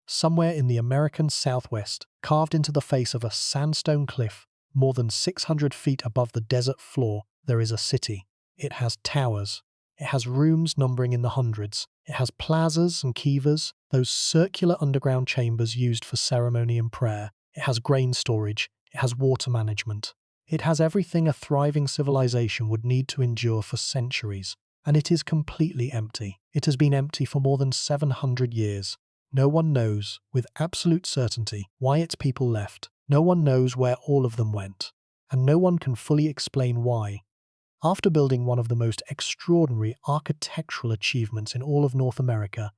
Somewhere in the American Southwest, carved into the face of a sandstone cliff, more than 600 feet above the desert floor, there is a city. It has towers. It has rooms numbering in the hundreds. It has plazas and kivas, those circular underground chambers used for ceremony and prayer. It has grain storage. It has water management. It has everything a thriving civilization would need to endure for centuries. And it is completely empty. It has been empty for more than 700 years. No one knows, with absolute certainty, why its people left. No one knows where all of them went. And no one can fully explain why. After building one of the most extraordinary architectural achievements in all of North America,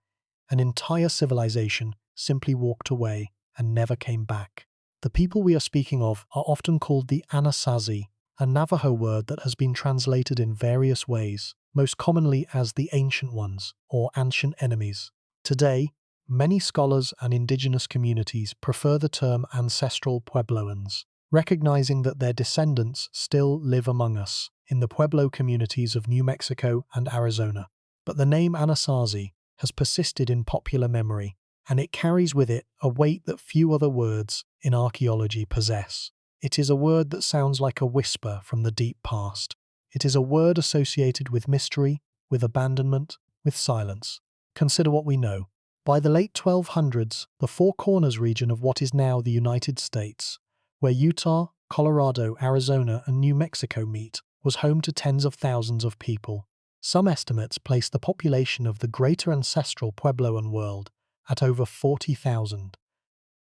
an entire civilization simply walked away and never came back. The people we are speaking of are often called the Anasazi, a Navajo word that has been translated in various ways, most commonly as the Ancient Ones or Ancient Enemies. Today, many scholars and indigenous communities prefer the term Ancestral Puebloans, recognizing that their descendants still live among us in the Pueblo communities of New Mexico and Arizona. But the name Anasazi has persisted in popular memory, and it carries with it a weight that few other words in archaeology possess. It is a word that sounds like a whisper from the deep past. It is a word associated with mystery, with abandonment, with silence. Consider what we know. By the late 1200s, the Four Corners region of what is now the United States, where Utah, Colorado, Arizona, and New Mexico meet, was home to tens of thousands of people. Some estimates place the population of the greater ancestral Puebloan world at over 40,000.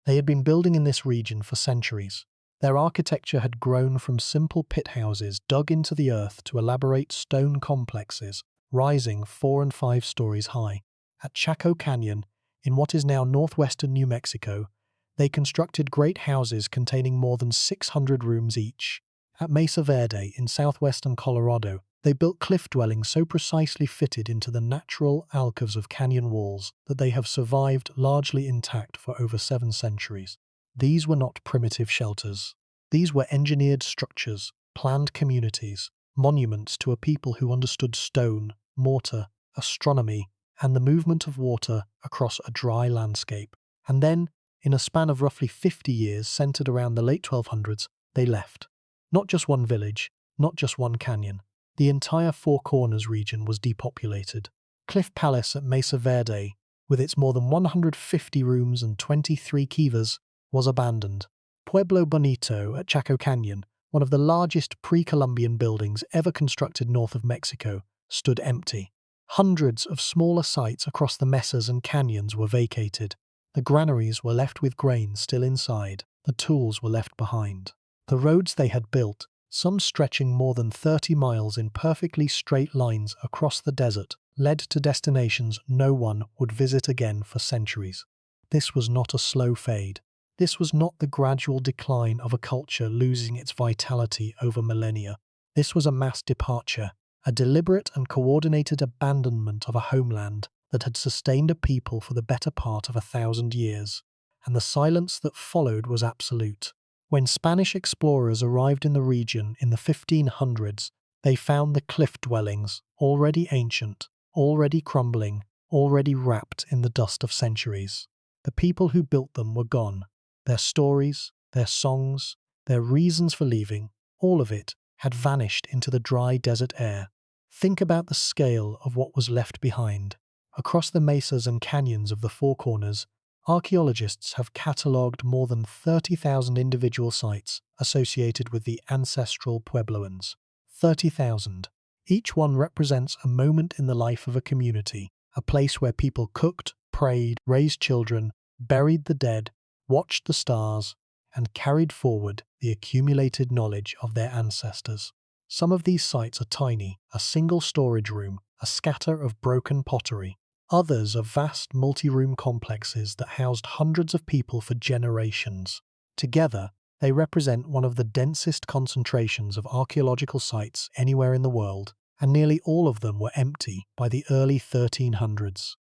They had been building in this region for centuries. Their architecture had grown from simple pit houses dug into the earth to elaborate stone complexes, rising 4 and 5 stories high. At Chaco Canyon, in what is now northwestern New Mexico, they constructed great houses containing more than 600 rooms each. At Mesa Verde, in southwestern Colorado, they built cliff dwellings so precisely fitted into the natural alcoves of canyon walls that they have survived largely intact for over 7 centuries. These were not primitive shelters. These were engineered structures, planned communities, monuments to a people who understood stone, mortar, astronomy, and the movement of water across a dry landscape. And then, in a span of roughly 50 years centered around the late 1200s, they left. Not just one village, not just one canyon. The entire Four Corners region was depopulated. Cliff Palace at Mesa Verde, with its more than 150 rooms and 23 kivas, was abandoned. Pueblo Bonito at Chaco Canyon, one of the largest pre-Columbian buildings ever constructed north of Mexico, stood empty. Hundreds of smaller sites across the mesas and canyons were vacated. The granaries were left with grain still inside. The tools were left behind. The roads they had built, some stretching more than 30 miles in perfectly straight lines across the desert, led to destinations no one would visit again for centuries. This was not a slow fade. This was not the gradual decline of a culture losing its vitality over millennia. This was a mass departure, a deliberate and coordinated abandonment of a homeland that had sustained a people for the better part of 1,000 years. And the silence that followed was absolute. When Spanish explorers arrived in the region in the 1500s, they found the cliff dwellings, already ancient, already crumbling, already wrapped in the dust of centuries. The people who built them were gone. Their stories, their songs, their reasons for leaving, all of it had vanished into the dry desert air. Think about the scale of what was left behind. Across the mesas and canyons of the Four Corners, archaeologists have catalogued more than 30,000 individual sites associated with the ancestral Puebloans. 30,000. Each one represents a moment in the life of a community, a place where people cooked, prayed, raised children, buried the dead, watched the stars, and carried forward the accumulated knowledge of their ancestors. Some of these sites are tiny, a single storage room, a scatter of broken pottery. Others are vast multi-room complexes that housed hundreds of people for generations. Together, they represent one of the densest concentrations of archaeological sites anywhere in the world, and nearly all of them were empty by the early 1300s.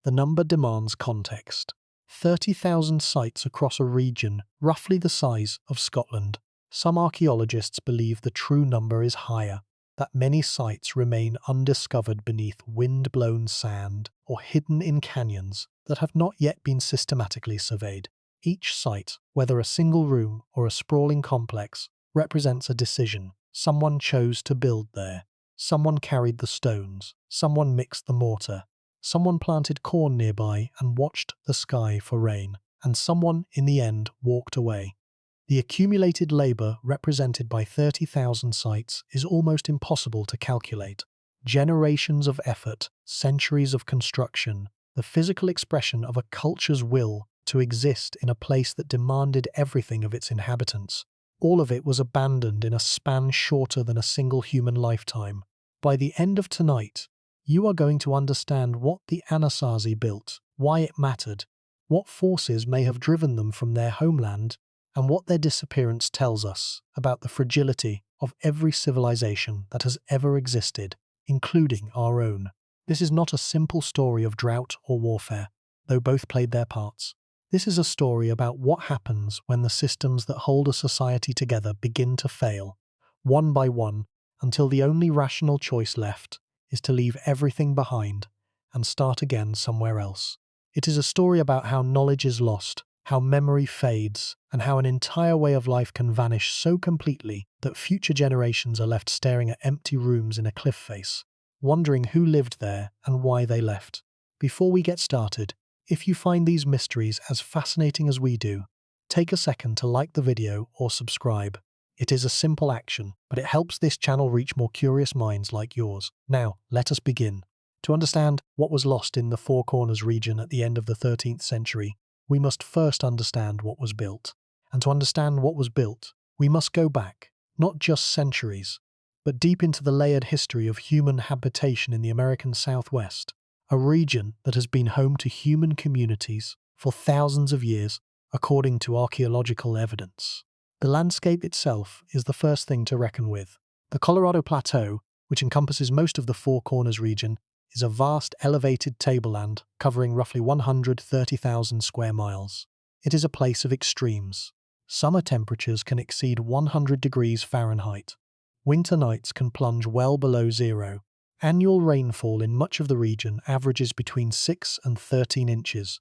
The number demands context. 30,000 sites across a region roughly the size of Scotland. Some archaeologists believe the true number is higher, that many sites remain undiscovered beneath wind-blown sand or hidden in canyons that have not yet been systematically surveyed. Each site, whether a single room or a sprawling complex, represents a decision. Someone chose to build there. Someone carried the stones. Someone mixed the mortar. Someone planted corn nearby and watched the sky for rain. And someone, in the end, walked away. The accumulated labor represented by 30,000 sites is almost impossible to calculate. Generations of effort, centuries of construction, the physical expression of a culture's will to exist in a place that demanded everything of its inhabitants. All of it was abandoned in a span shorter than a single human lifetime. By the end of tonight, you are going to understand what the Anasazi built, why it mattered, what forces may have driven them from their homeland, and what their disappearance tells us about the fragility of every civilization that has ever existed, including our own. This is not a simple story of drought or warfare, though both played their parts. This is a story about what happens when the systems that hold a society together begin to fail, one by one, until the only rational choice left is to leave everything behind and start again somewhere else. It is a story about how knowledge is lost, how memory fades, and how an entire way of life can vanish so completely that future generations are left staring at empty rooms in a cliff face, wondering who lived there and why they left. Before we get started, if you find these mysteries as fascinating as we do, take a second to like the video or subscribe. It is a simple action, but it helps this channel reach more curious minds like yours. Now, let us begin. To understand what was lost in the Four Corners region at the end of the 13th century, we must first understand what was built. And to understand what was built, we must go back, not just centuries, but deep into the layered history of human habitation in the American Southwest, a region that has been home to human communities for thousands of years, according to archaeological evidence. The landscape itself is the first thing to reckon with. The Colorado Plateau, which encompasses most of the Four Corners region, is a vast elevated tableland covering roughly 130,000 square miles. It is a place of extremes. Summer temperatures can exceed 100 degrees Fahrenheit. Winter nights can plunge well below zero. Annual rainfall in much of the region averages between 6 and 13 inches,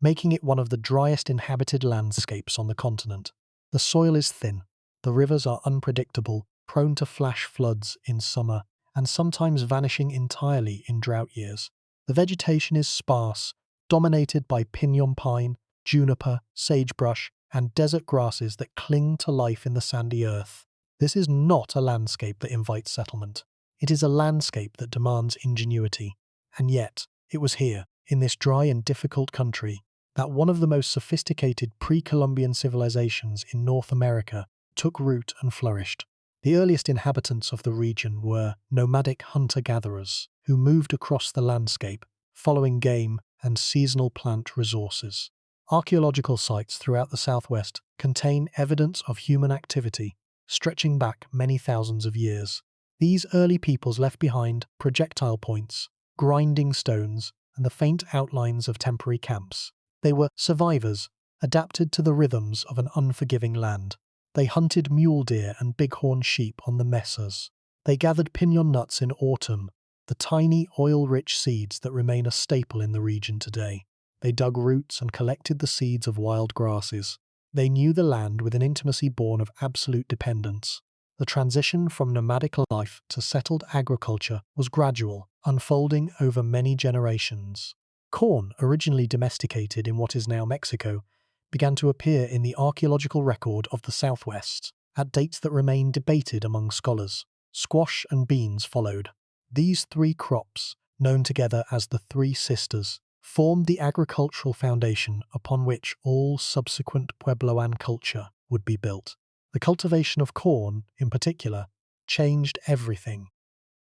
making it one of the driest inhabited landscapes on the continent. The soil is thin. The rivers are unpredictable, prone to flash floods in summer, and sometimes vanishing entirely in drought years. The vegetation is sparse, dominated by piñon pine, juniper, sagebrush, and desert grasses that cling to life in the sandy earth. This is not a landscape that invites settlement. It is a landscape that demands ingenuity. And yet, it was here, in this dry and difficult country, that one of the most sophisticated pre-Columbian civilizations in North America took root and flourished. The earliest inhabitants of the region were nomadic hunter-gatherers who moved across the landscape, following game and seasonal plant resources. Archaeological sites throughout the Southwest contain evidence of human activity, stretching back many thousands of years. These early peoples left behind projectile points, grinding stones, and the faint outlines of temporary camps. They were survivors, adapted to the rhythms of an unforgiving land. They hunted mule deer and bighorn sheep on the mesas. They gathered piñon nuts in autumn, the tiny oil-rich seeds that remain a staple in the region today. They dug roots and collected the seeds of wild grasses. They knew the land with an intimacy born of absolute dependence. The transition from nomadic life to settled agriculture was gradual, unfolding over many generations. Corn, originally domesticated in what is now Mexico, began to appear in the archaeological record of the Southwest at dates that remain debated among scholars. Squash and beans followed. These three crops, known together as the Three Sisters, formed the agricultural foundation upon which all subsequent Puebloan culture would be built. The cultivation of corn, in particular, changed everything.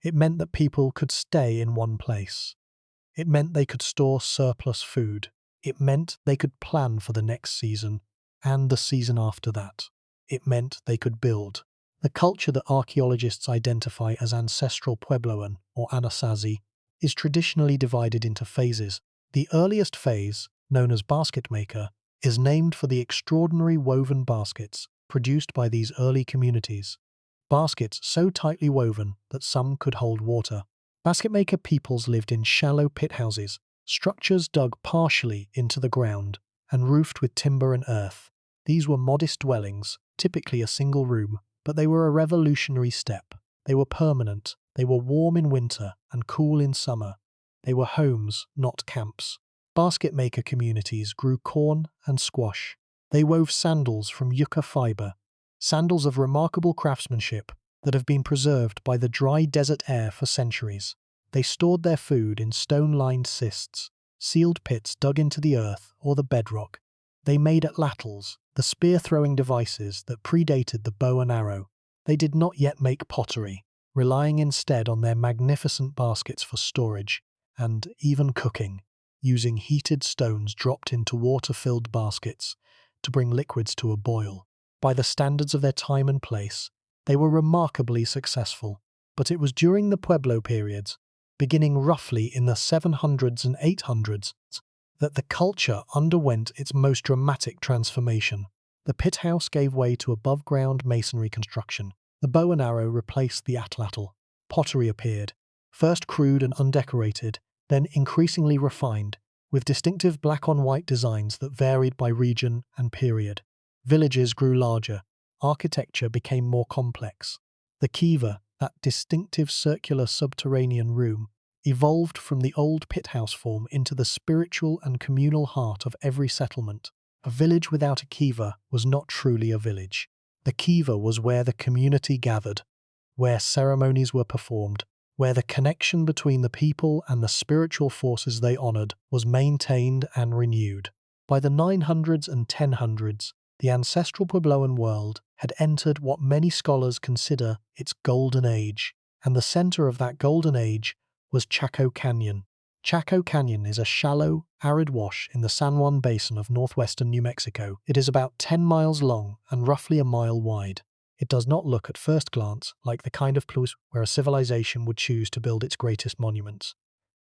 It meant that people could stay in one place. It meant they could store surplus food. It meant they could plan for the next season and the season after that. It meant they could build. The culture that archaeologists identify as ancestral Puebloan, or Anasazi, is traditionally divided into phases. The earliest phase, known as basket maker, is named for the extraordinary woven baskets produced by these early communities. Baskets so tightly woven that some could hold water. Basket maker peoples lived in shallow pit houses, structures dug partially into the ground and roofed with timber and earth. These were modest dwellings, typically a single room, but they were a revolutionary step. They were permanent, they were warm in winter and cool in summer. They were homes, not camps. Basket maker communities grew corn and squash. They wove sandals from yucca fiber, sandals of remarkable craftsmanship that have been preserved by the dry desert air for centuries. They stored their food in stone-lined cists, sealed pits dug into the earth or the bedrock. They made atlatls, the spear-throwing devices that predated the bow and arrow. They did not yet make pottery, relying instead on their magnificent baskets for storage and even cooking, using heated stones dropped into water-filled baskets to bring liquids to a boil. By the standards of their time and place, they were remarkably successful. But it was during the Pueblo periods, beginning roughly in the 700s and 800s, that the culture underwent its most dramatic transformation. The pit house gave way to above-ground masonry construction. The bow and arrow replaced the atlatl. Pottery appeared, first crude and undecorated, then increasingly refined, with distinctive black-on-white designs that varied by region and period. Villages grew larger. Architecture became more complex. The kiva, that distinctive circular subterranean room, evolved from the old pit house form into the spiritual and communal heart of every settlement. A village without a kiva was not truly a village. The kiva was where the community gathered, where ceremonies were performed, where the connection between the people and the spiritual forces they honored was maintained and renewed. By the 900s and 1000s, the ancestral Puebloan world had entered what many scholars consider its golden age, and the center of that golden age was Chaco Canyon. Chaco Canyon is a shallow, arid wash in the San Juan Basin of northwestern New Mexico. It is about 10 miles long and roughly a mile wide. It does not look at first glance like the kind of place where a civilization would choose to build its greatest monuments.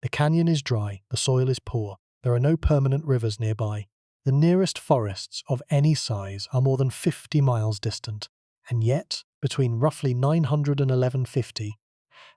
The canyon is dry, the soil is poor, there are no permanent rivers nearby. The nearest forests of any size are more than 50 miles distant, and yet, between roughly 900 and 1150,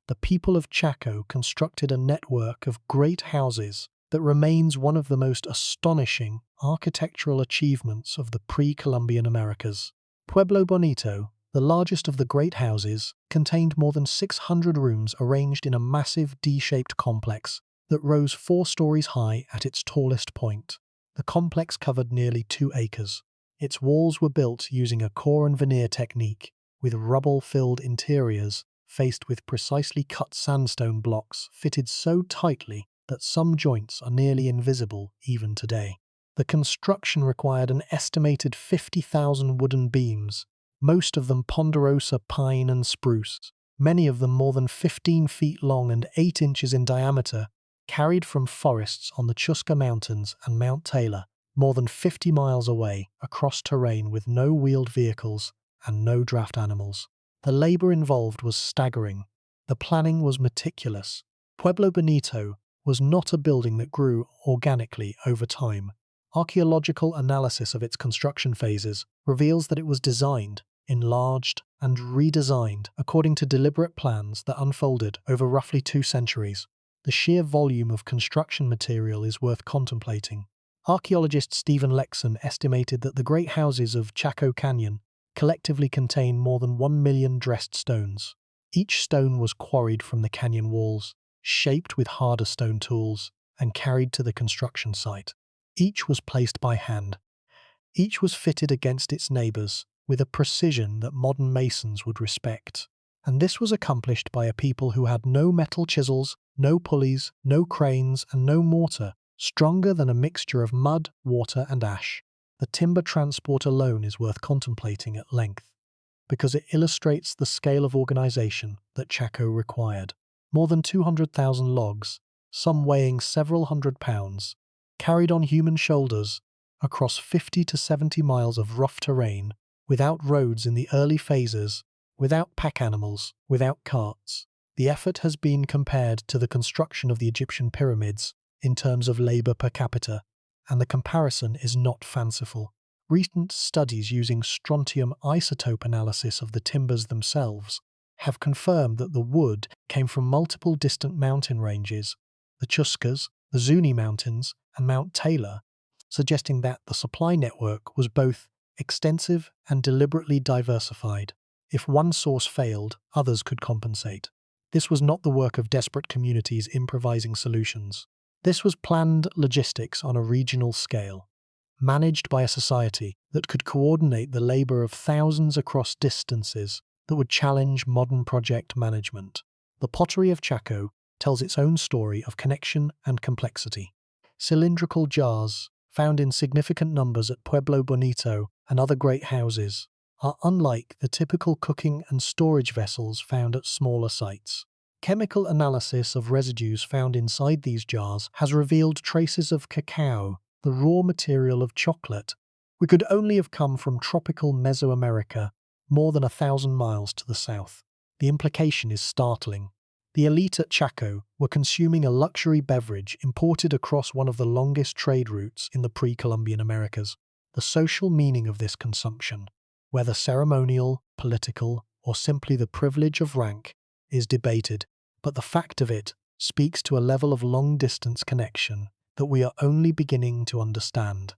the people of Chaco constructed a network of great houses that remains one of the most astonishing architectural achievements of the pre-Columbian Americas. Pueblo Bonito, the largest of the great houses, contained more than 600 rooms arranged in a massive D-shaped complex that rose 4 stories high at its tallest point. The complex covered nearly 2 acres. Its walls were built using a core and veneer technique, with rubble-filled interiors faced with precisely cut sandstone blocks fitted so tightly that some joints are nearly invisible even today. The construction required an estimated 50,000 wooden beams, most of them ponderosa pine and spruce, many of them more than 15 feet long and 8 inches in diameter, carried from forests on the Chusca Mountains and Mount Taylor, more than 50 miles away, across terrain with no wheeled vehicles and no draft animals. The labor involved was staggering. The planning was meticulous. Pueblo Bonito was not a building that grew organically over time. Archaeological analysis of its construction phases reveals that it was designed, enlarged, and redesigned according to deliberate plans that unfolded over roughly 2 centuries. The sheer volume of construction material is worth contemplating. Archaeologist Stephen Lexon estimated that the great houses of Chaco Canyon collectively contain more than 1 million dressed stones. Each stone was quarried from the canyon walls, shaped with harder stone tools, and carried to the construction site. Each was placed by hand. Each was fitted against its neighbors with a precision that modern masons would respect. And this was accomplished by a people who had no metal chisels, no pulleys, no cranes, and no mortar, stronger than a mixture of mud, water, and ash. The timber transport alone is worth contemplating at length, because it illustrates the scale of organization that Chaco required. More than 200,000 logs, some weighing several hundred pounds, carried on human shoulders across 50 to 70 miles of rough terrain, without roads in the early phases, without pack animals, without carts. The effort has been compared to the construction of the Egyptian pyramids in terms of labor per capita, and the comparison is not fanciful. Recent studies using strontium isotope analysis of the timbers themselves have confirmed that the wood came from multiple distant mountain ranges: the Chuscas, the Zuni Mountains, and Mount Taylor, suggesting that the supply network was both extensive and deliberately diversified. If one source failed, others could compensate. This was not the work of desperate communities improvising solutions. This was planned logistics on a regional scale, managed by a society that could coordinate the labor of thousands across distances that would challenge modern project management. The pottery of Chaco tells its own story of connection and complexity. Cylindrical jars, found in significant numbers at Pueblo Bonito and other great houses, are unlike the typical cooking and storage vessels found at smaller sites. Chemical analysis of residues found inside these jars has revealed traces of cacao, the raw material of chocolate, which could only have come from tropical Mesoamerica, more than 1,000 miles to the south. The implication is startling. The elite at Chaco were consuming a luxury beverage imported across one of the longest trade routes in the pre-Columbian Americas. The social meaning of this consumption, whether ceremonial, political, or simply the privilege of rank, is debated, but the fact of it speaks to a level of long-distance connection that we are only beginning to understand.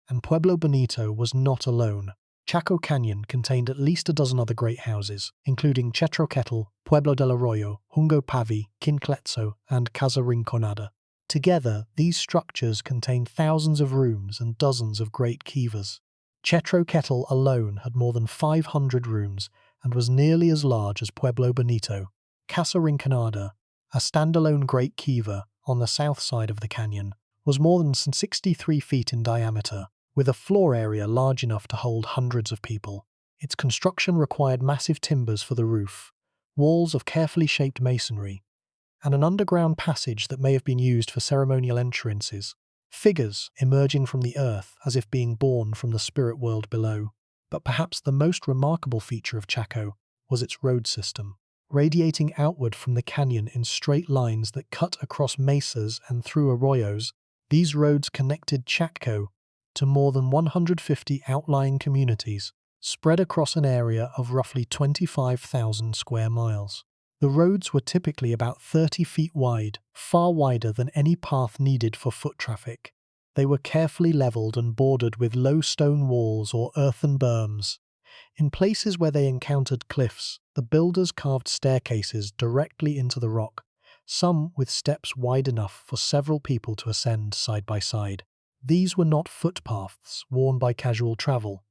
And Pueblo Bonito was not alone. Chaco Canyon contained at least a dozen other great houses, including Chetroquetl, Pueblo del Arroyo, Jungo Pavi, Quincletzo, and Casa Rinconada. Together, these structures contained thousands of rooms and dozens of great kivas. Chetroquetl alone had more than 500 rooms and was nearly as large as Pueblo Bonito. Casa Rinconada, a standalone great kiva on the south side of the canyon, was more than 63 feet in diameter, with a floor area large enough to hold hundreds of people. Its construction required massive timbers for the roof, walls of carefully shaped masonry, and an underground passage that may have been used for ceremonial entrances. Figures emerging from the earth as if being born from the spirit world below. But perhaps the most remarkable feature of Chaco was its road system. Radiating outward from the canyon in straight lines that cut across mesas and through arroyos, these roads connected Chaco to more than 150 outlying communities, spread across an area of roughly 25,000 square miles. The roads were typically about 30 feet wide, far wider than any path needed for foot traffic. They were carefully leveled and bordered with low stone walls or earthen berms. In places where they encountered cliffs, the builders carved staircases directly into the rock, some with steps wide enough for several people to ascend side by side. These were not footpaths worn by casual travel.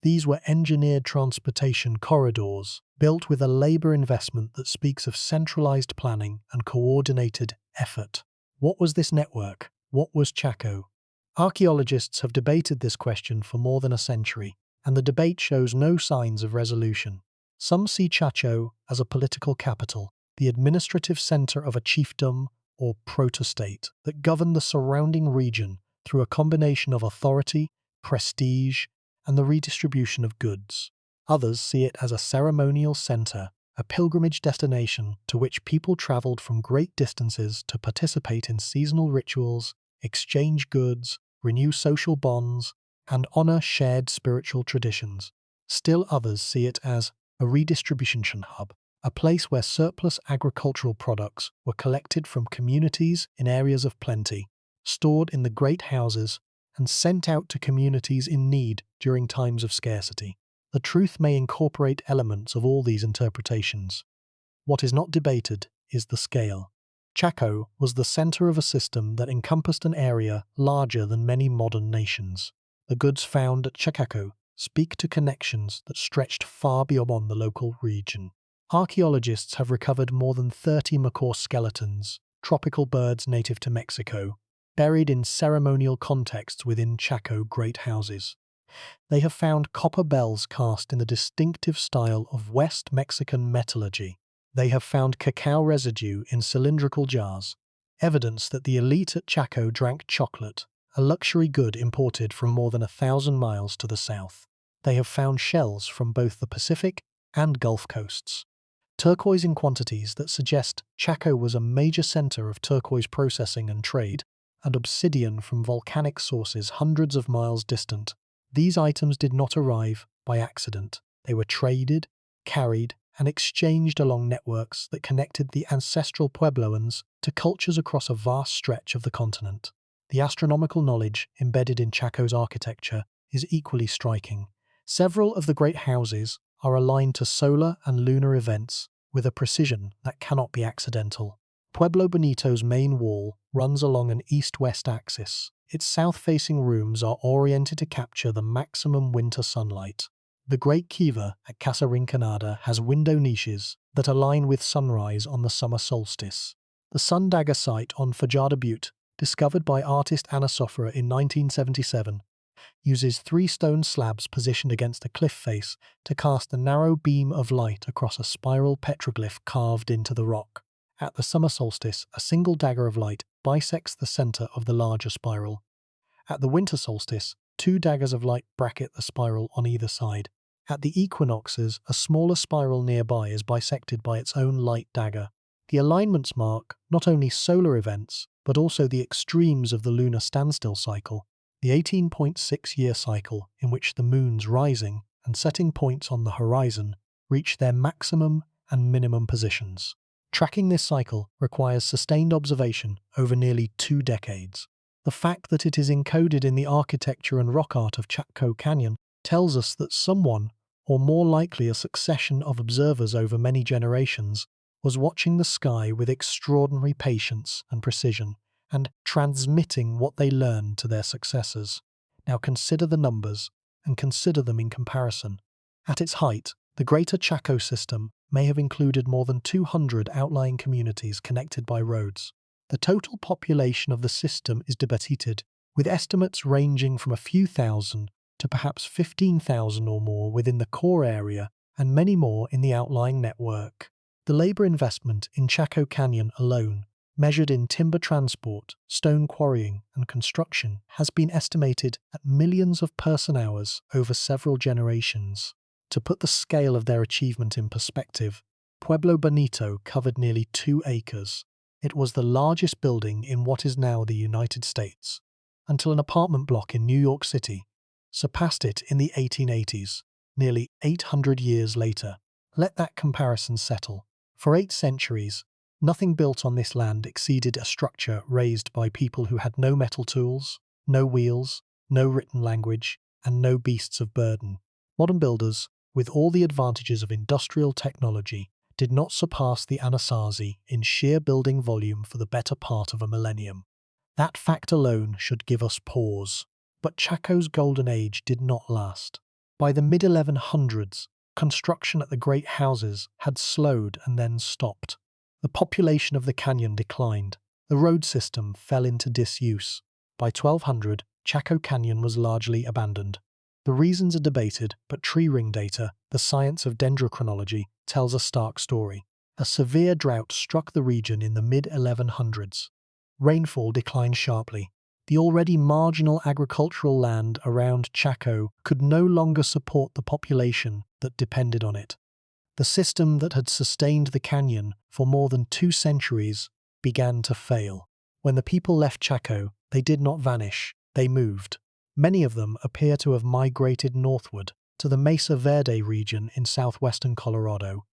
These were engineered transportation corridors, built with a labor investment that speaks of centralized planning and coordinated effort. What was this network? What was Chaco? Archaeologists have debated this question for more than a century, and the debate shows no signs of resolution. Some see Chaco as a political capital, the administrative center of a chiefdom or proto-state that governed the surrounding region through a combination of authority, prestige, and the redistribution of goods. Others see it as a ceremonial center, a pilgrimage destination to which people traveled from great distances to participate in seasonal rituals, exchange goods, renew social bonds, and honor shared spiritual traditions. Still others see it as a redistribution hub, a place where surplus agricultural products were collected from communities in areas of plenty, stored in the great houses, and sent out to communities in need during times of scarcity. The truth may incorporate elements of all these interpretations. What is not debated is the scale. Chaco was the center of a system that encompassed an area larger than many modern nations. The goods found at Chaco speak to connections that stretched far beyond the local region. Archaeologists have recovered more than 30 macaw skeletons, tropical birds native to Mexico, buried in ceremonial contexts within Chaco great houses. They have found copper bells cast in the distinctive style of West Mexican metallurgy. They have found cacao residue in cylindrical jars, evidence that the elite at Chaco drank chocolate, a luxury good imported from more than 1,000 miles to the south. They have found shells from both the Pacific and Gulf coasts, turquoise in quantities that suggest Chaco was a major center of turquoise processing and trade, and obsidian from volcanic sources hundreds of miles distant. These items did not arrive by accident. They were traded, carried, and exchanged along networks that connected the ancestral Puebloans to cultures across a vast stretch of the continent. The astronomical knowledge embedded in Chaco's architecture is equally striking. Several of the great houses are aligned to solar and lunar events with a precision that cannot be accidental. Pueblo Bonito's main wall runs along an east-west axis. Its south-facing rooms are oriented to capture the maximum winter sunlight. The Great Kiva at Casa Rinconada has window niches that align with sunrise on the summer solstice. The Sun Dagger site on Fajada Butte, discovered by artist Anasazi in 1977, uses 3 stone slabs positioned against a cliff face to cast a narrow beam of light across a spiral petroglyph carved into the rock. At the summer solstice, a single dagger of light bisects the center of the larger spiral. At the winter solstice, 2 daggers of light bracket the spiral on either side. At the equinoxes, a smaller spiral nearby is bisected by its own light dagger. The alignments mark not only solar events, but also the extremes of the lunar standstill cycle, the 18.6-year cycle in which the moon's rising and setting points on the horizon reach their maximum and minimum positions. Tracking this cycle requires sustained observation over nearly 2 decades. The fact that it is encoded in the architecture and rock art of Chaco Canyon tells us that someone, or more likely a succession of observers over many generations, was watching the sky with extraordinary patience and precision, and transmitting what they learned to their successors. Now consider the numbers, and consider them in comparison. At its height, the Greater Chaco system may have included more than 200 outlying communities connected by roads. The total population of the system is debated, with estimates ranging from a few thousand to perhaps 15,000 or more within the core area and many more in the outlying network. The labor investment in Chaco Canyon alone, measured in timber transport, stone quarrying, and construction, has been estimated at millions of person-hours over several generations. To put the scale of their achievement in perspective, Pueblo Bonito covered nearly 2 acres. It was the largest building in what is now the United States, until an apartment block in New York City surpassed it in the 1880s, nearly 800 years later. Let that comparison settle. For 8 centuries, nothing built on this land exceeded a structure raised by people who had no metal tools, no wheels, no written language, and no beasts of burden. Modern builders, with all the advantages of industrial technology, did not surpass the Anasazi in sheer building volume for the better part of a millennium. That fact alone should give us pause. But Chaco's golden age did not last. By the mid-1100s, construction at the great houses had slowed and then stopped. The population of the canyon declined. The road system fell into disuse. By 1200, Chaco Canyon was largely abandoned. The reasons are debated, but tree ring data, the science of dendrochronology, tells a stark story. A severe drought struck the region in the mid-1100s. Rainfall declined sharply. The already marginal agricultural land around Chaco could no longer support the population that depended on it. The system that had sustained the canyon for more than 2 centuries began to fail. When the people left Chaco, they did not vanish, they moved. Many of them appear to have migrated northward to the Mesa Verde region in southwestern Colorado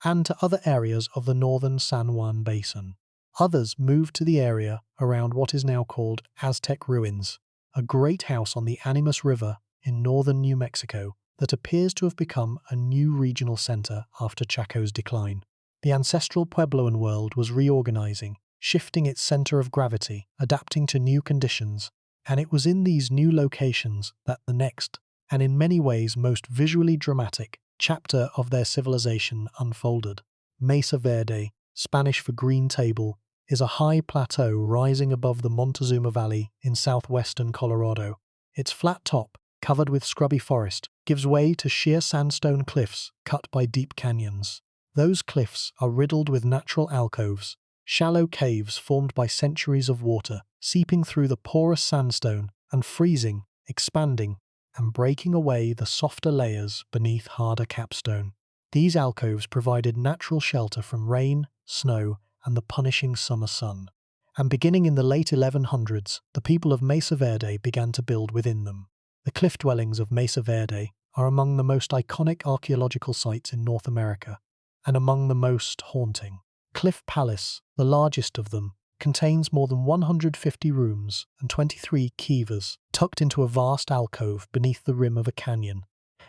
and to other areas of the northern San Juan Basin. Others moved to the area around what is now called Aztec Ruins, a great house on the Animas River in northern New Mexico that appears to have become a new regional center after Chaco's decline. The ancestral Puebloan world was reorganizing, shifting its center of gravity, adapting to new conditions, and it was in these new locations that the next, and in many ways most visually dramatic, chapter of their civilization unfolded. Mesa Verde, Spanish for Green Table, is a high plateau rising above the Montezuma Valley in southwestern Colorado. Its flat top, covered with scrubby forest, gives way to sheer sandstone cliffs cut by deep canyons. Those cliffs are riddled with natural alcoves, shallow caves formed by centuries of water, seeping through the porous sandstone and freezing, expanding, and breaking away the softer layers beneath harder capstone. These alcoves provided natural shelter from rain, snow, and the punishing summer sun. And beginning in the late 1100s, the people of Mesa Verde began to build within them. The cliff dwellings of Mesa Verde are among the most iconic archaeological sites in North America. and among the most haunting. Cliff Palace, the largest of them, contains more than 150 rooms and 23 kivas, tucked into a vast alcove beneath the rim of a canyon.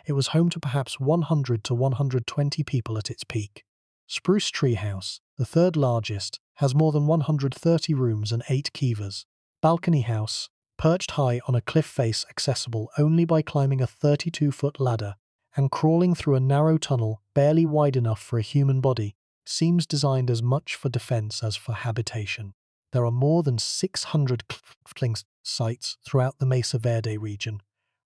It was home to perhaps 100 to 120 people at its peak. Spruce Tree House, the third largest, has more than 130 rooms and 8 kivas. Balcony House, perched high on a cliff face accessible only by climbing a 32-foot ladder and crawling through a narrow tunnel barely wide enough for a human body, seems designed as much for defense as for habitation. There are more than 600 cliff sites throughout the Mesa Verde region,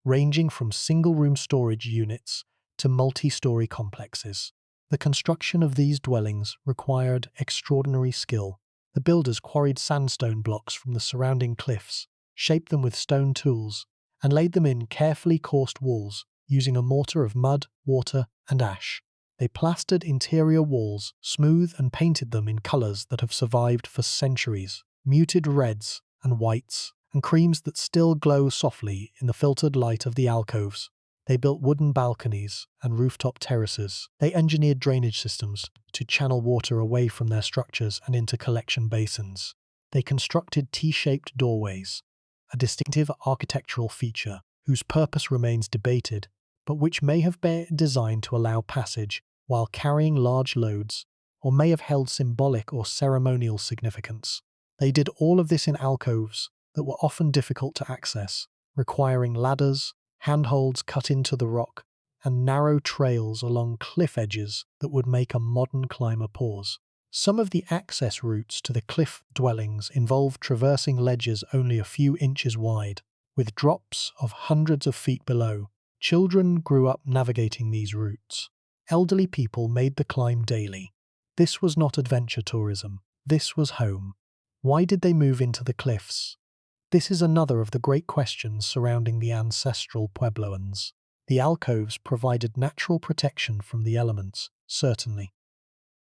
ranging from single-room storage units to multi-story complexes. The construction of these dwellings required extraordinary skill. The builders quarried sandstone blocks from the surrounding cliffs, shaped them with stone tools, and laid them in carefully coursed walls using a mortar of mud, water, and ash. They plastered interior walls, smooth, and painted them in colors that have survived for centuries, muted reds and whites, and creams that still glow softly in the filtered light of the alcoves. They built wooden balconies and rooftop terraces. They engineered drainage systems to channel water away from their structures and into collection basins. They constructed T-shaped doorways, a distinctive architectural feature whose purpose remains debated, but which may have been designed to allow passage while carrying large loads, or may have held symbolic or ceremonial significance. They did all of this in alcoves that were often difficult to access, requiring ladders, handholds cut into the rock, and narrow trails along cliff edges that would make a modern climber pause. Some of the access routes to the cliff dwellings involved traversing ledges only a few inches wide, with drops of hundreds of feet below. Children grew up navigating these routes. Elderly people made the climb daily. This was not adventure tourism. This was home. Why did they move into the cliffs? This is another of the great questions surrounding the ancestral Puebloans. The alcoves provided natural protection from the elements, certainly.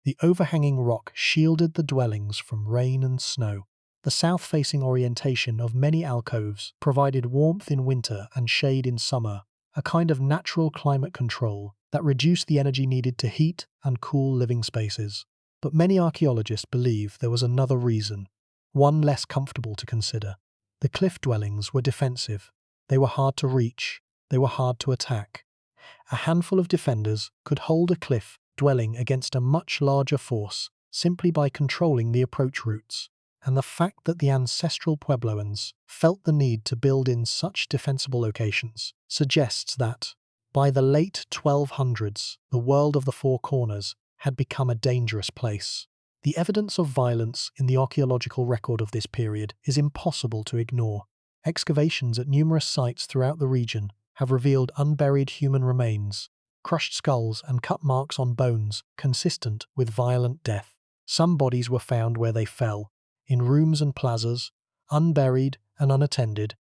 The overhanging rock shielded the dwellings from rain and snow. The south-facing orientation of many alcoves provided warmth in winter and shade in summer, a kind of natural climate control that reduced the energy needed to heat and cool living spaces. But many archaeologists believe there was another reason, one less comfortable to consider. The cliff dwellings were defensive. They were hard to reach. They were hard to attack. A handful of defenders could hold a cliff dwelling against a much larger force simply by controlling the approach routes. And the fact that the ancestral Puebloans felt the need to build in such defensible locations suggests that, by the late 1200s, the world of the Four Corners had become a dangerous place. The evidence of violence in the archaeological record of this period is impossible to ignore. Excavations at numerous sites throughout the region have revealed unburied human remains, crushed skulls, and cut marks on bones consistent with violent death. Some bodies were found where they fell, in rooms and plazas, unburied and unattended,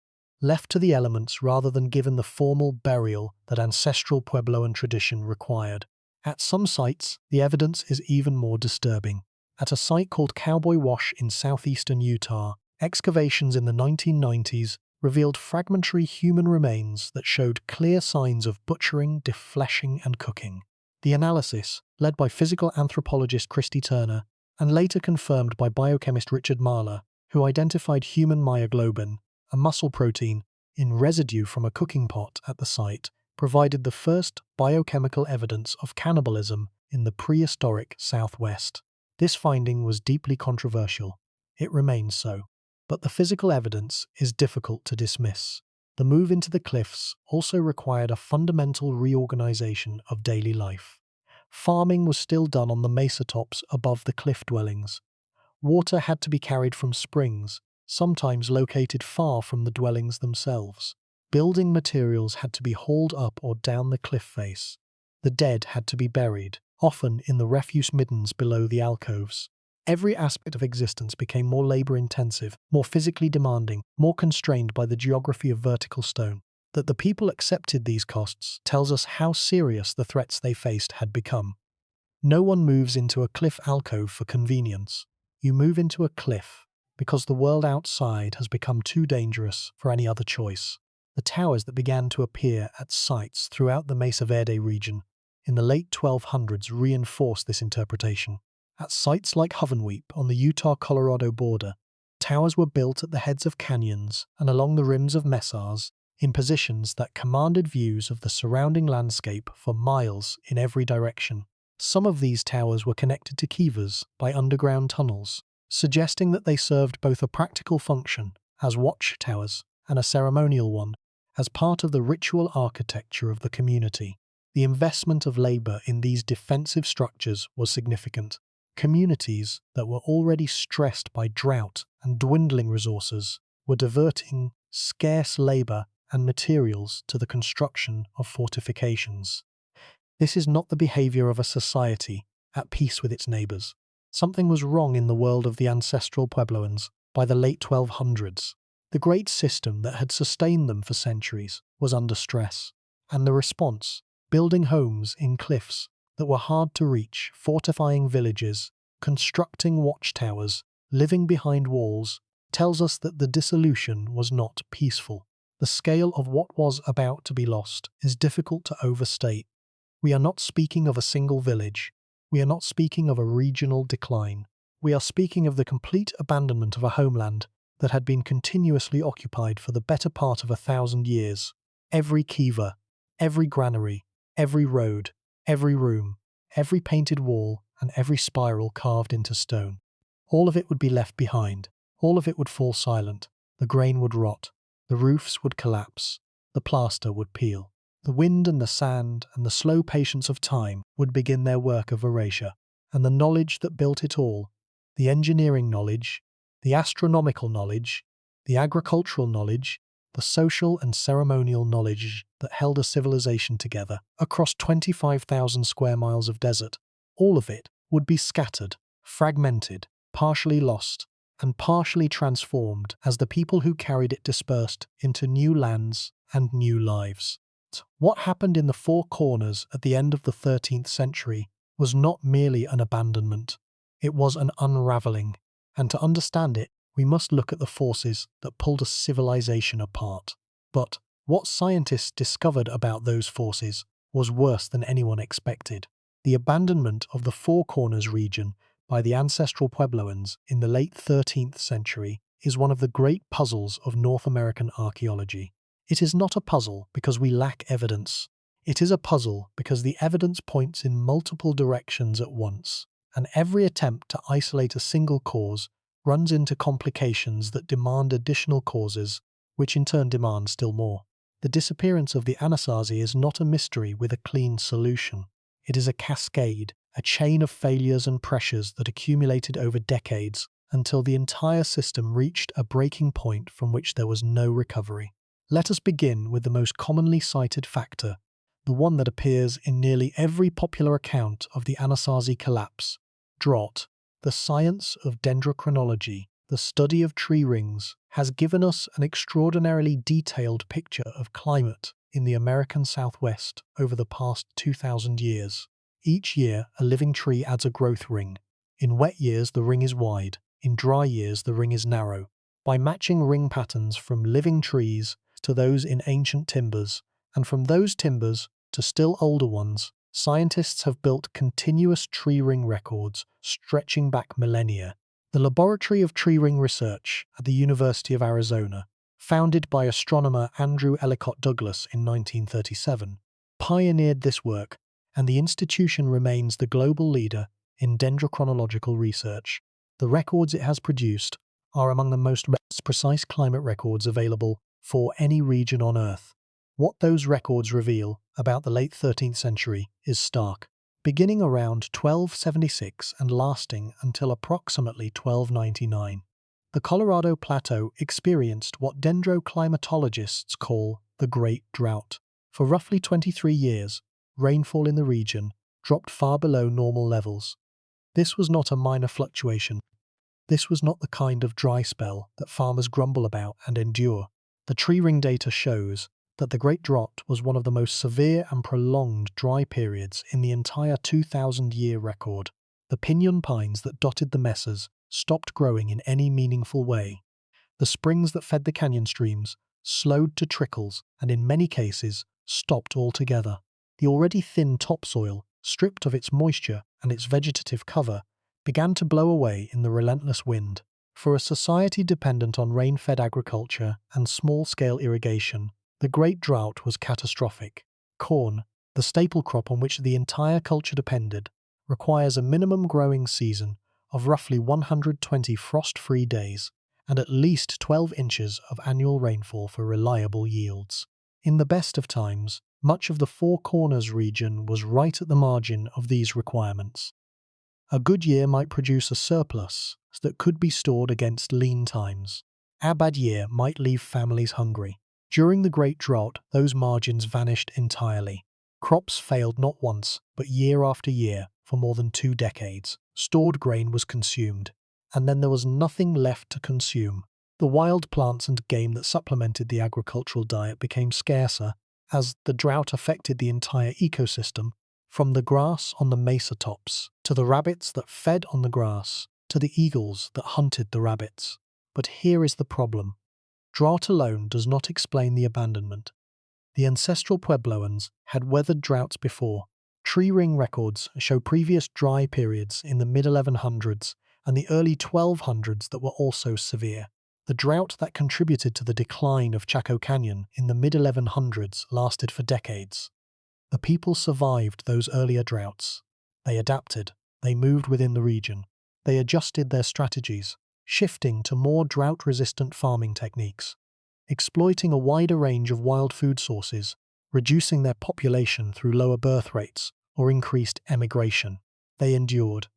left to the elements rather than given the formal burial that ancestral Puebloan tradition required. At some sites, the evidence is even more disturbing. At a site called Cowboy Wash in southeastern Utah, excavations in the 1990s revealed fragmentary human remains that showed clear signs of butchering, defleshing, and cooking. The analysis, led by physical anthropologist Christy Turner, and later confirmed by biochemist Richard Mahler, who identified human myoglobin, a muscle protein, in residue from a cooking pot at the site, provided the first biochemical evidence of cannibalism in the prehistoric Southwest. This finding was deeply controversial. It remains so. But the physical evidence is difficult to dismiss. The move into the cliffs also required a fundamental reorganization of daily life. Farming was still done on the mesa tops above the cliff dwellings. Water had to be carried from springs, sometimes located far from the dwellings themselves. Building materials had to be hauled up or down the cliff face. The dead had to be buried, often in the refuse middens below the alcoves. Every aspect of existence became more labor-intensive, more physically demanding, more constrained by the geography of vertical stone. That the people accepted these costs tells us how serious the threats they faced had become. No one moves into a cliff alcove for convenience. You move into a cliff because the world outside has become too dangerous for any other choice. The towers that began to appear at sites throughout the Mesa Verde region in the late 1200s reinforced this interpretation. At sites like Hovenweep on the Utah-Colorado border, towers were built at the heads of canyons and along the rims of mesas in positions that commanded views of the surrounding landscape for miles in every direction. Some of these towers were connected to kivas by underground tunnels, suggesting that they served both a practical function as watchtowers and a ceremonial one as part of the ritual architecture of the community. The investment of labor in these defensive structures was significant. Communities that were already stressed by drought and dwindling resources were diverting scarce labor and materials to the construction of fortifications. This is not the behavior of a society at peace with its neighbors. Something was wrong in the world of the ancestral Puebloans by the late 1200s. The great system that had sustained them for centuries was under stress, and the response, building homes in cliffs that were hard to reach, fortifying villages, constructing watchtowers, living behind walls, tells us that the dissolution was not peaceful. The scale of what was about to be lost is difficult to overstate. We are not speaking of a single village. We are not speaking of a regional decline. We are speaking of the complete abandonment of a homeland that had been continuously occupied for the better part of 1,000 years. Every kiva, every granary, every road, every room, every painted wall, and every spiral carved into stone. All of it would be left behind. All of it would fall silent. The grain would rot. The roofs would collapse. The plaster would peel. The wind and the sand and the slow patience of time would begin their work of erasure. And the knowledge that built it all, the engineering knowledge, the astronomical knowledge, the agricultural knowledge, the social and ceremonial knowledge that held a civilization together across 25,000 square miles of desert, all of it would be scattered, fragmented, partially lost, and partially transformed as the people who carried it dispersed into new lands and new lives. What happened in the Four Corners at the end of the 13th century was not merely an abandonment, it was an unravelling, and to understand it, we must look at the forces that pulled a civilization apart. But what scientists discovered about those forces was worse than anyone expected. The abandonment of the Four Corners region by the ancestral Puebloans in the late 13th century is one of the great puzzles of North American archaeology. It is not a puzzle because we lack evidence. It is a puzzle because the evidence points in multiple directions at once, and every attempt to isolate a single cause runs into complications that demand additional causes, which in turn demand still more. The disappearance of the Anasazi is not a mystery with a clean solution. It is a cascade, a chain of failures and pressures that accumulated over decades until the entire system reached a breaking point from which there was no recovery. Let us begin with the most commonly cited factor, the one that appears in nearly every popular account of the Anasazi collapse: drought. The science of dendrochronology, the study of tree rings, has given us an extraordinarily detailed picture of climate in the American Southwest over the past 2,000 years. Each year, a living tree adds a growth ring. In wet years, the ring is wide. In dry years, the ring is narrow. By matching ring patterns from living trees to those in ancient timbers, and from those timbers to still older ones, scientists have built continuous tree ring records stretching back millennia. The Laboratory of Tree Ring Research at the University of Arizona, founded by astronomer Andrew Ellicott Douglas in 1937, pioneered this work, and the institution remains the global leader in dendrochronological research. The records it has produced are among the most precise climate records available for any region on Earth. What those records reveal about the late 13th century is stark. Beginning around 1276 and lasting until approximately 1299, the Colorado Plateau experienced what dendroclimatologists call the Great Drought. For roughly 23 years, rainfall in the region dropped far below normal levels. This was not a minor fluctuation. This was not the kind of dry spell that farmers grumble about and endure. The tree ring data shows that the Great Drought was one of the most severe and prolonged dry periods in the entire 2,000-year record. The pinyon pines that dotted the mesas stopped growing in any meaningful way. The springs that fed the canyon streams slowed to trickles and in many cases stopped altogether. The already thin topsoil, stripped of its moisture and its vegetative cover, began to blow away in the relentless wind. For a society dependent on rain-fed agriculture and small-scale irrigation, the Great Drought was catastrophic. Corn, the staple crop on which the entire culture depended, requires a minimum growing season of roughly 120 frost-free days and at least 12 inches of annual rainfall for reliable yields. In the best of times, much of the Four Corners region was right at the margin of these requirements. A good year might produce a surplus that could be stored against lean times. A bad year might leave families hungry. During the Great Drought, those margins vanished entirely. Crops failed not once, but year after year for more than 2 decades. Stored grain was consumed, and then there was nothing left to consume. The wild plants and game that supplemented the agricultural diet became scarcer as the drought affected the entire ecosystem, from the grass on the mesa tops, to the rabbits that fed on the grass, to the eagles that hunted the rabbits. But here is the problem. Drought alone does not explain the abandonment. The ancestral Puebloans had weathered droughts before. Tree ring records show previous dry periods in the mid-1100s and the early 1200s that were also severe. The drought that contributed to the decline of Chaco Canyon in the mid-1100s lasted for decades. The people survived those earlier droughts. They adapted. They moved within the region. They adjusted their strategies, shifting to more drought-resistant farming techniques, exploiting a wider range of wild food sources, reducing their population through lower birth rates or increased emigration. They endured.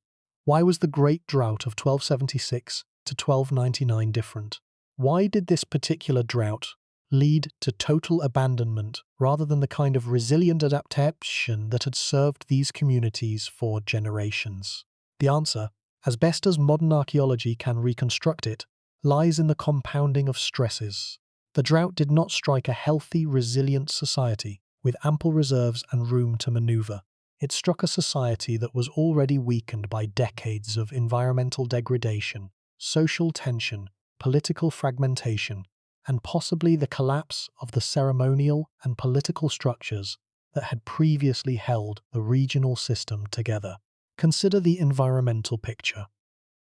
Why was the Great Drought of 1276 to 1299 different? Why did this particular drought lead to total abandonment rather than the kind of resilient adaptation that had served these communities for generations? The answer, as best as modern archaeology can reconstruct it, lies in the compounding of stresses. The drought did not strike a healthy, resilient society with ample reserves and room to maneuver. It struck a society that was already weakened by decades of environmental degradation, social tension, political fragmentation, and possibly the collapse of the ceremonial and political structures that had previously held the regional system together. Consider the environmental picture.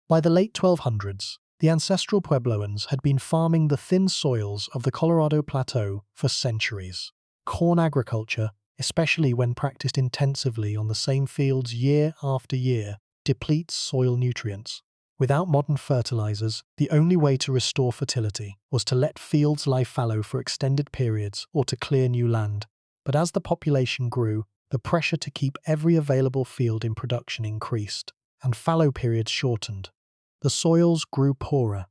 By the late 1200s, the ancestral Puebloans had been farming the thin soils of the Colorado Plateau for centuries. Corn agriculture, especially when practiced intensively on the same fields year after year, depletes soil nutrients. Without modern fertilizers, the only way to restore fertility was to let fields lie fallow for extended periods or to clear new land. But as the population grew, the pressure to keep every available field in production increased, and fallow periods shortened. The soils grew poorer.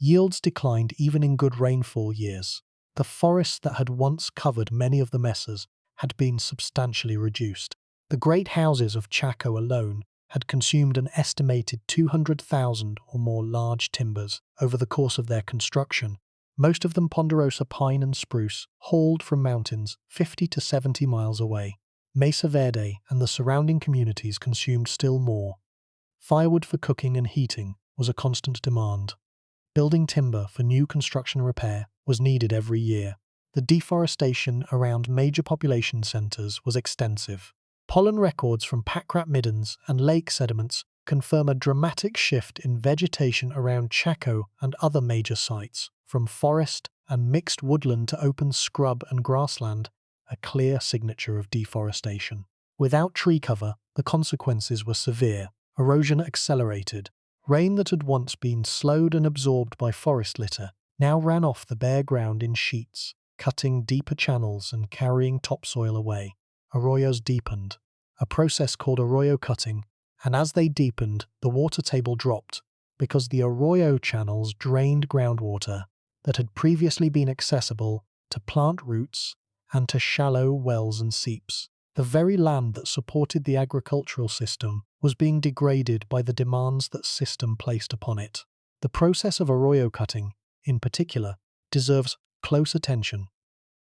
Yields declined even in good rainfall years. The forests that had once covered many of the mesas had been substantially reduced. The great houses of Chaco alone had consumed an estimated 200,000 or more large timbers over the course of their construction, most of them ponderosa pine and spruce, hauled from mountains 50 to 70 miles away. Mesa Verde and the surrounding communities consumed still more. Firewood for cooking and heating was a constant demand. Building timber for new construction and repair was needed every year. The deforestation around major population centers was extensive. Pollen records from pack-rat middens and lake sediments confirm a dramatic shift in vegetation around Chaco and other major sites, from forest and mixed woodland to open scrub and grassland, a clear signature of deforestation. Without tree cover, the consequences were severe. Erosion accelerated. Rain that had once been slowed and absorbed by forest litter now ran off the bare ground in sheets, cutting deeper channels and carrying topsoil away. Arroyos deepened, a process called arroyo cutting, and as they deepened, the water table dropped because the arroyo channels drained groundwater that had previously been accessible to plant roots and to shallow wells and seeps. The very land that supported the agricultural system was being degraded by the demands that system placed upon it. The process of arroyo cutting, in particular, deserves close attention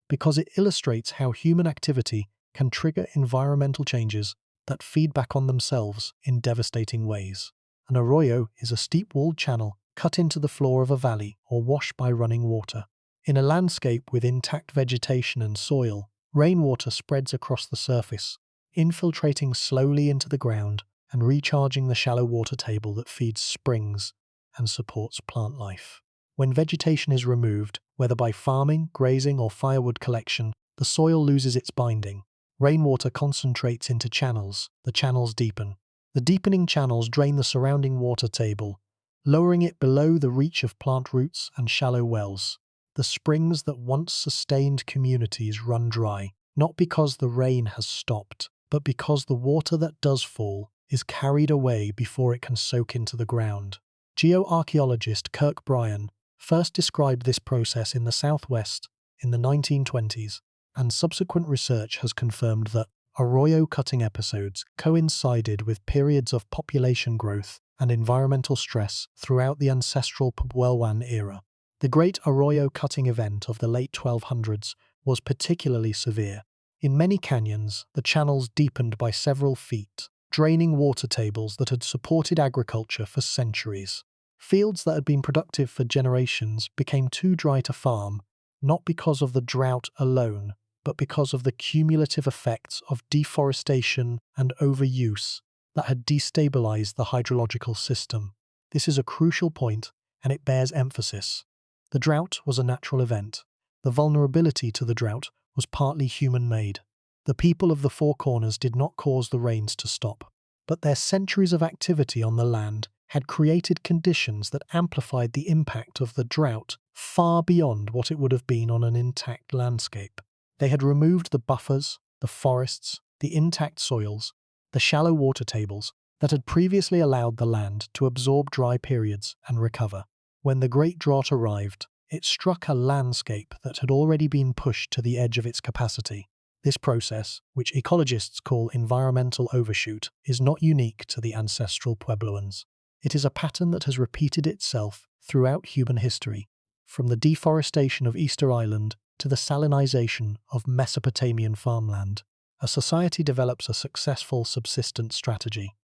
because it illustrates how human activity can trigger environmental changes that feed back on themselves in devastating ways. An arroyo is a steep-walled channel cut into the floor of a valley or washed by running water. In a landscape with intact vegetation and soil, Rainwater spreads across the surface, infiltrating slowly into the ground and recharging the shallow water table that feeds springs and supports plant life. When vegetation is removed, whether by farming, grazing, or firewood collection, the soil loses its binding. Rainwater concentrates into channels. The channels deepen. The deepening channels drain the surrounding water table, lowering it below the reach of plant roots and shallow wells. The springs that once sustained communities run dry, not because the rain has stopped, but because the water that does fall is carried away before it can soak into the ground. Geoarchaeologist Kirk Bryan first described this process in the Southwest in the 1920s, and subsequent research has confirmed that arroyo cutting episodes coincided with periods of population growth and environmental stress throughout the ancestral Puebloan era. The Great Arroyo Cutting event of the late 1200s was particularly severe. In many canyons, the channels deepened by several feet, draining water tables that had supported agriculture for centuries. Fields that had been productive for generations became too dry to farm, not because of the drought alone, but because of the cumulative effects of deforestation and overuse that had destabilized the hydrological system. This is a crucial point, and it bears emphasis. The drought was a natural event. The vulnerability to the drought was partly human-made. The people of the Four Corners did not cause the rains to stop, but their centuries of activity on the land had created conditions that amplified the impact of the drought far beyond what it would have been on an intact landscape. They had removed the buffers, the forests, the intact soils, the shallow water tables that had previously allowed the land to absorb dry periods and recover. When the Great Drought arrived, it struck a landscape that had already been pushed to the edge of its capacity. This process, which ecologists call environmental overshoot, is not unique to the ancestral Puebloans. It is a pattern that has repeated itself throughout human history, from the deforestation of Easter Island to the salinization of Mesopotamian farmland. A society develops a successful subsistence strategy.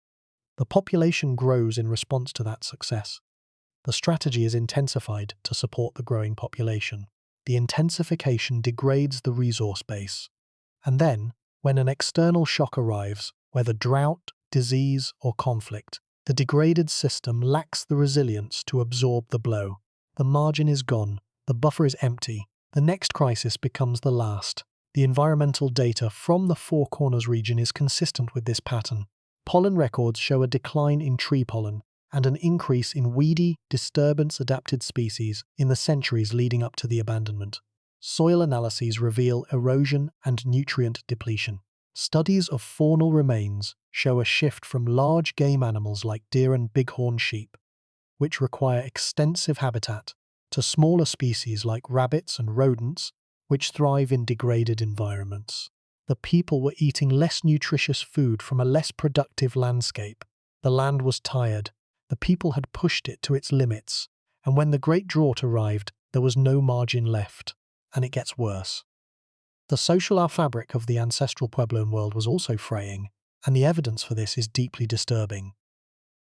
The population grows in response to that success. The strategy is intensified to support the growing population. The intensification degrades the resource base. And then, when an external shock arrives, whether drought, disease, or conflict, the degraded system lacks the resilience to absorb the blow. The margin is gone, the buffer is empty, the next crisis becomes the last. The environmental data from the Four Corners region is consistent with this pattern. Pollen records show a decline in tree pollen and an increase in weedy, disturbance-adapted species in the centuries leading up to the abandonment. Soil analyses reveal erosion and nutrient depletion. Studies of faunal remains show a shift from large game animals like deer and bighorn sheep, which require extensive habitat, to smaller species like rabbits and rodents, which thrive in degraded environments. The people were eating less nutritious food from a less productive landscape. The land was tired. The people had pushed it to its limits, and when the Great Drought arrived, there was no margin left. And it gets worse. The social fabric of the ancestral Puebloan world was also fraying, and the evidence for this is deeply disturbing.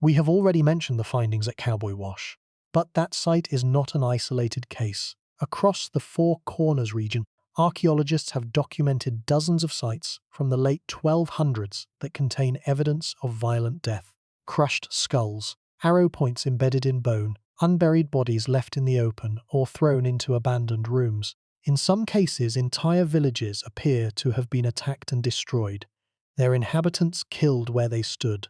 We have already mentioned the findings at Cowboy Wash, but that site is not an isolated case. Across the Four Corners region, archaeologists have documented dozens of sites from the late 1200s that contain evidence of violent death. Crushed skulls, arrow points embedded in bone, unburied bodies left in the open or thrown into abandoned rooms. In some cases, entire villages appear to have been attacked and destroyed, their inhabitants killed where they stood.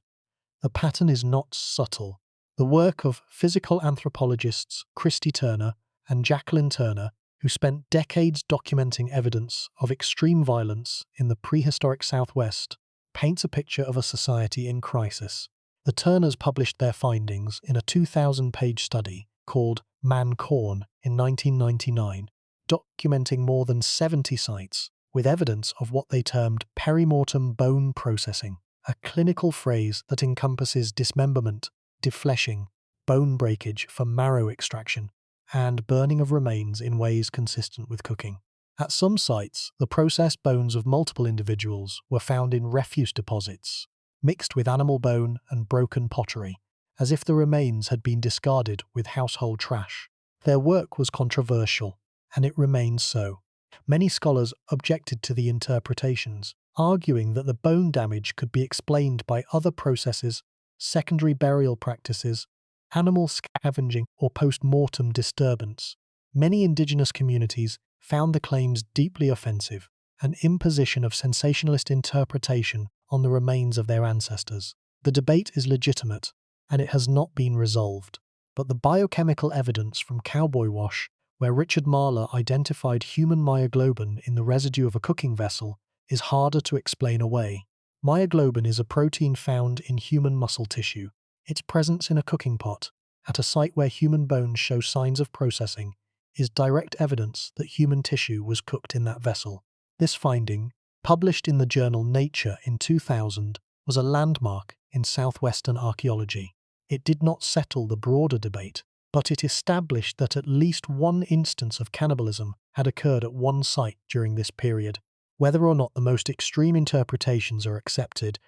The pattern is not subtle. The work of physical anthropologists Christy Turner and Jacqueline Turner, who spent decades documenting evidence of extreme violence in the prehistoric Southwest, paints a picture of a society in crisis. The Turners published their findings in a 2,000-page study called Man Corn in 1999, documenting more than 70 sites, with evidence of what they termed perimortem bone processing, a clinical phrase that encompasses dismemberment, defleshing, bone breakage for marrow extraction, and burning of remains in ways consistent with cooking. At some sites, the processed bones of multiple individuals were found in refuse deposits, mixed with animal bone and broken pottery, as if the remains had been discarded with household trash. Their work was controversial, and it remains so. Many scholars objected to the interpretations, arguing that the bone damage could be explained by other processes, secondary burial practices, animal scavenging, or post-mortem disturbance. Many indigenous communities found the claims deeply offensive, an imposition of sensationalist interpretation on the remains of their ancestors. The debate is legitimate, and it has not been resolved. But the biochemical evidence from Cowboy Wash, where Richard Marler identified human myoglobin in the residue of a cooking vessel, is harder to explain away. Myoglobin is a protein found in human muscle tissue. Its presence in a cooking pot, at a site where human bones show signs of processing, is direct evidence that human tissue was cooked in that vessel. This finding, published in the journal Nature in 2000, was a landmark in southwestern archaeology. It did not settle the broader debate, but it established that at least one instance of cannibalism had occurred at one site during this period. Whether or not the most extreme interpretations are accepted,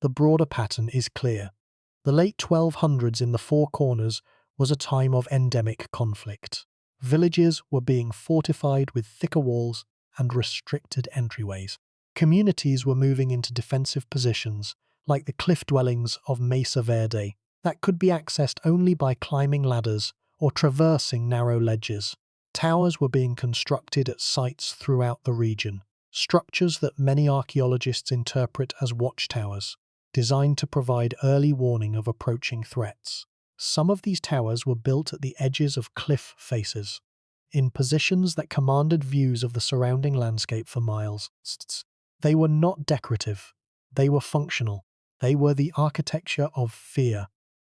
the broader pattern is clear. The late 1200s in the Four Corners was a time of endemic conflict. Villages were being fortified with thicker walls and restricted entryways. Communities were moving into defensive positions, like the cliff dwellings of Mesa Verde, that could be accessed only by climbing ladders or traversing narrow ledges. Towers were being constructed at sites throughout the region, structures that many archaeologists interpret as watchtowers, designed to provide early warning of approaching threats. Some of these towers were built at the edges of cliff faces, in positions that commanded views of the surrounding landscape for miles. They were not decorative, they were functional. They were the architecture of fear.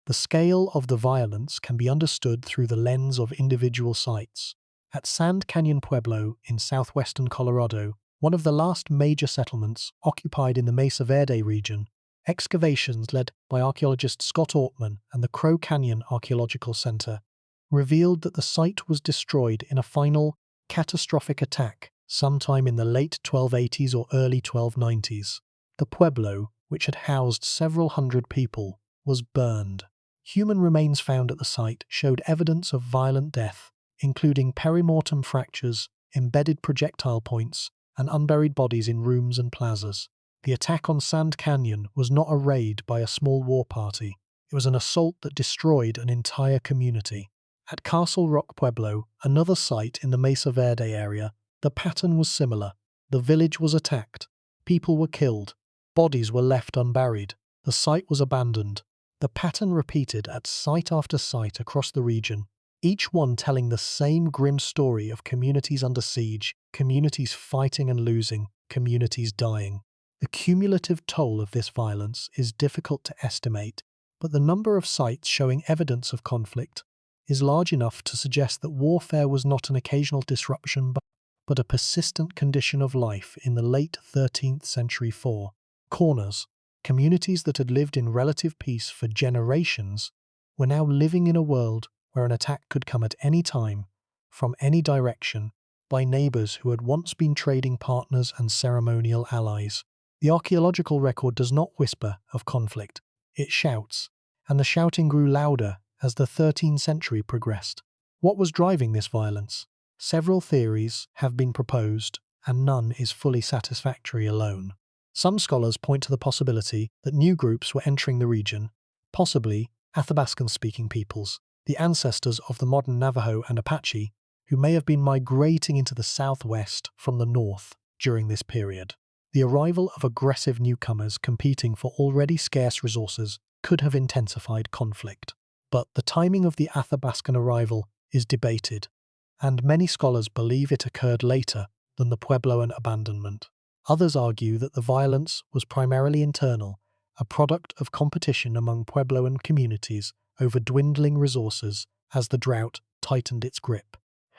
The scale of the violence can be understood through the lens of individual sites. At Sand Canyon Pueblo in southwestern Colorado, one of the last major settlements occupied in the Mesa Verde region, excavations led by archaeologist Scott Ortman and the Crow Canyon Archaeological Center revealed that the site was destroyed in a final, catastrophic attack sometime in the late 1280s or early 1290s. The pueblo, which had housed several hundred people, was burned. Human remains found at the site showed evidence of violent death, including perimortem fractures, embedded projectile points, and unburied bodies in rooms and plazas. The attack on Sand Canyon was not a raid by a small war party. It was an assault that destroyed an entire community. At Castle Rock Pueblo, another site in the Mesa Verde area, the pattern was similar. The village was attacked. People were killed. Bodies were left unburied. The site was abandoned. The pattern repeated at site after site across the region, each one telling the same grim story of communities under siege, communities fighting and losing, communities dying. The cumulative toll of this violence is difficult to estimate, but the number of sites showing evidence of conflict is large enough to suggest that warfare was not an occasional disruption but a persistent condition of life in the late 13th century. Four Corners, communities that had lived in relative peace for generations, were now living in a world where an attack could come at any time, from any direction, by neighbors who had once been trading partners and ceremonial allies. The archaeological record does not whisper of conflict, it shouts, and the shouting grew louder as the 13th century progressed. What was driving this violence? Several theories have been proposed, and none is fully satisfactory alone. Some scholars point to the possibility that new groups were entering the region, possibly Athabascan-speaking peoples, the ancestors of the modern Navajo and Apache, who may have been migrating into the southwest from the north during this period. The arrival of aggressive newcomers competing for already scarce resources could have intensified conflict. But the timing of the Athabascan arrival is debated, and many scholars believe it occurred later than the Puebloan abandonment. Others argue that the violence was primarily internal, a product of competition among Puebloan communities over dwindling resources as the drought tightened its grip.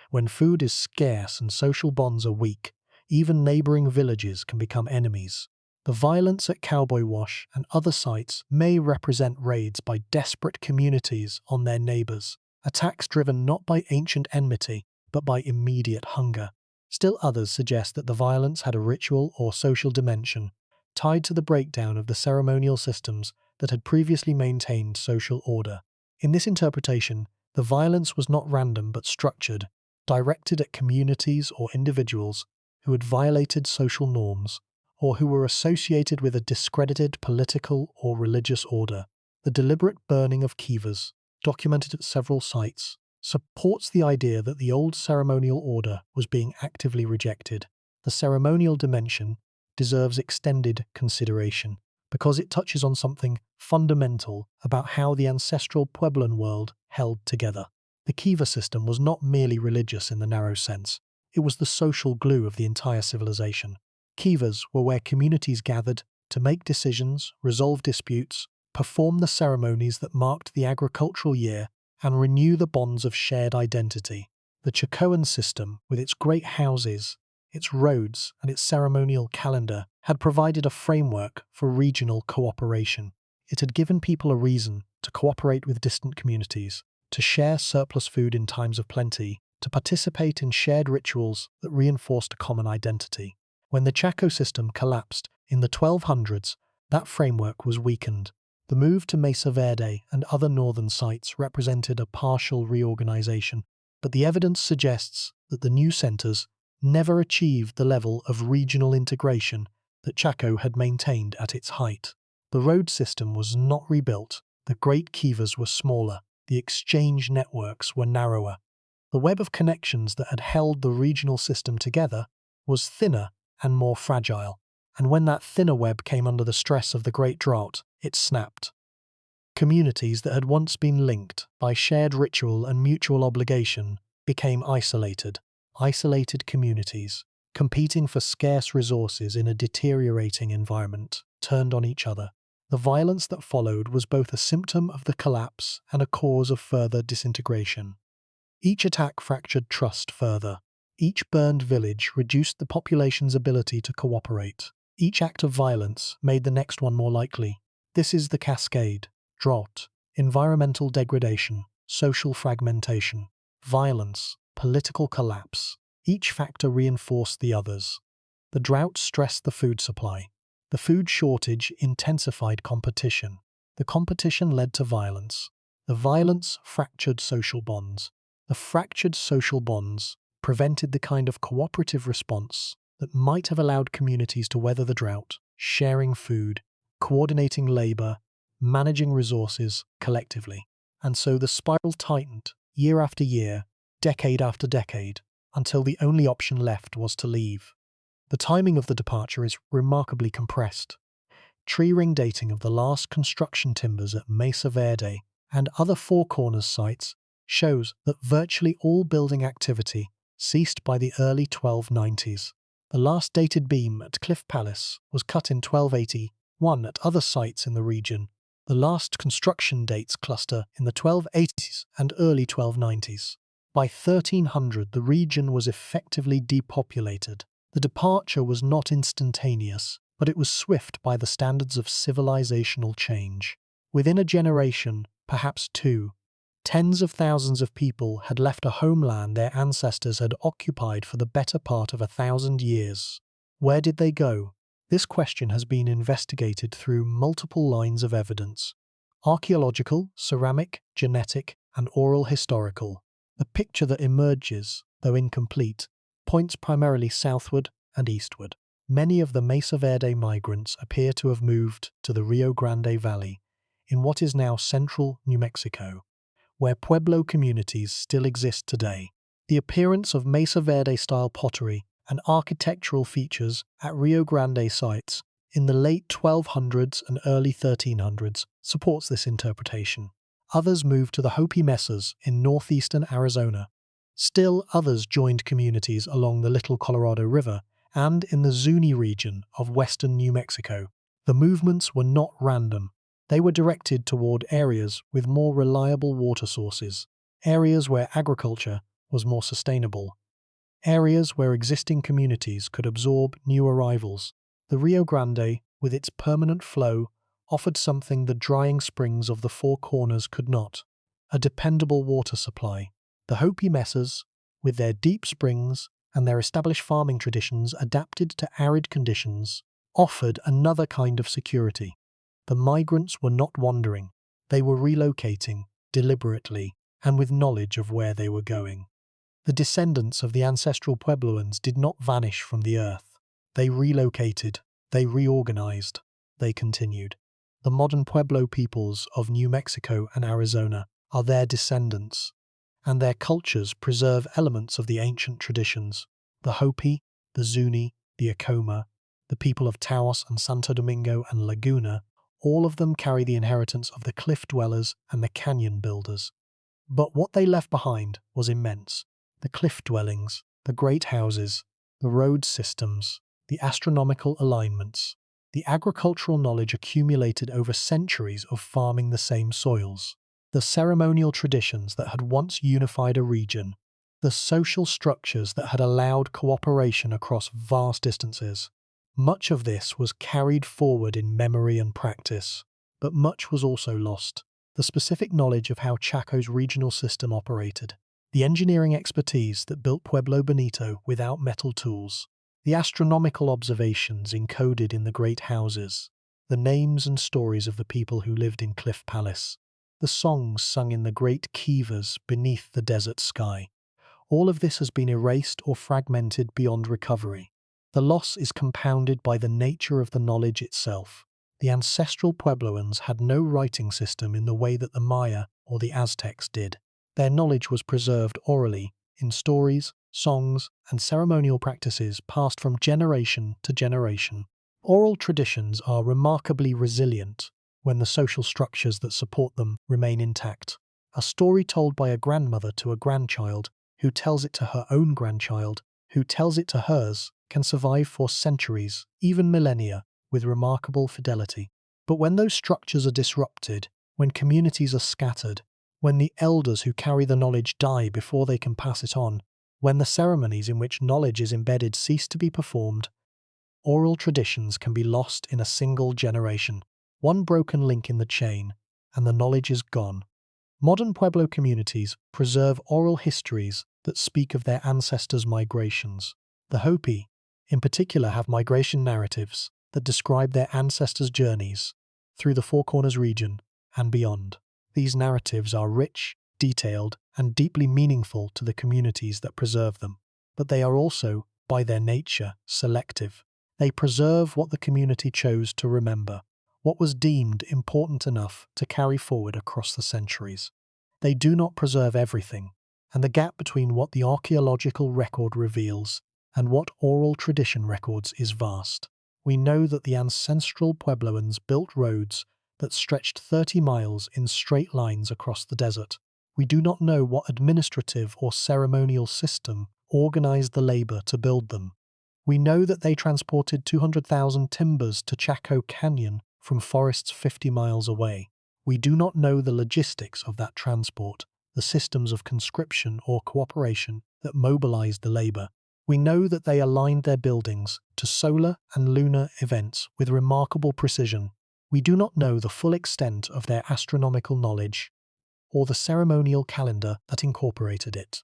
When food is scarce and social bonds are weak, even neighboring villages can become enemies. The violence at Cowboy Wash and other sites may represent raids by desperate communities on their neighbors, attacks driven not by ancient enmity, but by immediate hunger. Still others suggest that the violence had a ritual or social dimension, tied to the breakdown of the ceremonial systems that had previously maintained social order. In this interpretation, the violence was not random but structured, directed at communities or individuals, who had violated social norms or who were associated with a discredited political or religious order. The deliberate burning of kivas, documented at several sites, supports the idea that the old ceremonial order was being actively rejected. The ceremonial dimension deserves extended consideration because it touches on something fundamental about how the ancestral Puebloan world held together. The kiva system was not merely religious in the narrow sense, it was the social glue of the entire civilization. Kivas were where communities gathered to make decisions, resolve disputes, perform the ceremonies that marked the agricultural year, and renew the bonds of shared identity. The Chacoan system, with its great houses, its roads, and its ceremonial calendar, had provided a framework for regional cooperation. It had given people a reason to cooperate with distant communities, to share surplus food in times of plenty, to participate in shared rituals that reinforced a common identity. When the Chaco system collapsed in the 1200s, that framework was weakened. The move to Mesa Verde and other northern sites represented a partial reorganization, but the evidence suggests that the new centers never achieved the level of regional integration that Chaco had maintained at its height. The road system was not rebuilt, the great kivas were smaller, the exchange networks were narrower. The web of connections that had held the regional system together was thinner and more fragile, and when that thinner web came under the stress of the Great Drought, it snapped. Communities that had once been linked by shared ritual and mutual obligation became isolated communities, competing for scarce resources in a deteriorating environment, turned on each other. The violence that followed was both a symptom of the collapse and a cause of further disintegration. Each attack fractured trust further. Each burned village reduced the population's ability to cooperate. Each act of violence made the next one more likely. This is the cascade: drought, environmental degradation, social fragmentation, violence, political collapse. Each factor reinforced the others. The drought stressed the food supply. The food shortage intensified competition. The competition led to violence. The violence fractured social bonds. The fractured social bonds prevented the kind of cooperative response that might have allowed communities to weather the drought, sharing food, coordinating labor, managing resources collectively. And so the spiral tightened, year after year, decade after decade, until the only option left was to leave. The timing of the departure is remarkably compressed. Tree ring dating of the last construction timbers at Mesa Verde and other Four Corners sites shows that virtually all building activity ceased by the early 1290s. The last dated beam at Cliff Palace was cut in 1281 at other sites in the region. The last construction dates cluster in the 1280s and early 1290s. By 1300, the region was effectively depopulated. The departure was not instantaneous, but it was swift by the standards of civilizational change. Within a generation, perhaps two, tens of thousands of people had left a homeland their ancestors had occupied for the better part of 1,000 years. Where did they go? This question has been investigated through multiple lines of evidence: archaeological, ceramic, genetic, and oral historical. The picture that emerges, though incomplete, points primarily southward and eastward. Many of the Mesa Verde migrants appear to have moved to the Rio Grande Valley, in what is now central New Mexico, where Pueblo communities still exist today. The appearance of Mesa Verde-style pottery and architectural features at Rio Grande sites in the late 1200s and early 1300s supports this interpretation. Others moved to the Hopi Mesas in northeastern Arizona. Still others joined communities along the Little Colorado River and in the Zuni region of western New Mexico. The movements were not random. They were directed toward areas with more reliable water sources, areas where agriculture was more sustainable, areas where existing communities could absorb new arrivals. The Rio Grande, with its permanent flow, offered something the drying springs of the Four Corners could not: a dependable water supply. The Hopi Mesas, with their deep springs and their established farming traditions adapted to arid conditions, offered another kind of security. The migrants were not wandering. They were relocating, deliberately, and with knowledge of where they were going. The descendants of the ancestral Puebloans did not vanish from the earth. They relocated, they reorganized, they continued. The modern Pueblo peoples of New Mexico and Arizona are their descendants, and their cultures preserve elements of the ancient traditions. The Hopi, the Zuni, the Acoma, the people of Taos and Santo Domingo and Laguna, all of them carry the inheritance of the cliff dwellers and the canyon builders. But what they left behind was immense. The cliff dwellings, the great houses, the road systems, the astronomical alignments, the agricultural knowledge accumulated over centuries of farming the same soils, the ceremonial traditions that had once unified a region, the social structures that had allowed cooperation across vast distances. Much of this was carried forward in memory and practice, but much was also lost. The specific knowledge of how Chaco's regional system operated, the engineering expertise that built Pueblo Bonito without metal tools, the astronomical observations encoded in the great houses, the names and stories of the people who lived in Cliff Palace, the songs sung in the great kivas beneath the desert sky. All of this has been erased or fragmented beyond recovery. The loss is compounded by the nature of the knowledge itself. The ancestral Puebloans had no writing system in the way that the Maya or the Aztecs did. Their knowledge was preserved orally, in stories, songs, and ceremonial practices passed from generation to generation. Oral traditions are remarkably resilient when the social structures that support them remain intact. A story told by a grandmother to a grandchild, who tells it to her own grandchild, who tells it to hers, can survive for centuries, even millennia, with remarkable fidelity. But when those structures are disrupted, when communities are scattered, when the elders who carry the knowledge die before they can pass it on, when the ceremonies in which knowledge is embedded cease to be performed, oral traditions can be lost in a single generation. One broken link in the chain, and the knowledge is gone. Modern Pueblo communities preserve oral histories that speak of their ancestors' migrations. The Hopi, in particular, have migration narratives that describe their ancestors' journeys through the Four Corners region and beyond. These narratives are rich, detailed, and deeply meaningful to the communities that preserve them. But they are also, by their nature, selective. They preserve what the community chose to remember, what was deemed important enough to carry forward across the centuries. They do not preserve everything, and the gap between what the archaeological record reveals and what oral tradition records is vast. We know that the ancestral Puebloans built roads that stretched 30 miles in straight lines across the desert. We do not know what administrative or ceremonial system organized the labor to build them. We know that they transported 200,000 timbers to Chaco Canyon from forests 50 miles away. We do not know the logistics of that transport, the systems of conscription or cooperation that mobilized the labor. We know that they aligned their buildings to solar and lunar events with remarkable precision. We do not know the full extent of their astronomical knowledge or the ceremonial calendar that incorporated it.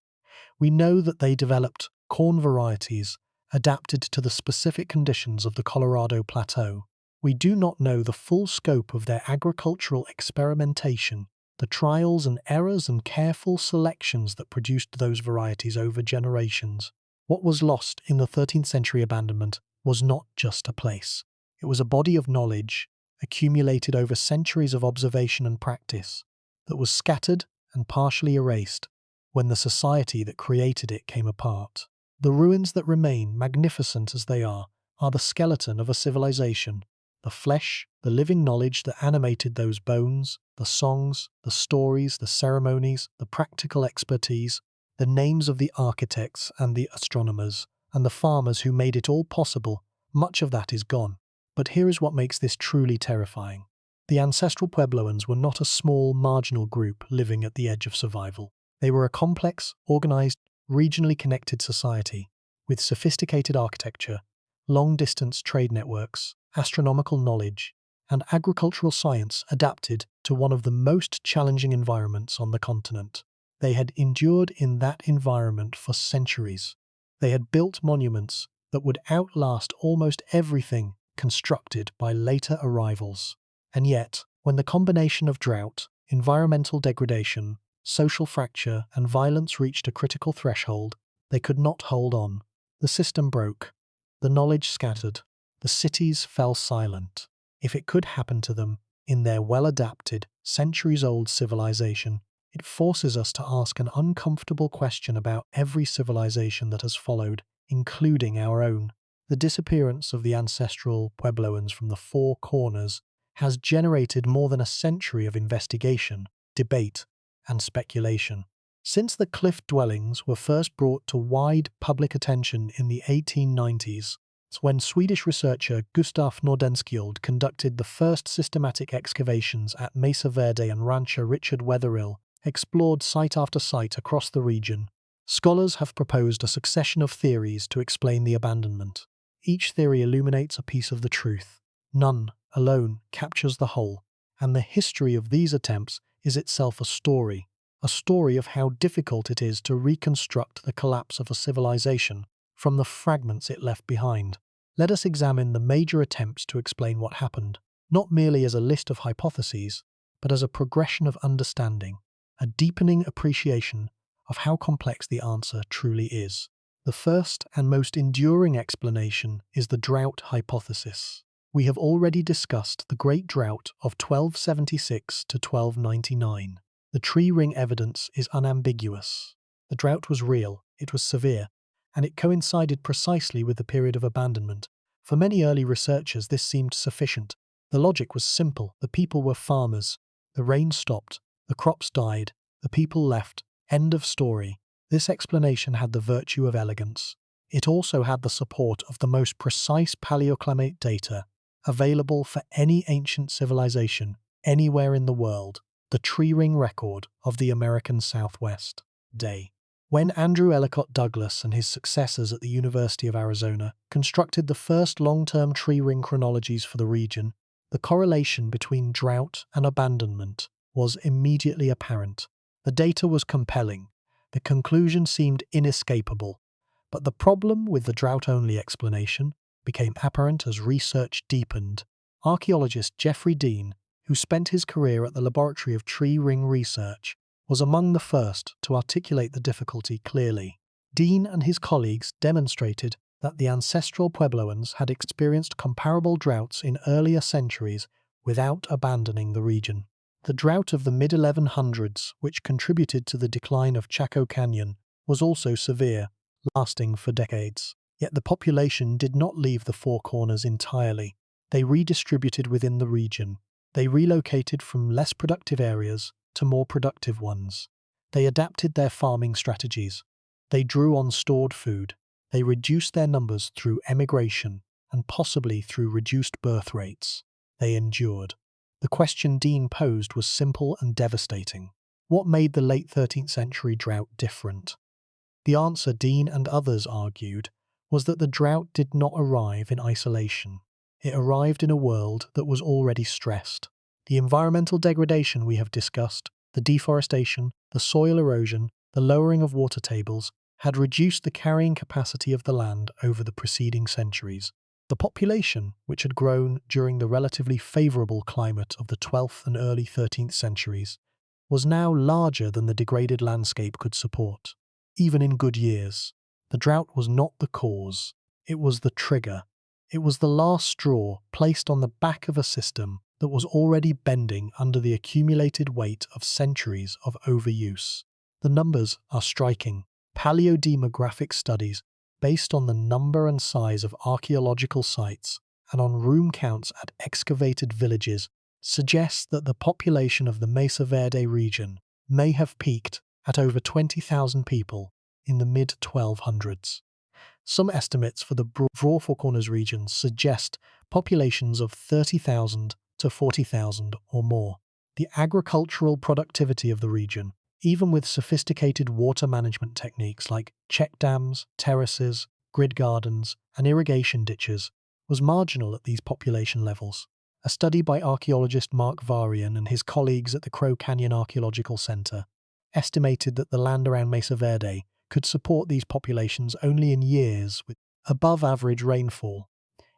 We know that they developed corn varieties adapted to the specific conditions of the Colorado Plateau. We do not know the full scope of their agricultural experimentation, the trials and errors and careful selections that produced those varieties over generations. What was lost in the 13th century abandonment was not just a place. It was a body of knowledge accumulated over centuries of observation and practice that was scattered and partially erased when the society that created it came apart. The ruins that remain, magnificent as they are the skeleton of a civilization. The flesh, the living knowledge that animated those bones, the songs, the stories, the ceremonies, the practical expertise, the names of the architects and the astronomers, and the farmers who made it all possible, much of that is gone. But here is what makes this truly terrifying. The ancestral Puebloans were not a small, marginal group living at the edge of survival. They were a complex, organized, regionally connected society, with sophisticated architecture, long-distance trade networks, astronomical knowledge, and agricultural science adapted to one of the most challenging environments on the continent. They had endured in that environment for centuries. They had built monuments that would outlast almost everything constructed by later arrivals. And yet, when the combination of drought, environmental degradation, Social fracture and violence reached a critical threshold. They could not hold on. The system broke. The knowledge scattered. The cities fell silent. If it could happen to them, in their well-adapted, centuries-old civilization, it forces us to ask an uncomfortable question about every civilization that has followed, including our own. The disappearance of the ancestral Puebloans from the Four Corners has generated more than a century of investigation, debate, and speculation. Since the cliff dwellings were first brought to wide public attention in the 1890s, when Swedish researcher Gustaf Nordenskjöld conducted the first systematic excavations at Mesa Verde and Rancher Richard Wetherill, explored site after site across the region. Scholars have proposed a succession of theories to explain the abandonment. Each theory illuminates a piece of the truth. None alone captures the whole, and the history of these attempts is itself a story of how difficult it is to reconstruct the collapse of a civilization from the fragments it left behind. Let us examine the major attempts to explain what happened, not merely as a list of hypotheses, but as a progression of understanding, a deepening appreciation of how complex the answer truly is. The first and most enduring explanation is the drought hypothesis. We have already discussed the Great Drought of 1276 to 1299. The tree ring evidence is unambiguous. The drought was real, it was severe, and it coincided precisely with the period of abandonment. For many early researchers, this seemed sufficient. The logic was simple. The people were farmers. The rain stopped. The crops died. The people left. End of story. This explanation had the virtue of elegance. It also had the support of the most precise paleoclimate data available for any ancient civilization anywhere in the world. The tree ring record of the American Southwest. Day. When Andrew Ellicott Douglas and his successors at the University of Arizona constructed the first long-term tree ring chronologies for the region, the correlation between drought and abandonment was immediately apparent. The data was compelling. The conclusion seemed inescapable. But the problem with the drought-only explanation became apparent as research deepened. Archaeologist Jeffrey Dean, who spent his career at the Laboratory of Tree Ring Research, was among the first to articulate the difficulty clearly. Dean and his colleagues demonstrated that the ancestral Puebloans had experienced comparable droughts in earlier centuries without abandoning the region. The drought of the mid-1100s, which contributed to the decline of Chaco Canyon, was also severe, lasting for decades. Yet the population did not leave the Four Corners entirely. They redistributed within the region. They relocated from less productive areas to more productive ones. They adapted their farming strategies. They drew on stored food. They reduced their numbers through emigration and possibly through reduced birth rates. They endured. The question Dean posed was simple and devastating. What made the late 13th century drought different? The answer, Dean and others argued, was that the drought did not arrive in isolation. It arrived in a world that was already stressed. The environmental degradation we have discussed, the deforestation, the soil erosion, the lowering of water tables, had reduced the carrying capacity of the land over the preceding centuries. The population, which had grown during the relatively favourable climate of the 12th and early 13th centuries, was now larger than the degraded landscape could support. Even in good years, the drought was not the cause, it was the trigger. It was the last straw placed on the back of a system that was already bending under the accumulated weight of centuries of overuse. The numbers are striking. Paleodemographic studies, based on the number and size of archaeological sites and on room counts at excavated villages, suggest that the population of the Mesa Verde region may have peaked at over 20,000 people in the mid-1200s. Some estimates for the Four Corners region suggest populations of 30,000 to 40,000 or more. The agricultural productivity of the region, even with sophisticated water management techniques like check dams, terraces, grid gardens, and irrigation ditches, was marginal at these population levels. A study by archaeologist Mark Varian and his colleagues at the Crow Canyon Archaeological Center estimated that the land around Mesa Verde could support these populations only in years with above-average rainfall.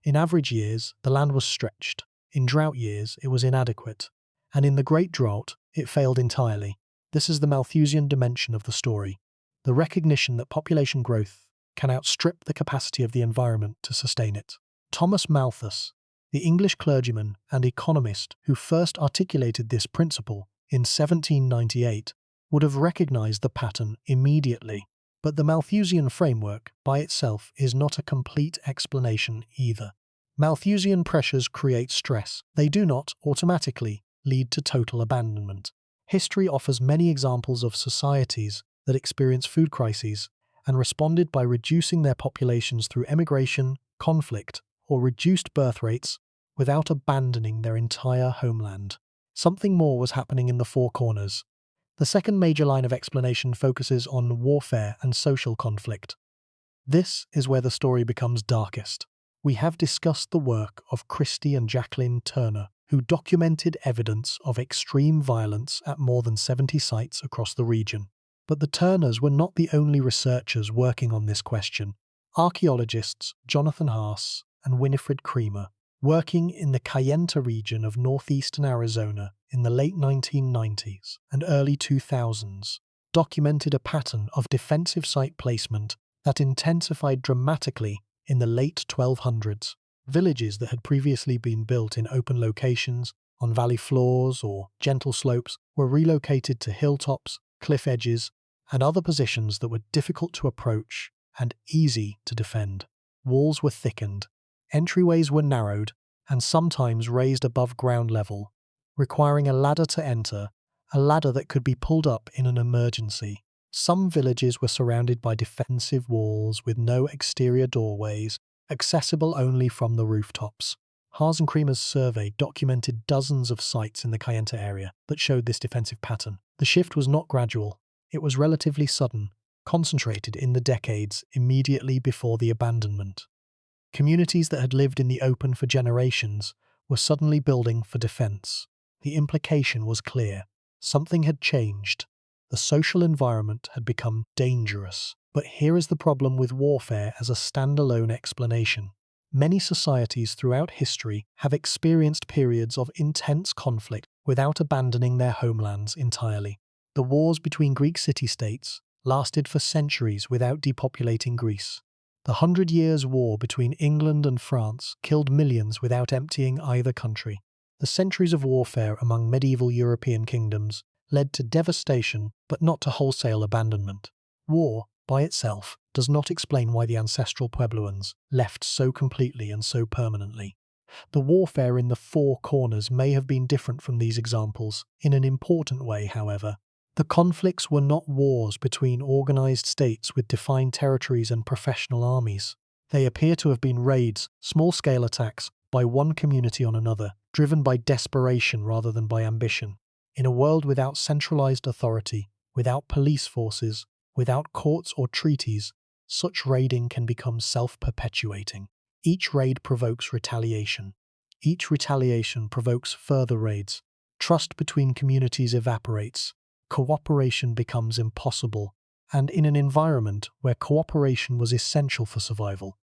In average years, the land was stretched. In drought years, it was inadequate. And in the Great Drought, it failed entirely. This is the Malthusian dimension of the story, the recognition that population growth can outstrip the capacity of the environment to sustain it. Thomas Malthus, the English clergyman and economist who first articulated this principle in 1798, would have recognized the pattern immediately. But the Malthusian framework by itself is not a complete explanation either. Malthusian pressures create stress. They do not automatically lead to total abandonment. History offers many examples of societies that experience food crises and responded by reducing their populations through emigration, conflict, or reduced birth rates without abandoning their entire homeland. Something more was happening in the Four Corners. The second major line of explanation focuses on warfare and social conflict. This is where the story becomes darkest. We have discussed the work of Christie and Jacqueline Turner, who documented evidence of extreme violence at more than 70 sites across the region. But the Turners were not the only researchers working on this question. Archaeologists Jonathan Haas and Winifred Creamer, working in the Kayenta region of northeastern Arizona in the late 1990s and early 2000s, documented a pattern of defensive site placement that intensified dramatically in the late 1200s. Villages that had previously been built in open locations, on valley floors or gentle slopes, were relocated to hilltops, cliff edges, and other positions that were difficult to approach and easy to defend. Walls were thickened, entryways were narrowed, and sometimes raised above ground level, requiring a ladder to enter, a ladder that could be pulled up in an emergency. Some villages were surrounded by defensive walls with no exterior doorways, accessible only from the rooftops. Haas and Creamer's survey documented dozens of sites in the Kayenta area that showed this defensive pattern. The shift was not gradual, it was relatively sudden, concentrated in the decades immediately before the abandonment. Communities that had lived in the open for generations were suddenly building for defense. The implication was clear. Something had changed. The social environment had become dangerous. But here is the problem with warfare as a standalone explanation. Many societies throughout history have experienced periods of intense conflict without abandoning their homelands entirely. The wars between Greek city-states lasted for centuries without depopulating Greece. The 100 Years' War between England and France killed millions without emptying either country. The centuries of warfare among medieval European kingdoms led to devastation but not to wholesale abandonment. War, by itself, does not explain why the ancestral Puebloans left so completely and so permanently. The warfare in the Four Corners may have been different from these examples, in an important way, however. The conflicts were not wars between organized states with defined territories and professional armies. They appear to have been raids, small-scale attacks, by one community on another, driven by desperation rather than by ambition. In a world without centralized authority, without police forces, without courts or treaties, such raiding can become self-perpetuating. Each raid provokes retaliation. Each retaliation provokes further raids. Trust between communities evaporates. Cooperation becomes impossible. And in an environment where cooperation was essential for survival,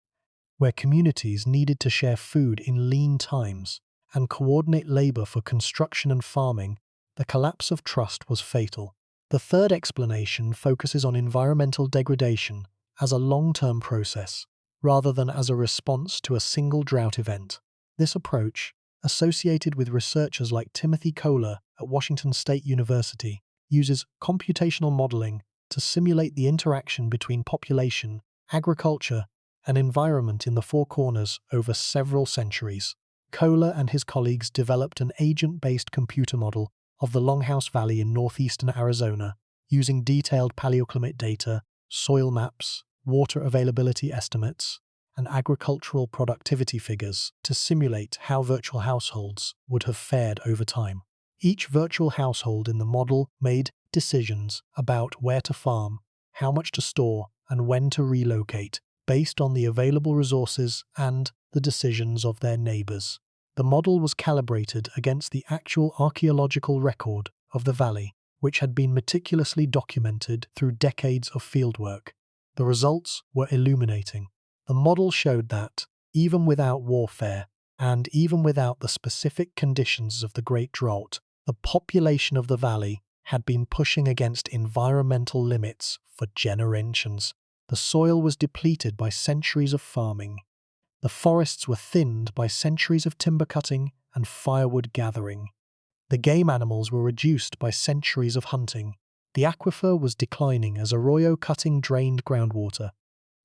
where communities needed to share food in lean times and coordinate labor for construction and farming, the collapse of trust was fatal. The third explanation focuses on environmental degradation as a long-term process, rather than as a response to a single drought event. This approach, associated with researchers like Timothy Kohler at Washington State University, uses computational modeling to simulate the interaction between population, agriculture, and environment in the Four Corners over several centuries. Kohler and his colleagues developed an agent-based computer model of the Longhouse Valley in northeastern Arizona, using detailed paleoclimate data, soil maps, water availability estimates, and agricultural productivity figures to simulate how virtual households would have fared over time. Each virtual household in the model made decisions about where to farm, how much to store, and when to relocate, based on the available resources and the decisions of their neighbors. The model was calibrated against the actual archaeological record of the valley, which had been meticulously documented through decades of fieldwork. The results were illuminating. The model showed that, even without warfare, and even without the specific conditions of the Great Drought, the population of the valley had been pushing against environmental limits for generations. The soil was depleted by centuries of farming. The forests were thinned by centuries of timber cutting and firewood gathering. The game animals were reduced by centuries of hunting. The aquifer was declining as arroyo cutting drained groundwater.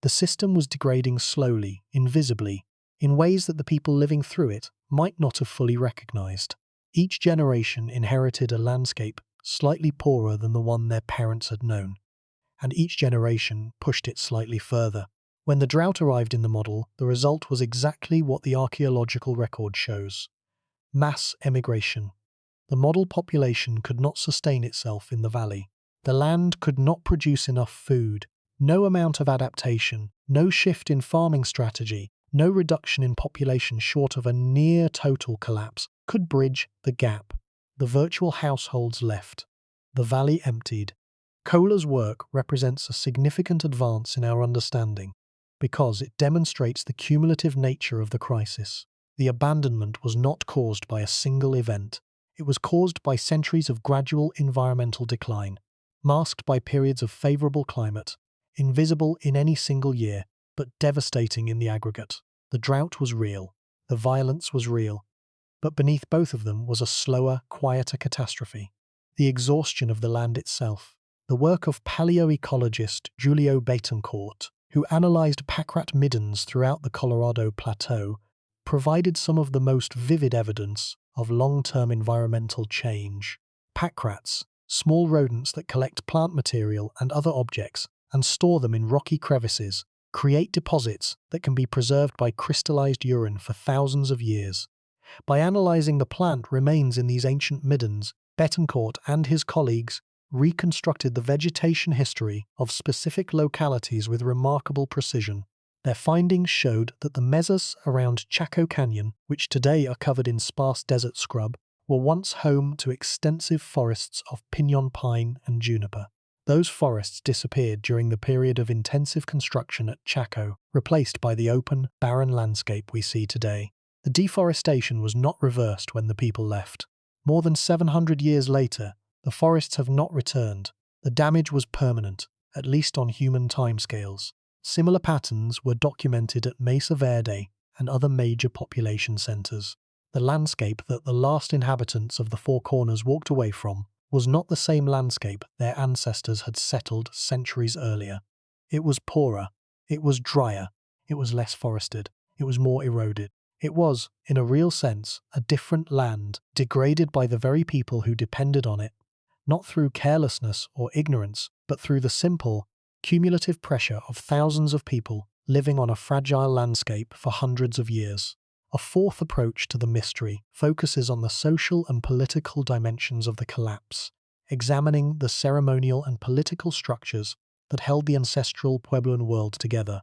The system was degrading slowly, invisibly, in ways that the people living through it might not have fully recognized. Each generation inherited a landscape slightly poorer than the one their parents had known, and each generation pushed it slightly further. When the drought arrived in the model, the result was exactly what the archaeological record shows: mass emigration. The model population could not sustain itself in the valley. The land could not produce enough food. No amount of adaptation, no shift in farming strategy, no reduction in population short of a near total collapse could bridge the gap. The virtual households left. The valley emptied. Kohler's work represents a significant advance in our understanding because it demonstrates the cumulative nature of the crisis. The abandonment was not caused by a single event. It was caused by centuries of gradual environmental decline, masked by periods of favorable climate, invisible in any single year, but devastating in the aggregate. The drought was real. The violence was real. But beneath both of them was a slower, quieter catastrophe: the exhaustion of the land itself. The work of paleoecologist Julio Betancourt, who analyzed packrat middens throughout the Colorado Plateau, provided some of the most vivid evidence of long-term environmental change. Packrats, small rodents that collect plant material and other objects and store them in rocky crevices, create deposits that can be preserved by crystallized urine for thousands of years. By analyzing the plant remains in these ancient middens, Betancourt and his colleagues reconstructed the vegetation history of specific localities with remarkable precision. Their findings showed that the mesas around Chaco Canyon, which today are covered in sparse desert scrub, were once home to extensive forests of piñon pine and juniper. Those forests disappeared during the period of intensive construction at Chaco, replaced by the open, barren landscape we see today. The deforestation was not reversed when the people left. More than 700 years later, the forests have not returned. The damage was permanent, at least on human timescales. Similar patterns were documented at Mesa Verde and other major population centers. The landscape that the last inhabitants of the Four Corners walked away from was not the same landscape their ancestors had settled centuries earlier. It was poorer, it was drier, it was less forested, it was more eroded. It was, in a real sense, a different land, degraded by the very people who depended on it, not through carelessness or ignorance, but through the simple, cumulative pressure of thousands of people living on a fragile landscape for hundreds of years. A fourth approach to the mystery focuses on the social and political dimensions of the collapse, examining the ceremonial and political structures that held the ancestral Puebloan world together,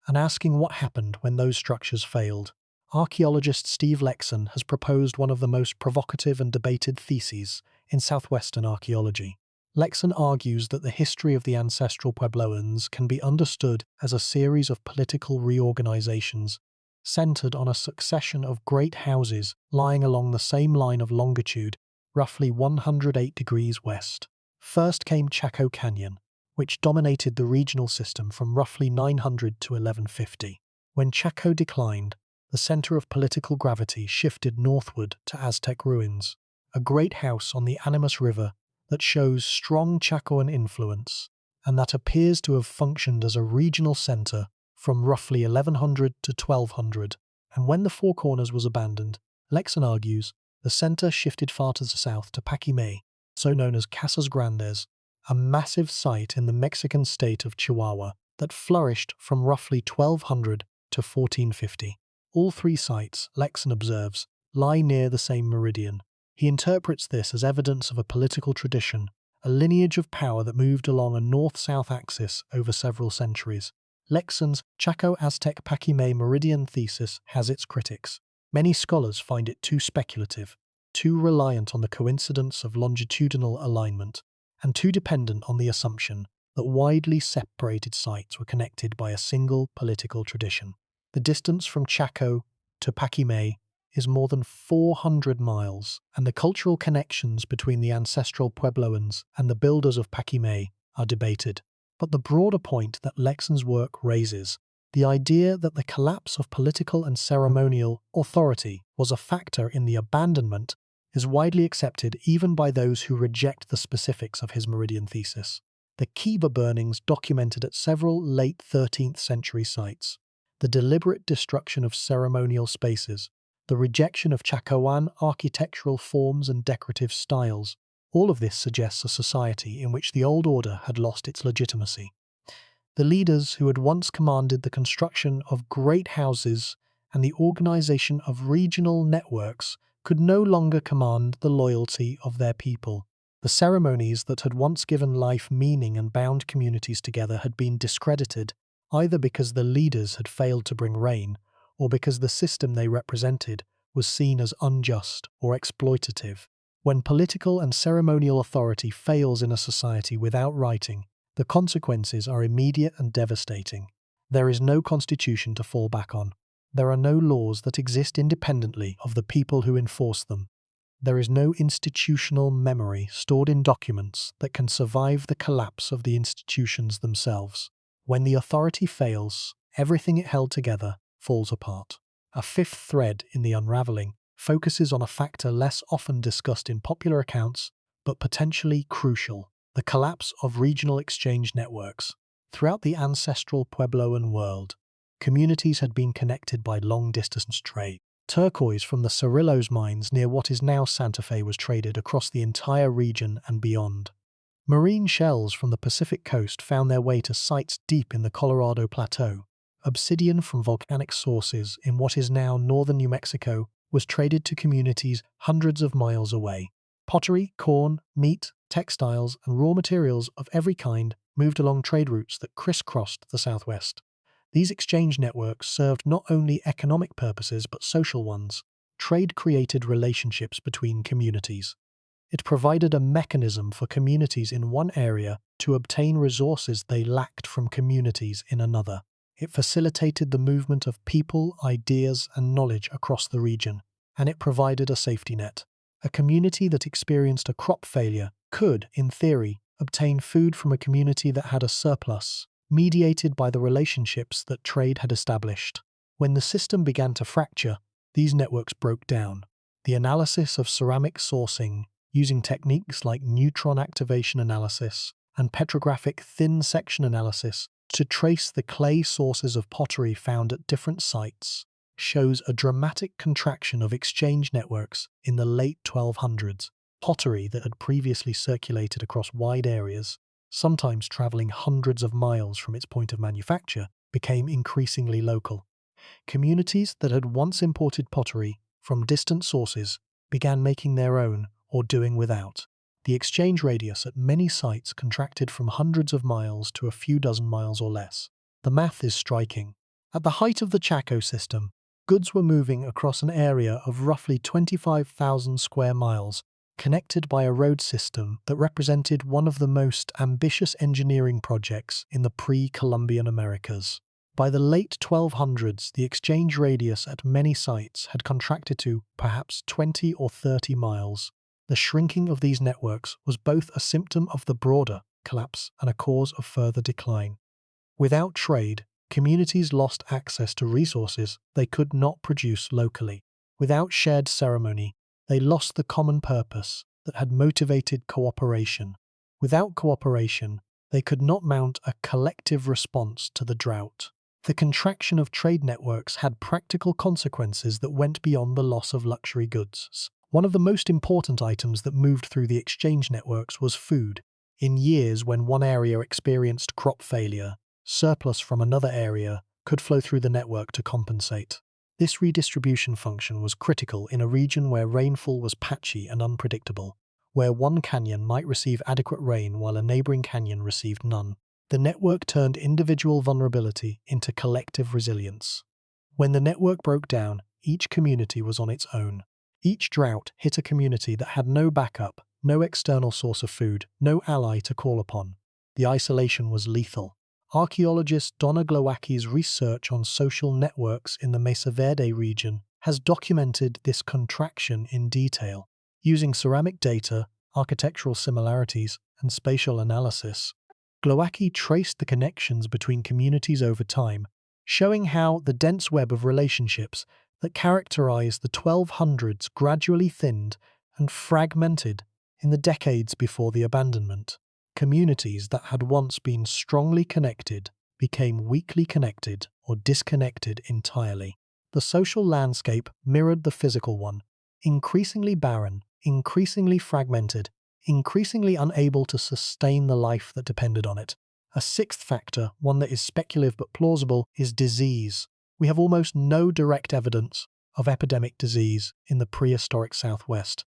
and asking what happened when those structures failed. Archaeologist Steve Lexon has proposed one of the most provocative and debated theses in southwestern archaeology. Lexon argues that the history of the ancestral Puebloans can be understood as a series of political reorganizations centered on a succession of great houses lying along the same line of longitude, roughly 108 degrees west. First came Chaco Canyon, which dominated the regional system from roughly 900 to 1150. When Chaco declined, the center of political gravity shifted northward to Aztec ruins, a great house on the Animas River that shows strong Chacoan influence, and that appears to have functioned as a regional center from roughly 1100 to 1200. And when the Four Corners was abandoned, Lexon argues, the center shifted far to the south to Paquimé, so known as Casas Grandes, a massive site in the Mexican state of Chihuahua that flourished from roughly 1200 to 1450. All three sites, Lexon observes, lie near the same meridian. He interprets this as evidence of a political tradition, a lineage of power that moved along a north-south axis over several centuries. Lexon's Chaco-Aztec-Paquimé meridian thesis has its critics. Many scholars find it too speculative, too reliant on the coincidence of longitudinal alignment, and too dependent on the assumption that widely separated sites were connected by a single political tradition. The distance from Chaco to Paquimé is more than 400 miles, and the cultural connections between the ancestral Puebloans and the builders of Paquimé are debated. But the broader point that Lexon's work raises, the idea that the collapse of political and ceremonial authority was a factor in the abandonment, is widely accepted even by those who reject the specifics of his Meridian thesis. The Kiva burnings documented at several late 13th century sites, the deliberate destruction of ceremonial spaces, the rejection of Chacoan architectural forms and decorative styles, all of this suggests a society in which the old order had lost its legitimacy. The leaders who had once commanded the construction of great houses and the organization of regional networks could no longer command the loyalty of their people. The ceremonies that had once given life meaning and bound communities together had been discredited, either because the leaders had failed to bring rain, or because the system they represented was seen as unjust or exploitative. When political and ceremonial authority fails in a society without writing, the consequences are immediate and devastating. There is no constitution to fall back on. There are no laws that exist independently of the people who enforce them. There is no institutional memory stored in documents that can survive the collapse of the institutions themselves. When the authority fails, everything it held together falls apart. A fifth thread in the unraveling focuses on a factor less often discussed in popular accounts, but potentially crucial: the collapse of regional exchange networks. Throughout the ancestral Puebloan world, communities had been connected by long-distance trade. Turquoise from the Cerrillos mines near what is now Santa Fe was traded across the entire region and beyond. Marine shells from the Pacific coast found their way to sites deep in the Colorado Plateau. Obsidian from volcanic sources in what is now northern New Mexico was traded to communities hundreds of miles away. Pottery, corn, meat, textiles, and raw materials of every kind moved along trade routes that crisscrossed the Southwest. These exchange networks served not only economic purposes but social ones. Trade created relationships between communities. It provided a mechanism for communities in one area to obtain resources they lacked from communities in another. It facilitated the movement of people, ideas, and knowledge across the region, and it provided a safety net. A community that experienced a crop failure could, in theory, obtain food from a community that had a surplus, mediated by the relationships that trade had established. When the system began to fracture, these networks broke down. The analysis of ceramic sourcing, using techniques like neutron activation analysis and petrographic thin section analysis to trace the clay sources of pottery found at different sites, shows a dramatic contraction of exchange networks in the late 1200s. Pottery that had previously circulated across wide areas, sometimes traveling hundreds of miles from its point of manufacture, became increasingly local. Communities that had once imported pottery from distant sources began making their own or doing without. The exchange radius at many sites contracted from hundreds of miles to a few dozen miles or less. The math is striking. At the height of the Chaco system, goods were moving across an area of roughly 25,000 square miles, connected by a road system that represented one of the most ambitious engineering projects in the pre-Columbian Americas. By the late 1200s, the exchange radius at many sites had contracted to perhaps 20 or 30 miles. The shrinking of these networks was both a symptom of the broader collapse and a cause of further decline. Without trade, communities lost access to resources they could not produce locally. Without shared ceremony, they lost the common purpose that had motivated cooperation. Without cooperation, they could not mount a collective response to the drought. The contraction of trade networks had practical consequences that went beyond the loss of luxury goods. One of the most important items that moved through the exchange networks was food. In years when one area experienced crop failure, surplus from another area could flow through the network to compensate. This redistribution function was critical in a region where rainfall was patchy and unpredictable, where one canyon might receive adequate rain while a neighboring canyon received none. The network turned individual vulnerability into collective resilience. When the network broke down, each community was on its own. Each drought hit a community that had no backup, no external source of food, no ally to call upon. The isolation was lethal. Archaeologist Donna Glowaki's research on social networks in the Mesa Verde region has documented this contraction in detail. Using ceramic data, architectural similarities, and spatial analysis, Glowacki traced the connections between communities over time, showing how the dense web of relationships that characterized the 1200s gradually thinned and fragmented in the decades before the abandonment. Communities that had once been strongly connected became weakly connected or disconnected entirely. The social landscape mirrored the physical one, increasingly barren, increasingly fragmented, increasingly unable to sustain the life that depended on it. A sixth factor, one that is speculative but plausible, is disease. We have almost no direct evidence of epidemic disease in the prehistoric Southwest,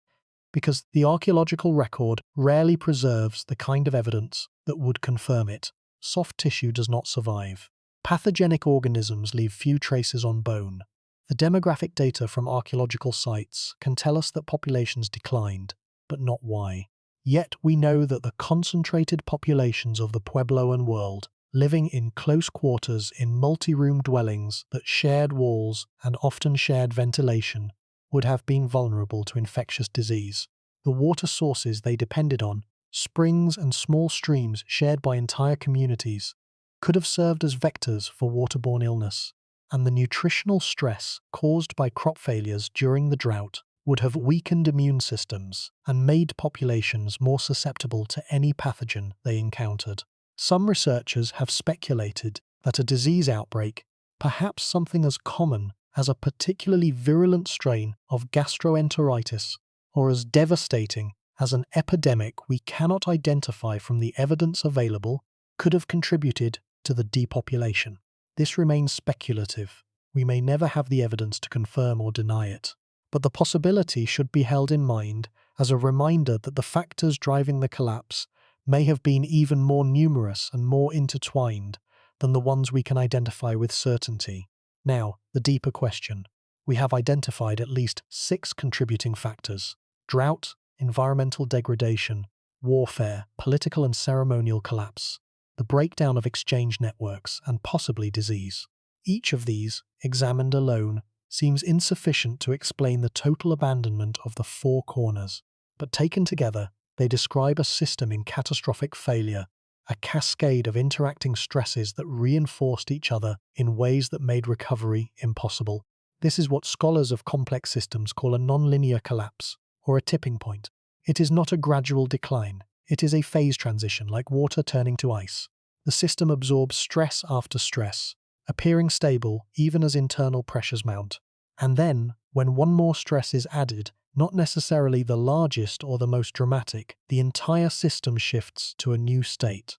because the archaeological record rarely preserves the kind of evidence that would confirm it. Soft tissue does not survive. Pathogenic organisms leave few traces on bone. The demographic data from archaeological sites can tell us that populations declined, but not why. Yet we know that the concentrated populations of the Puebloan world, living in close quarters in multi-room dwellings that shared walls and often shared ventilation, would have been vulnerable to infectious disease. The water sources they depended on, springs and small streams shared by entire communities, could have served as vectors for waterborne illness, and the nutritional stress caused by crop failures during the drought would have weakened immune systems and made populations more susceptible to any pathogen they encountered. Some researchers have speculated that a disease outbreak, perhaps something as common as a particularly virulent strain of gastroenteritis, or as devastating as an epidemic we cannot identify from the evidence available, could have contributed to the depopulation. This remains speculative. We may never have the evidence to confirm or deny it. But the possibility should be held in mind as a reminder that the factors driving the collapse may have been even more numerous and more intertwined than the ones we can identify with certainty. Now, the deeper question. We have identified at least 6 contributing factors: drought, environmental degradation, warfare, political and ceremonial collapse, the breakdown of exchange networks, and possibly disease. Each of these, examined alone, seems insufficient to explain the total abandonment of the 4 corners, but taken together, they describe a system in catastrophic failure, a cascade of interacting stresses that reinforced each other in ways that made recovery impossible. This is what scholars of complex systems call a nonlinear collapse, or a tipping point. It is not a gradual decline. It is a phase transition, like water turning to ice. The system absorbs stress after stress, appearing stable even as internal pressures mount. And then, when one more stress is added, not necessarily the largest or the most dramatic, the entire system shifts to a new state.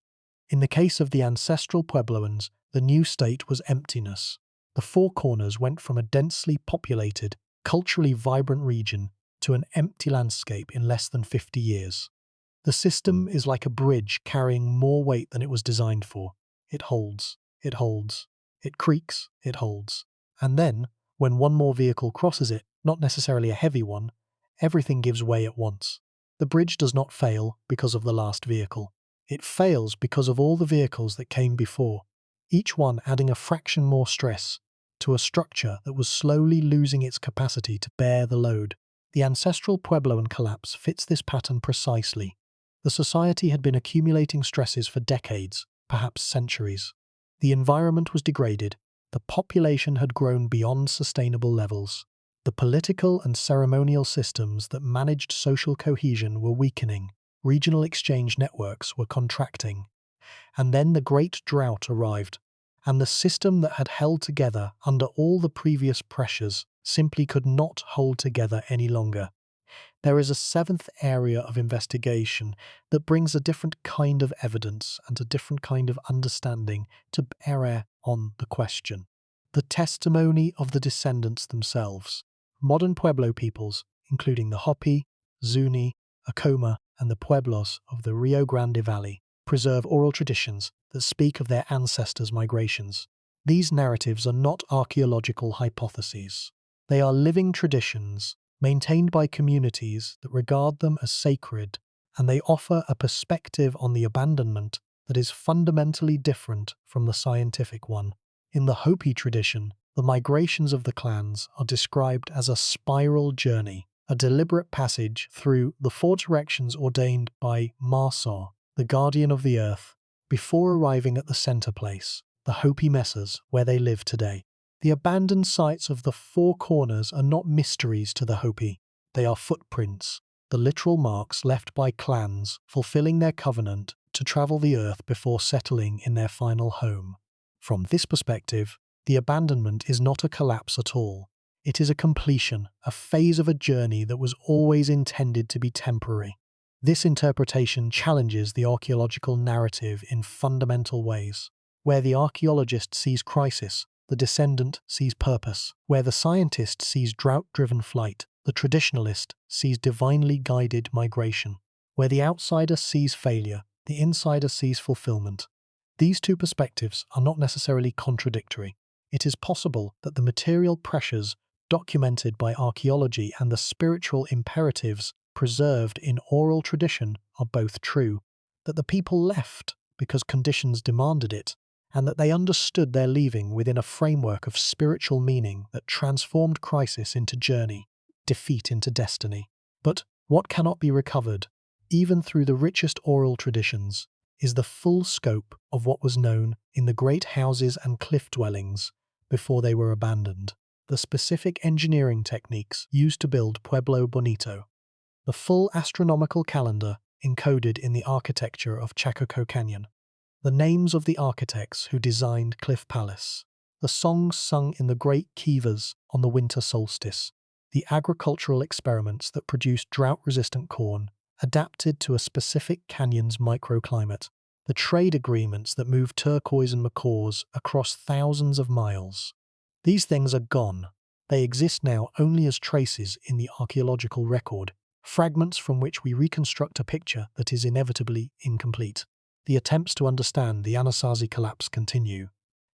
In the case of the ancestral Puebloans, the new state was emptiness. The 4 corners went from a densely populated, culturally vibrant region to an empty landscape in less than 50 years. The system is like a bridge carrying more weight than it was designed for. It holds, it holds, it creaks, it holds. And then, when one more vehicle crosses it, not necessarily a heavy one, everything gives way at once. The bridge does not fail because of the last vehicle. It fails because of all the vehicles that came before, each one adding a fraction more stress to a structure that was slowly losing its capacity to bear the load. The ancestral Puebloan collapse fits this pattern precisely. The society had been accumulating stresses for decades, perhaps centuries. The environment was degraded. The population had grown beyond sustainable levels. The political and ceremonial systems that managed social cohesion were weakening. Regional exchange networks were contracting. And then the Great Drought arrived, and the system that had held together under all the previous pressures simply could not hold together any longer. There is a 7th area of investigation that brings a different kind of evidence and a different kind of understanding to bear on the question. The testimony of the descendants themselves. Modern Pueblo peoples, including the Hopi, Zuni, Acoma, and the Pueblos of the Rio Grande Valley, preserve oral traditions that speak of their ancestors' migrations. These narratives are not archaeological hypotheses. They are living traditions maintained by communities that regard them as sacred, and they offer a perspective on the abandonment that is fundamentally different from the scientific one. In the Hopi tradition, The migrations of the clans are described as a spiral journey, a deliberate passage through the four directions ordained by Marsaw, the guardian of the earth, before arriving at the center place, the Hopi Mesas, where they live today. The abandoned sites of the four corners are not mysteries to the Hopi. They are footprints, the literal marks left by clans fulfilling their covenant to travel the earth before settling in their final home. From this perspective, the abandonment is not a collapse at all. It is a completion, a phase of a journey that was always intended to be temporary. This interpretation challenges the archaeological narrative in fundamental ways. Where the archaeologist sees crisis, the descendant sees purpose. Where the scientist sees drought-driven flight, the traditionalist sees divinely guided migration. Where the outsider sees failure, the insider sees fulfillment. These two perspectives are not necessarily contradictory. It is possible that the material pressures documented by archaeology and the spiritual imperatives preserved in oral tradition are both true, that the people left because conditions demanded it, and that they understood their leaving within a framework of spiritual meaning that transformed crisis into journey, defeat into destiny. But what cannot be recovered, even through the richest oral traditions, is the full scope of what was known in the great houses and cliff dwellings before they were abandoned, the specific engineering techniques used to build Pueblo Bonito, the full astronomical calendar encoded in the architecture of Chacoco Canyon, the names of the architects who designed Cliff Palace, the songs sung in the great kivas on the winter solstice, the agricultural experiments that produced drought-resistant corn adapted to a specific canyon's microclimate, the trade agreements that moved turquoise and macaws across thousands of miles. These things are gone. They exist now only as traces in the archaeological record, fragments from which we reconstruct a picture that is inevitably incomplete. The attempts to understand the Anasazi collapse continue.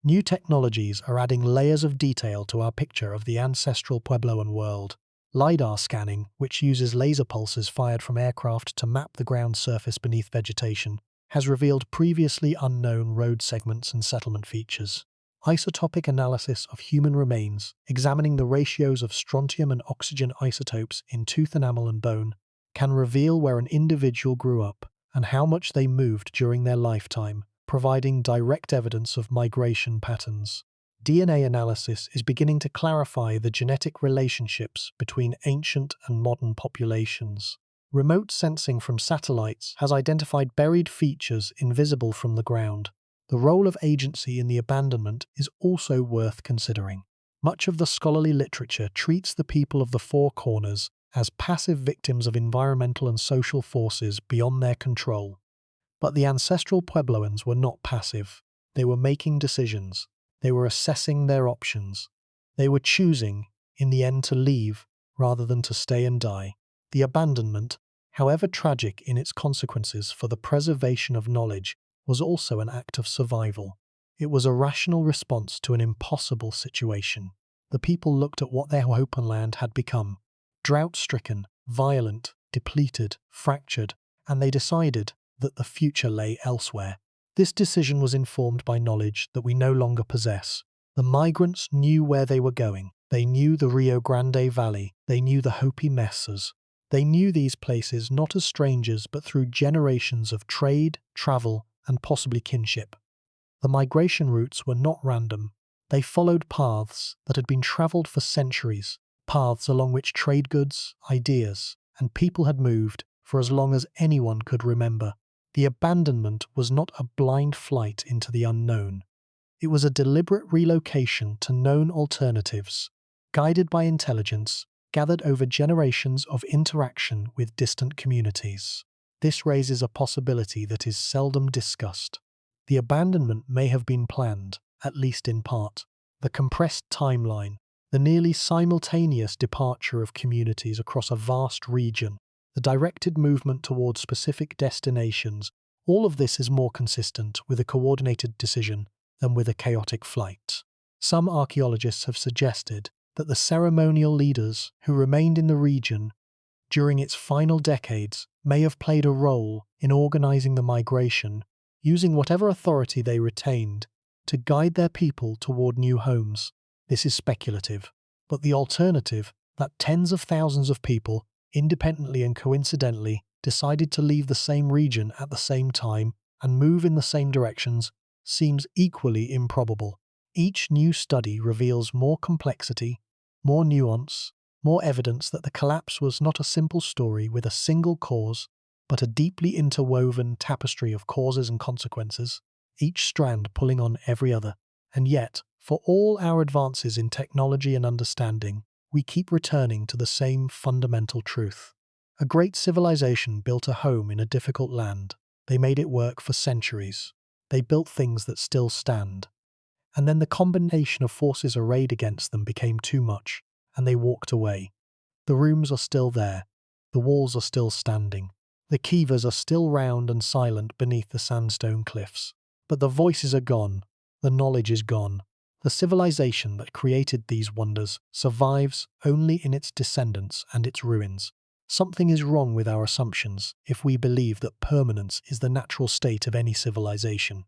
New technologies are adding layers of detail to our picture of the ancestral Puebloan world. LiDAR scanning, which uses laser pulses fired from aircraft to map the ground surface beneath vegetation, has revealed previously unknown road segments and settlement features. Isotopic analysis of human remains, examining the ratios of strontium and oxygen isotopes in tooth enamel and bone, can reveal where an individual grew up and how much they moved during their lifetime, providing direct evidence of migration patterns. DNA analysis is beginning to clarify the genetic relationships between ancient and modern populations. Remote sensing from satellites has identified buried features invisible from the ground. The role of agency in the abandonment is also worth considering. Much of the scholarly literature treats the people of the Four Corners as passive victims of environmental and social forces beyond their control. But the ancestral Puebloans were not passive. They were making decisions. They were assessing their options. They were choosing, in the end, to leave rather than to stay and die. The abandonment, however tragic in its consequences for the preservation of knowledge, was also an act of survival. It was a rational response to an impossible situation. The people looked at what their open land had become: drought-stricken, violent, depleted, fractured, and they decided that the future lay elsewhere. This decision was informed by knowledge that we no longer possess. The migrants knew where they were going. They knew the Rio Grande Valley. They knew the Hopi Mesas. They knew these places not as strangers but through generations of trade, travel, and possibly kinship. The migration routes were not random. They followed paths that had been travelled for centuries, paths along which trade goods, ideas, and people had moved for as long as anyone could remember. The abandonment was not a blind flight into the unknown. It was a deliberate relocation to known alternatives, guided by intelligence, gathered over generations of interaction with distant communities. This raises a possibility that is seldom discussed. The abandonment may have been planned, at least in part. The compressed timeline, the nearly simultaneous departure of communities across a vast region, the directed movement towards specific destinations, all of this is more consistent with a coordinated decision than with a chaotic flight. Some archaeologists have suggested that the ceremonial leaders who remained in the region during its final decades may have played a role in organizing the migration, using whatever authority they retained to guide their people toward new homes. This is speculative. But the alternative, that tens of thousands of people, independently and coincidentally, decided to leave the same region at the same time and move in the same directions, seems equally improbable. Each new study reveals more complexity, more nuance, more evidence that the collapse was not a simple story with a single cause, but a deeply interwoven tapestry of causes and consequences, each strand pulling on every other. And yet, for all our advances in technology and understanding, we keep returning to the same fundamental truth. A great civilization built a home in a difficult land. They made it work for centuries. They built things that still stand. And then the combination of forces arrayed against them became too much, and they walked away. The rooms are still there. The walls are still standing. The kivas are still round and silent beneath the sandstone cliffs. But the voices are gone. The knowledge is gone. The civilization that created these wonders survives only in its descendants and its ruins. Something is wrong with our assumptions if we believe that permanence is the natural state of any civilization.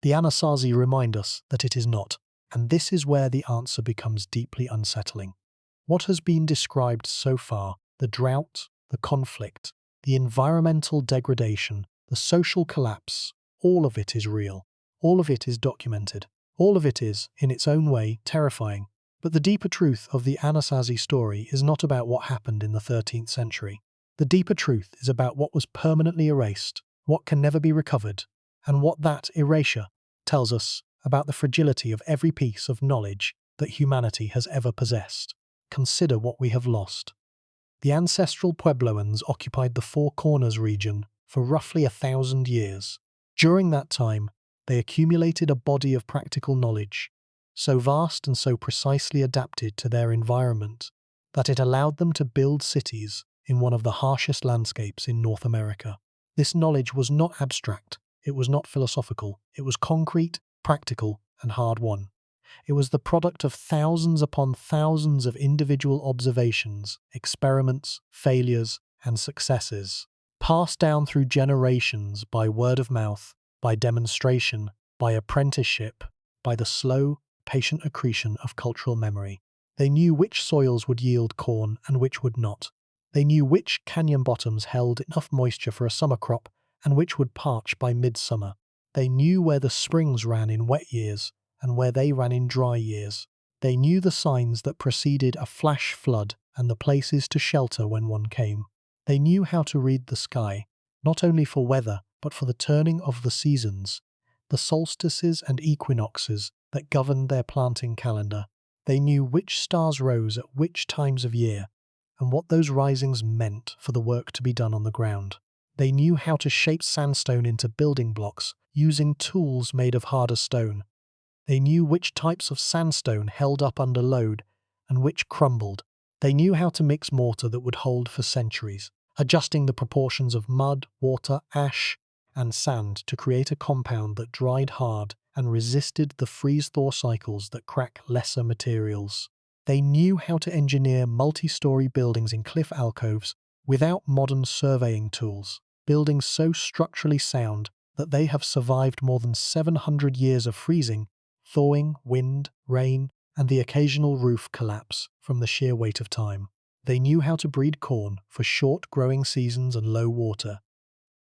The Anasazi remind us that it is not, and this is where the answer becomes deeply unsettling. What has been described so far, the drought, the conflict, the environmental degradation, the social collapse, all of it is real. All of it is documented. All of it is, in its own way, terrifying. But the deeper truth of the Anasazi story is not about what happened in the 13th century. The deeper truth is about what was permanently erased, what can never be recovered, and what that erasure tells us about the fragility of every piece of knowledge that humanity has ever possessed. Consider what we have lost. The ancestral Puebloans occupied the Four Corners region for roughly 1,000 years. During that time, they accumulated a body of practical knowledge, so vast and so precisely adapted to their environment that it allowed them to build cities in one of the harshest landscapes in North America. This knowledge was not abstract, it was not philosophical, it was concrete, practical, and hard-won. It was the product of thousands upon thousands of individual observations, experiments, failures, and successes, passed down through generations by word of mouth, by demonstration, by apprenticeship, by the slow, patient accretion of cultural memory. They knew which soils would yield corn and which would not. They knew which canyon bottoms held enough moisture for a summer crop and which would parch by midsummer. They knew where the springs ran in wet years and where they ran in dry years. They knew the signs that preceded a flash flood and the places to shelter when one came. They knew how to read the sky, not only for weather, but for the turning of the seasons, the solstices and equinoxes that governed their planting calendar. They knew which stars rose at which times of year, and what those risings meant for the work to be done on the ground. They knew how to shape sandstone into building blocks using tools made of harder stone. They knew which types of sandstone held up under load and which crumbled. They knew how to mix mortar that would hold for centuries, adjusting the proportions of mud, water, ash, and sand to create a compound that dried hard and resisted the freeze-thaw cycles that crack lesser materials. They knew how to engineer multi-story buildings in cliff alcoves without modern surveying tools, buildings so structurally sound that they have survived more than 700 years of freezing, thawing, wind, rain, and the occasional roof collapse from the sheer weight of time. They knew how to breed corn for short growing seasons and low water.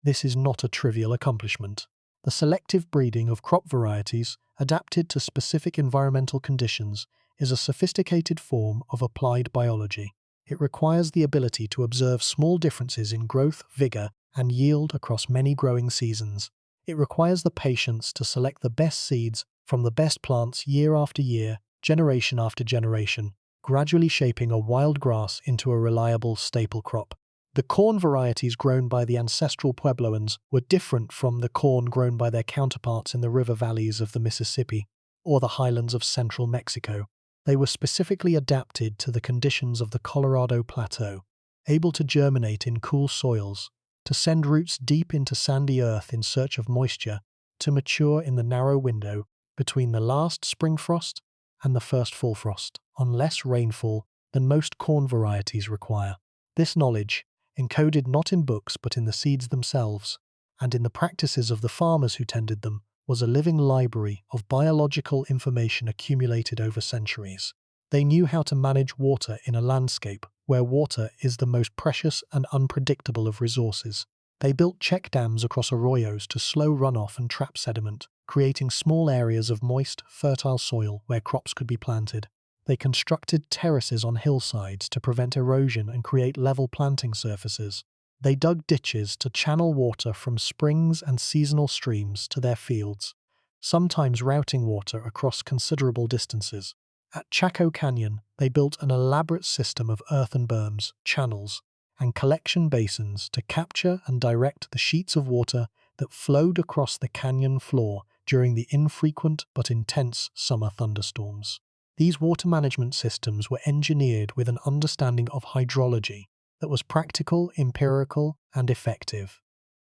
This is not a trivial accomplishment. The selective breeding of crop varieties adapted to specific environmental conditions is a sophisticated form of applied biology. It requires the ability to observe small differences in growth, vigor, and yield across many growing seasons. It requires the patience to select the best seeds from the best plants year after year, generation after generation, gradually shaping a wild grass into a reliable staple crop. The corn varieties grown by the ancestral Puebloans were different from the corn grown by their counterparts in the river valleys of the Mississippi or the highlands of central Mexico. They were specifically adapted to the conditions of the Colorado Plateau, able to germinate in cool soils, to send roots deep into sandy earth in search of moisture, to mature in the narrow window between the last spring frost and the first fall frost, on less rainfall than most corn varieties require. This knowledge, encoded not in books but in the seeds themselves, and in the practices of the farmers who tended them, was a living library of biological information accumulated over centuries. They knew how to manage water in a landscape where water is the most precious and unpredictable of resources. They built check dams across arroyos to slow runoff and trap sediment, creating small areas of moist, fertile soil where crops could be planted. They constructed terraces on hillsides to prevent erosion and create level planting surfaces. They dug ditches to channel water from springs and seasonal streams to their fields, sometimes routing water across considerable distances. At Chaco Canyon, they built an elaborate system of earthen berms, channels, and collection basins to capture and direct the sheets of water that flowed across the canyon floor during the infrequent but intense summer thunderstorms. These water management systems were engineered with an understanding of hydrology that was practical, empirical, and effective.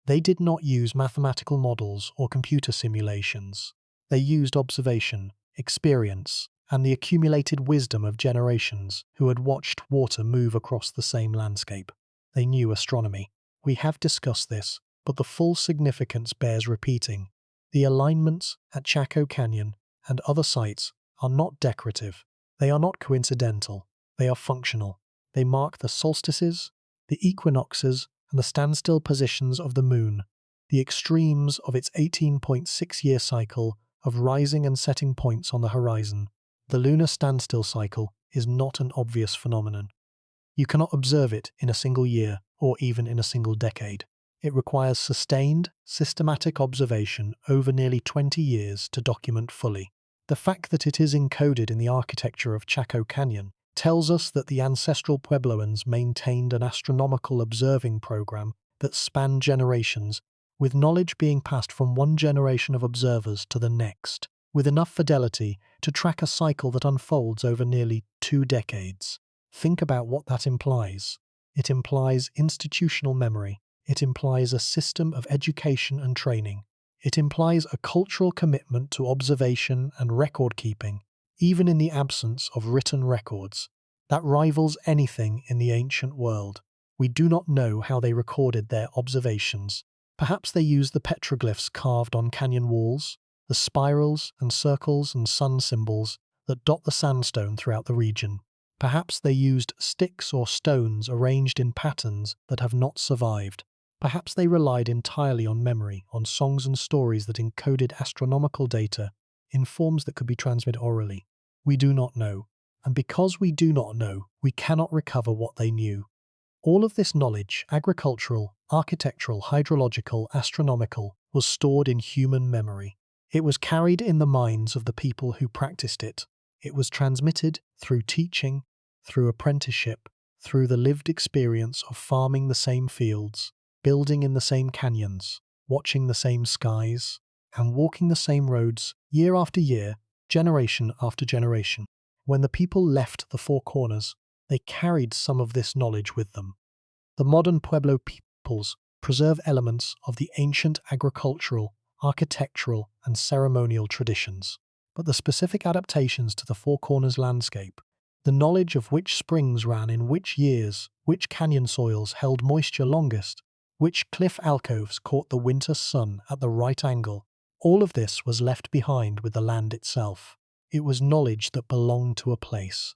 They did not use mathematical models or computer simulations. They used observation, experience, and the accumulated wisdom of generations who had watched water move across the same landscape. They knew astronomy. We have discussed this, but the full significance bears repeating. The alignments at Chaco Canyon and other sites are not decorative. They are not coincidental. They are functional. They mark the solstices, the equinoxes, and the standstill positions of the moon, the extremes of its 18.6-year cycle of rising and setting points on the horizon. The lunar standstill cycle is not an obvious phenomenon. You cannot observe it in a single year or even in a single decade. It requires sustained, systematic observation over nearly 20 years to document fully. The fact that it is encoded in the architecture of Chaco Canyon tells us that the ancestral Puebloans maintained an astronomical observing program that spanned generations, with knowledge being passed from one generation of observers to the next, with enough fidelity to track a cycle that unfolds over nearly 2 decades. Think about what that implies. It implies institutional memory. It implies a system of education and training. It implies a cultural commitment to observation and record-keeping, even in the absence of written records, that rivals anything in the ancient world. We do not know how they recorded their observations. Perhaps they used the petroglyphs carved on canyon walls, the spirals and circles and sun symbols that dot the sandstone throughout the region. Perhaps they used sticks or stones arranged in patterns that have not survived. Perhaps they relied entirely on memory, on songs and stories that encoded astronomical data in forms that could be transmitted orally. We do not know, and because we do not know, we cannot recover what they knew. All of this knowledge, agricultural, architectural, hydrological, astronomical, was stored in human memory. It was carried in the minds of the people who practiced it. It was transmitted through teaching, through apprenticeship, through the lived experience of farming the same fields, building in the same canyons, watching the same skies, and walking the same roads year after year, generation after generation. When the people left the Four Corners, they carried some of this knowledge with them. The modern Pueblo peoples preserve elements of the ancient agricultural, architectural, and ceremonial traditions, but the specific adaptations to the Four Corners landscape, the knowledge of which springs ran in which years, which canyon soils held moisture longest, which cliff alcoves caught the winter sun at the right angle, all of this was left behind with the land itself. It was knowledge that belonged to a place.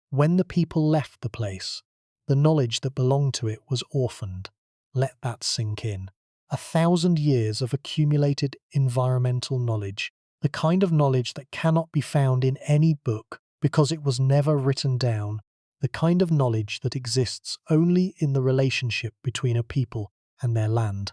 When the people left the place, the knowledge that belonged to it was orphaned. Let that sink in. 1,000 years of accumulated environmental knowledge, the kind of knowledge that cannot be found in any book because it was never written down, the kind of knowledge that exists only in the relationship between a people and their land,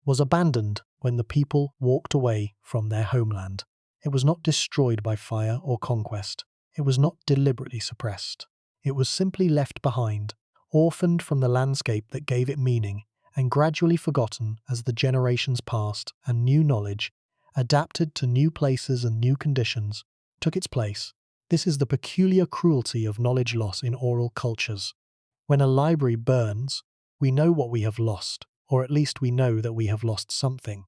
was abandoned when the people walked away from their homeland. It was not destroyed by fire or conquest. It was not deliberately suppressed. It was simply left behind, orphaned from the landscape that gave it meaning, and gradually forgotten as the generations passed and new knowledge, adapted to new places and new conditions, took its place. This is the peculiar cruelty of knowledge loss in oral cultures. When a library burns, we know what we have lost, or at least we know that we have lost something.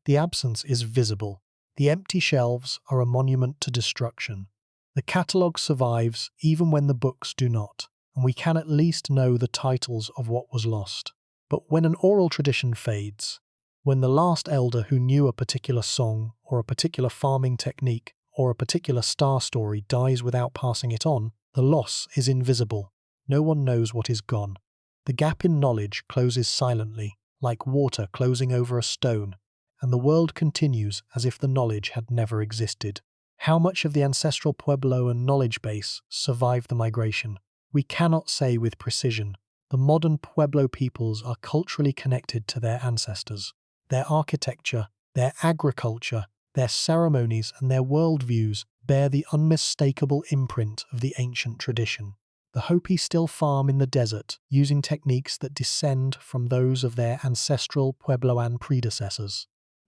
The absence is visible. The empty shelves are a monument to destruction. The catalogue survives even when the books do not, and we can at least know the titles of what was lost. But when an oral tradition fades, When the last elder who knew a particular song or a particular farming technique or a particular star story dies without passing it on, the loss is invisible. No one knows what is gone. The gap in knowledge closes silently, like water closing over a stone, and the world continues as if the knowledge had never existed. How much of the ancestral Puebloan knowledge base survived the migration? We cannot say with precision. The modern Pueblo peoples are culturally connected to their ancestors. Their architecture, their agriculture, their ceremonies, and their worldviews bear the unmistakable imprint of the ancient tradition. The Hopi still farm in the desert, using techniques that descend from those of their ancestral Puebloan predecessors.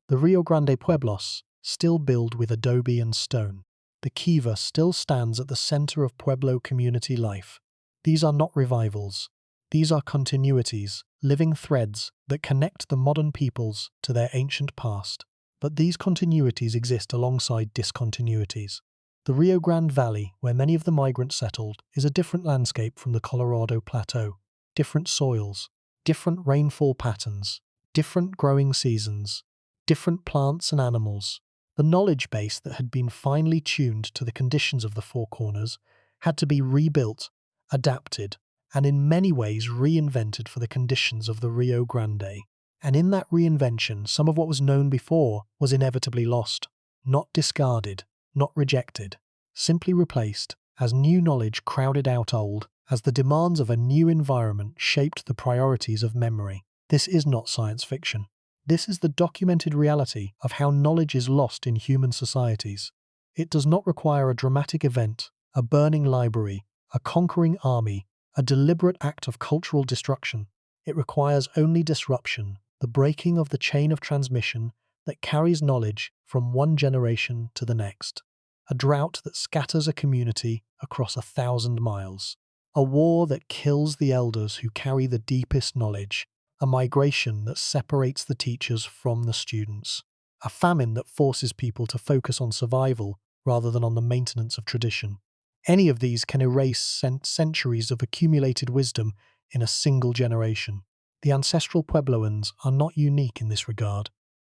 The Rio Grande Pueblos still build with adobe and stone. The kiva still stands at the center of Pueblo community life. These are not revivals. These are continuities, living threads that connect the modern peoples to their ancient past. But these continuities exist alongside discontinuities. The Rio Grande Valley, where many of the migrants settled, is a different landscape from the Colorado Plateau. Different soils, different rainfall patterns, different growing seasons, different plants and animals. The knowledge base that had been finely tuned to the conditions of the Four Corners had to be rebuilt, adapted, and in many ways reinvented for the conditions of the Rio Grande. And in that reinvention, some of what was known before was inevitably lost, not discarded, not rejected, simply replaced, as new knowledge crowded out old, as the demands of a new environment shaped the priorities of memory. This is not science fiction. This is the documented reality of how knowledge is lost in human societies. It does not require a dramatic event, a burning library, a conquering army, a deliberate act of cultural destruction. It requires only disruption, the breaking of the chain of transmission that carries knowledge from one generation to the next. A drought that scatters a community across 1,000 miles. A war that kills the elders who carry the deepest knowledge. A migration that separates the teachers from the students. A famine that forces people to focus on survival rather than on the maintenance of tradition. Any of these can erase centuries of accumulated wisdom in a single generation. The ancestral Puebloans are not unique in this regard.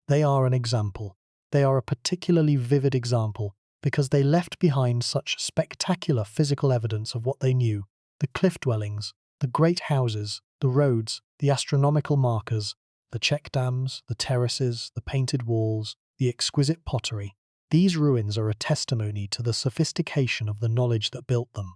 They are an example. They are a particularly vivid example because they left behind such spectacular physical evidence of what they knew. The cliff dwellings, the great houses, the roads, the astronomical markers, the check dams, the terraces, the painted walls, the exquisite pottery. These ruins are a testimony to the sophistication of the knowledge that built them.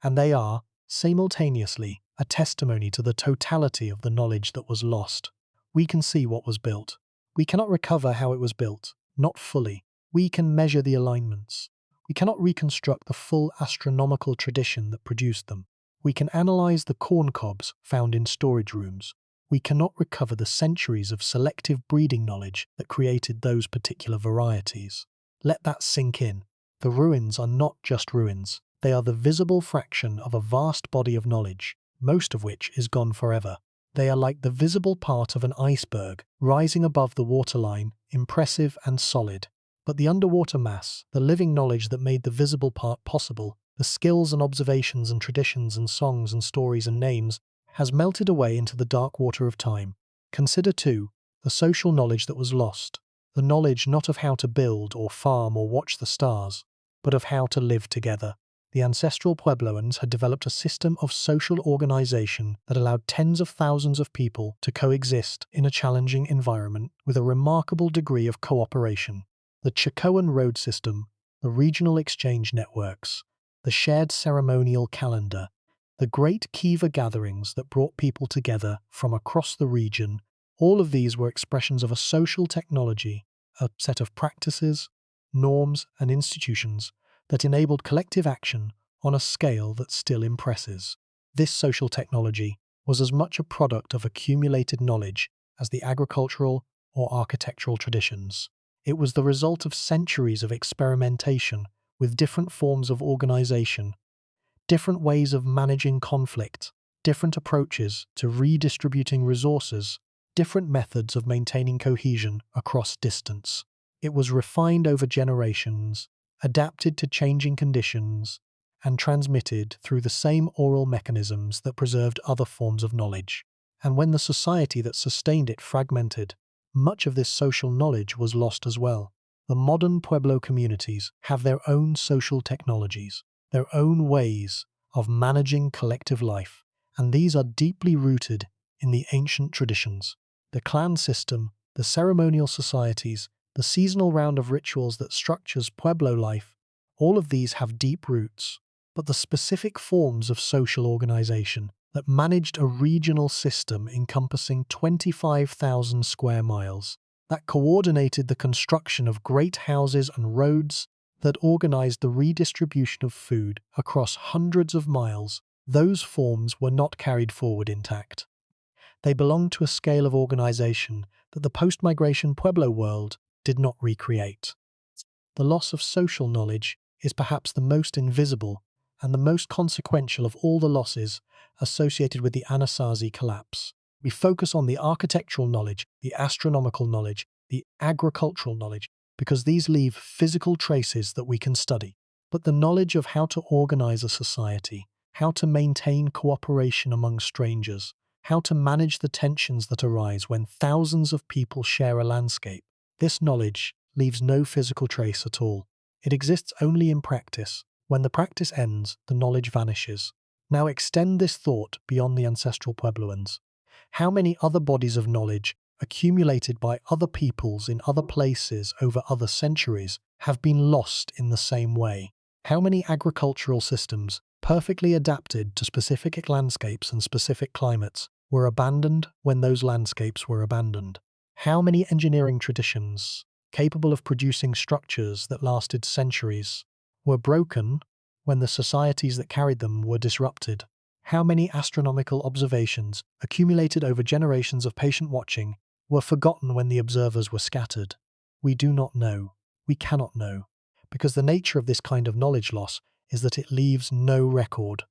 And they are, simultaneously, a testimony to the totality of the knowledge that was lost. We can see what was built. We cannot recover how it was built, not fully. We can measure the alignments. We cannot reconstruct the full astronomical tradition that produced them. We can analyze the corn cobs found in storage rooms. We cannot recover the centuries of selective breeding knowledge that created those particular varieties. Let that sink in. The ruins are not just ruins. They are the visible fraction of a vast body of knowledge, most of which is gone forever. They are like the visible part of an iceberg, rising above the waterline, impressive and solid. But the underwater mass, the living knowledge that made the visible part possible, the skills and observations and traditions and songs and stories and names, has melted away into the dark water of time. Consider, too, the social knowledge that was lost. The knowledge not of how to build or farm or watch the stars, but of how to live together. The ancestral Puebloans had developed a system of social organization that allowed tens of thousands of people to coexist in a challenging environment with a remarkable degree of cooperation. The Chacoan road system, the regional exchange networks, the shared ceremonial calendar, the great kiva gatherings that brought people together from across the region, all of these were expressions of a social technology, a set of practices, norms, and institutions that enabled collective action on a scale that still impresses. This social technology was as much a product of accumulated knowledge as the agricultural or architectural traditions. It was the result of centuries of experimentation with different forms of organization, different ways of managing conflict, different approaches to redistributing resources, different methods of maintaining cohesion across distance. It was refined over generations, adapted to changing conditions, and transmitted through the same oral mechanisms that preserved other forms of knowledge. And when the society that sustained it fragmented, much of this social knowledge was lost as well. The modern Pueblo communities have their own social technologies, their own ways of managing collective life, and these are deeply rooted in the ancient traditions. The clan system, the ceremonial societies, the seasonal round of rituals that structures Pueblo life, all of these have deep roots, but the specific forms of social organization that managed a regional system encompassing 25,000 square miles, that coordinated the construction of great houses and roads, that organized the redistribution of food across hundreds of miles, those forms were not carried forward intact. They belonged to a scale of organization that the post-migration Pueblo world did not recreate. The loss of social knowledge is perhaps the most invisible and the most consequential of all the losses associated with the Anasazi collapse. We focus on the architectural knowledge, the astronomical knowledge, the agricultural knowledge, because these leave physical traces that we can study. But the knowledge of how to organize a society, how to maintain cooperation among strangers, how to manage the tensions that arise when thousands of people share a landscape, this knowledge leaves no physical trace at all. It exists only in practice. When the practice ends, the knowledge vanishes. Now extend this thought beyond the ancestral Puebloans. How many other bodies of knowledge, accumulated by other peoples in other places over other centuries, have been lost in the same way? How many agricultural systems, perfectly adapted to specific landscapes and specific climates, were abandoned when those landscapes were abandoned? How many engineering traditions, capable of producing structures that lasted centuries, were broken when the societies that carried them were disrupted? How many astronomical observations, accumulated over generations of patient watching, were forgotten when the observers were scattered? We do not know. We cannot know, because the nature of this kind of knowledge loss is that it leaves no record.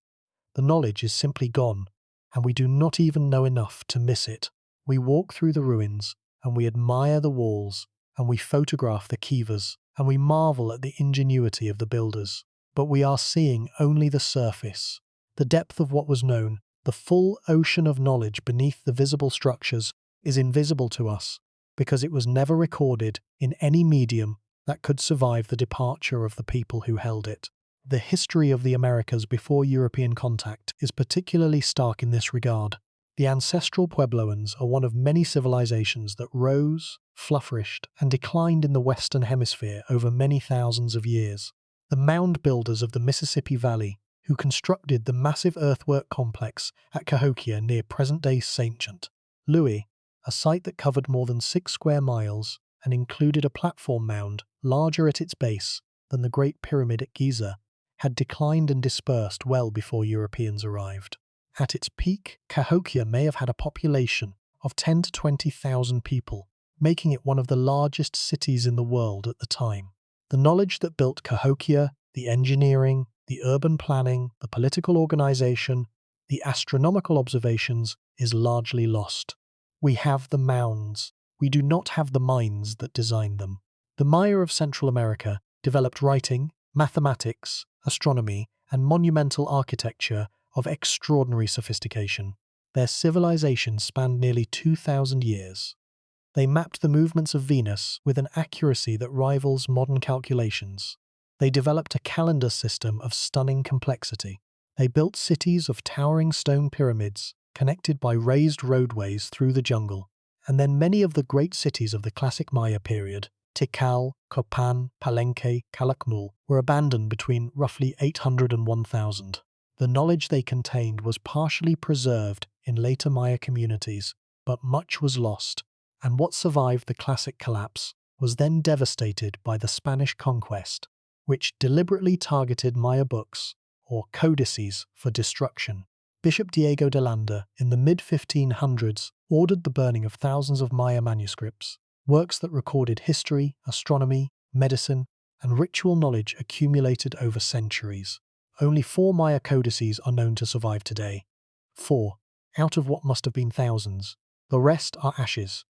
The knowledge is simply gone, and we do not even know enough to miss it. We walk through the ruins, and we admire the walls, and we photograph the kivas, and we marvel at the ingenuity of the builders. But we are seeing only the surface. The depth of what was known, the full ocean of knowledge beneath the visible structures, is invisible to us, because it was never recorded in any medium that could survive the departure of the people who held it. The history of the Americas before European contact is particularly stark in this regard. The ancestral Puebloans are one of many civilizations that rose, flourished, and declined in the Western Hemisphere over many thousands of years. The mound builders of the Mississippi Valley, who constructed the massive earthwork complex at Cahokia near present-day St. Louis, a site that covered more than 6 square miles and included a platform mound larger at its base than the Great Pyramid at Giza, had declined and dispersed well before Europeans arrived. At its peak, Cahokia may have had a population of 10 to 20,000 people, making it one of the largest cities in the world at the time. The knowledge that built Cahokia, the engineering, the urban planning, the political organization, the astronomical observations, is largely lost. We have the mounds. We do not have the minds that designed them. The Maya of Central America developed writing, mathematics, astronomy, and monumental architecture of extraordinary sophistication. Their civilization spanned nearly 2,000 years. They mapped the movements of Venus with an accuracy that rivals modern calculations. They developed a calendar system of stunning complexity. They built cities of towering stone pyramids, connected by raised roadways through the jungle. And then many of the great cities of the classic Maya period, Tikal, Copan, Palenque, Calakmul, were abandoned between roughly 800 and 1000. The knowledge they contained was partially preserved in later Maya communities, but much was lost, and what survived the classic collapse was then devastated by the Spanish conquest, which deliberately targeted Maya books, or codices, for destruction. Bishop Diego de Landa, in the mid-1500s, ordered the burning of thousands of Maya manuscripts, works that recorded history, astronomy, medicine, and ritual knowledge accumulated over centuries. Only 4 Maya codices are known to survive today. 4, out of what must have been thousands. The rest are ashes.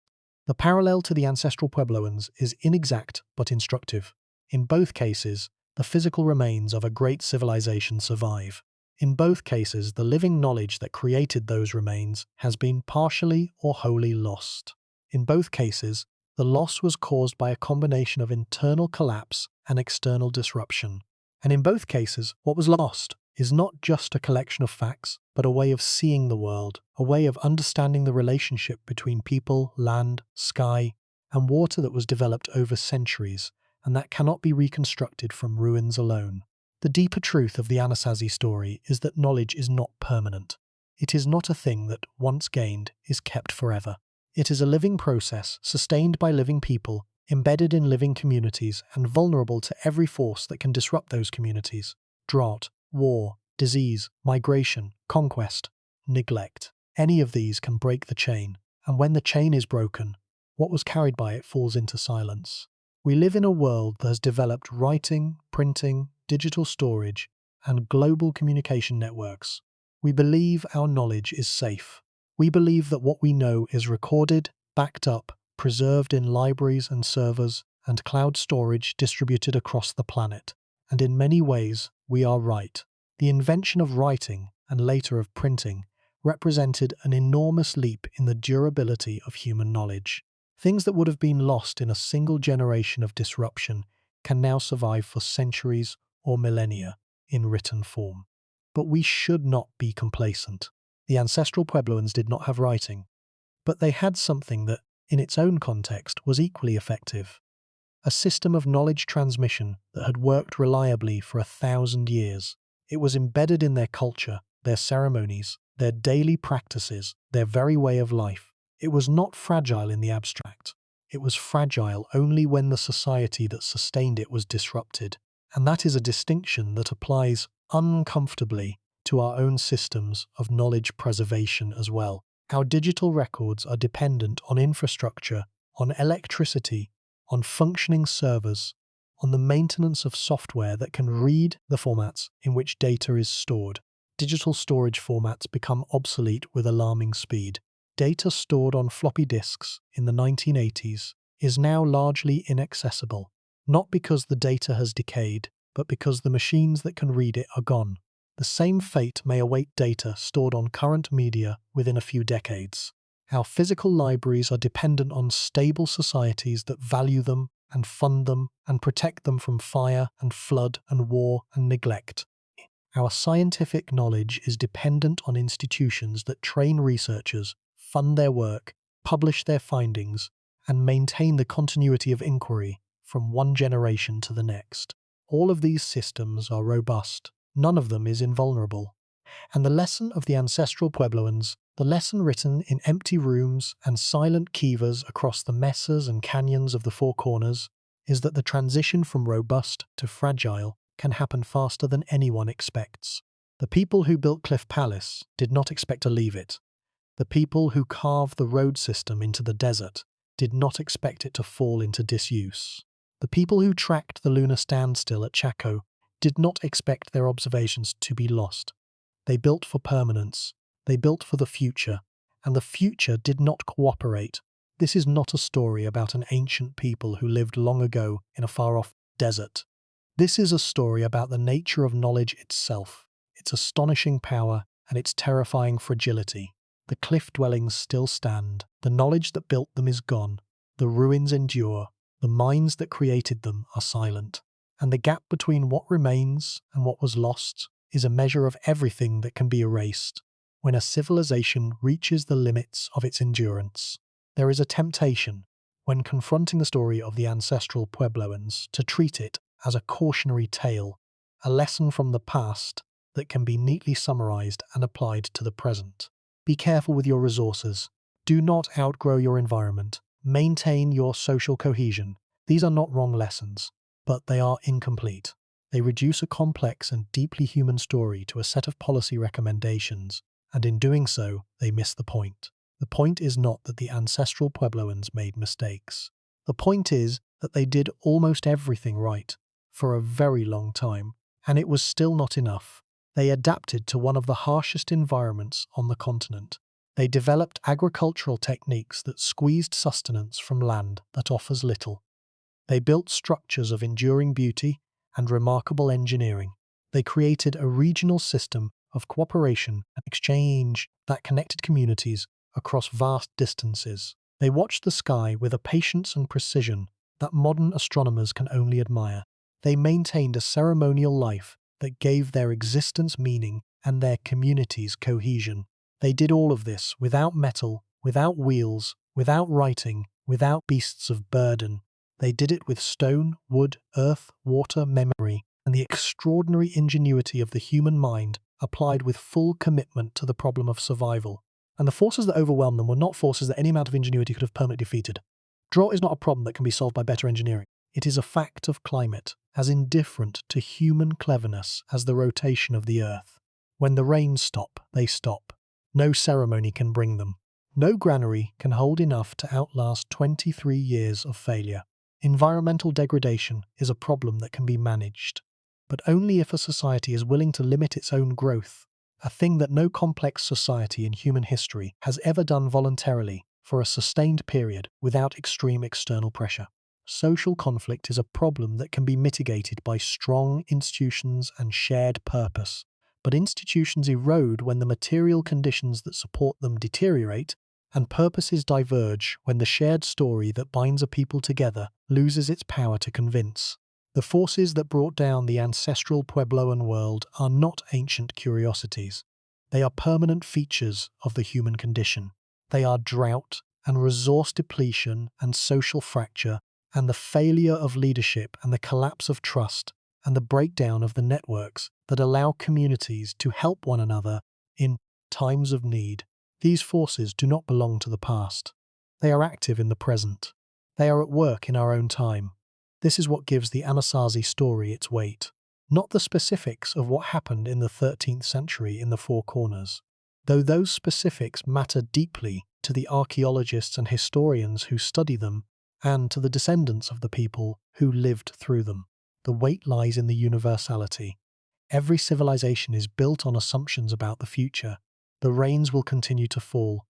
The parallel to the ancestral Puebloans is inexact but instructive. In both cases, the physical remains of a great civilization survive. In both cases, the living knowledge that created those remains has been partially or wholly lost. In both cases, the loss was caused by a combination of internal collapse and external disruption. And in both cases, what was lost is not just a collection of facts, but a way of seeing the world, a way of understanding the relationship between people, land, sky, and water that was developed over centuries, and that cannot be reconstructed from ruins alone. The deeper truth of the Anasazi story is that knowledge is not permanent. It is not a thing that, once gained, is kept forever. It is a living process, sustained by living people, embedded in living communities, and vulnerable to every force that can disrupt those communities. Drought, war, disease, migration, conquest, neglect. Any of these can break the chain, and when the chain is broken, what was carried by it falls into silence. We live in a world that has developed writing, printing, digital storage, and global communication networks. We believe our knowledge is safe. We believe that what we know is recorded, backed up, preserved in libraries and servers, and cloud storage distributed across the planet. And in many ways, we are right. The invention of writing, and later of printing, represented an enormous leap in the durability of human knowledge. Things that would have been lost in a single generation of disruption can now survive for centuries or millennia in written form. But we should not be complacent. The ancestral Puebloans did not have writing, but they had something that, in its own context, was equally effective. A system of knowledge transmission that had worked reliably for 1,000 years. It was embedded in their culture, their ceremonies, their daily practices, their very way of life. It was not fragile in the abstract. It was fragile only when the society that sustained it was disrupted. And that is a distinction that applies uncomfortably to our own systems of knowledge preservation as well. Our digital records are dependent on infrastructure, on electricity, on functioning servers, on the maintenance of software that can read the formats in which data is stored. Digital storage formats become obsolete with alarming speed. Data stored on floppy disks in the 1980s is now largely inaccessible, not because the data has decayed, but because the machines that can read it are gone. The same fate may await data stored on current media within a few decades. Our physical libraries are dependent on stable societies that value them and fund them and protect them from fire and flood and war and neglect. Our scientific knowledge is dependent on institutions that train researchers, fund their work, publish their findings, and maintain the continuity of inquiry from one generation to the next. All of these systems are robust. None of them is invulnerable. And the lesson of the ancestral Puebloans, the lesson written in empty rooms and silent kivas across the mesas and canyons of the Four Corners, is that the transition from robust to fragile can happen faster than anyone expects. The people who built Cliff Palace did not expect to leave it. The people who carved the road system into the desert did not expect it to fall into disuse. The people who tracked the lunar standstill at Chaco did not expect their observations to be lost. They built for permanence, they built for the future, and the future did not cooperate. This is not a story about an ancient people who lived long ago in a far-off desert. This is a story about the nature of knowledge itself, its astonishing power and its terrifying fragility. The cliff dwellings still stand, the knowledge that built them is gone, the ruins endure, the minds that created them are silent. And the gap between what remains and what was lost is a measure of everything that can be erased. When a civilization reaches the limits of its endurance, there is a temptation, when confronting the story of the ancestral Puebloans, to treat it as a cautionary tale, a lesson from the past that can be neatly summarized and applied to the present. Be careful with your resources. Do not outgrow your environment. Maintain your social cohesion. These are not wrong lessons, but they are incomplete. They reduce a complex and deeply human story to a set of policy recommendations, and in doing so, they miss the point. The point is not that the ancestral Puebloans made mistakes. The point is that they did almost everything right, for a very long time, and it was still not enough. They adapted to one of the harshest environments on the continent. They developed agricultural techniques that squeezed sustenance from land that offers little. They built structures of enduring beauty and remarkable engineering. They created a regional system of cooperation and exchange that connected communities across vast distances. They watched the sky with a patience and precision that modern astronomers can only admire. They maintained a ceremonial life that gave their existence meaning and their communities cohesion. They did all of this without metal, without wheels, without writing, without beasts of burden. They did it with stone, wood, earth, water, memory, and the extraordinary ingenuity of the human mind applied with full commitment to the problem of survival. And the forces that overwhelmed them were not forces that any amount of ingenuity could have permanently defeated. Drought is not a problem that can be solved by better engineering. It is a fact of climate, as indifferent to human cleverness as the rotation of the earth. When the rains stop, they stop. No ceremony can bring them. No granary can hold enough to outlast 23 years of failure. Environmental degradation is a problem that can be managed, but only if a society is willing to limit its own growth, a thing that no complex society in human history has ever done voluntarily for a sustained period without extreme external pressure. Social conflict is a problem that can be mitigated by strong institutions and shared purpose, but institutions erode when the material conditions that support them deteriorate, and purposes diverge when the shared story that binds a people together loses its power to convince. The forces that brought down the ancestral Puebloan world are not ancient curiosities. They are permanent features of the human condition. They are drought and resource depletion and social fracture and the failure of leadership and the collapse of trust and the breakdown of the networks that allow communities to help one another in times of need. These forces do not belong to the past. They are active in the present. They are at work in our own time. This is what gives the Anasazi story its weight, not the specifics of what happened in the 13th century in the Four Corners, though those specifics matter deeply to the archaeologists and historians who study them and to the descendants of the people who lived through them. The weight lies in the universality. Every civilization is built on assumptions about the future. The rains will continue to fall.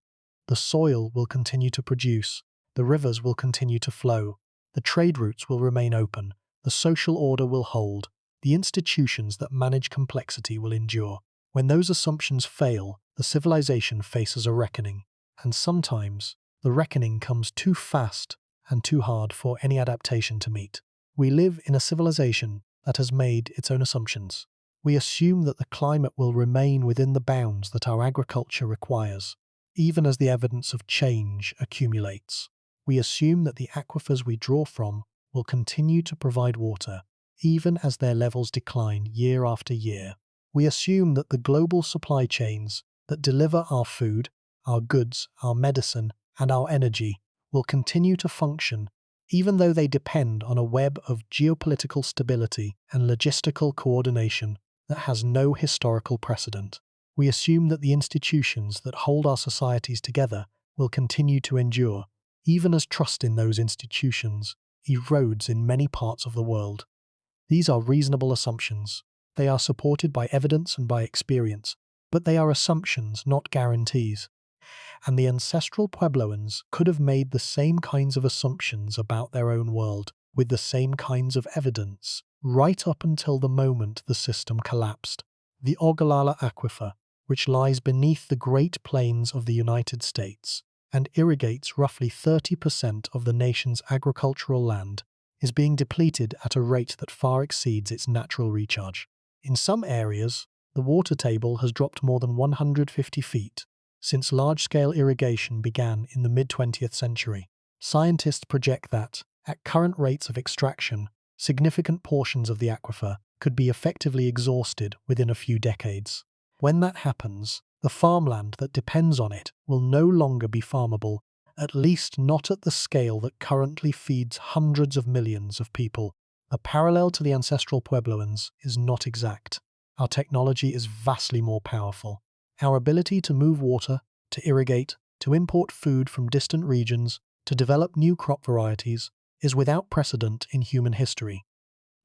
The soil will continue to produce. The rivers will continue to flow. The trade routes will remain open. The social order will hold. The institutions that manage complexity will endure. When those assumptions fail, the civilization faces a reckoning. And sometimes, the reckoning comes too fast and too hard for any adaptation to meet. We live in a civilization that has made its own assumptions. We assume that the climate will remain within the bounds that our agriculture requires, even as the evidence of change accumulates. We assume that the aquifers we draw from will continue to provide water, even as their levels decline year after year. We assume that the global supply chains that deliver our food, our goods, our medicine, and our energy will continue to function, even though they depend on a web of geopolitical stability and logistical coordination that has no historical precedent. We assume that the institutions that hold our societies together will continue to endure, even as trust in those institutions erodes in many parts of the world. These are reasonable assumptions. They are supported by evidence and by experience, but they are assumptions, not guarantees. And the ancestral Puebloans could have made the same kinds of assumptions about their own world, with the same kinds of evidence, right up until the moment the system collapsed. The Ogallala Aquifer, which lies beneath the Great Plains of the United States and irrigates roughly 30% of the nation's agricultural land, is being depleted at a rate that far exceeds its natural recharge. In some areas, the water table has dropped more than 150 feet since large-scale irrigation began in the mid-20th century. Scientists project that, at current rates of extraction, significant portions of the aquifer could be effectively exhausted within a few decades. When that happens, the farmland that depends on it will no longer be farmable, at least not at the scale that currently feeds hundreds of millions of people. The parallel to the ancestral Puebloans is not exact. Our technology is vastly more powerful. Our ability to move water, to irrigate, to import food from distant regions, to develop new crop varieties, is without precedent in human history.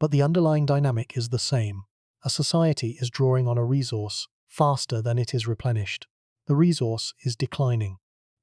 But the underlying dynamic is the same. A society is drawing on a resource faster than it is replenished. The resource is declining.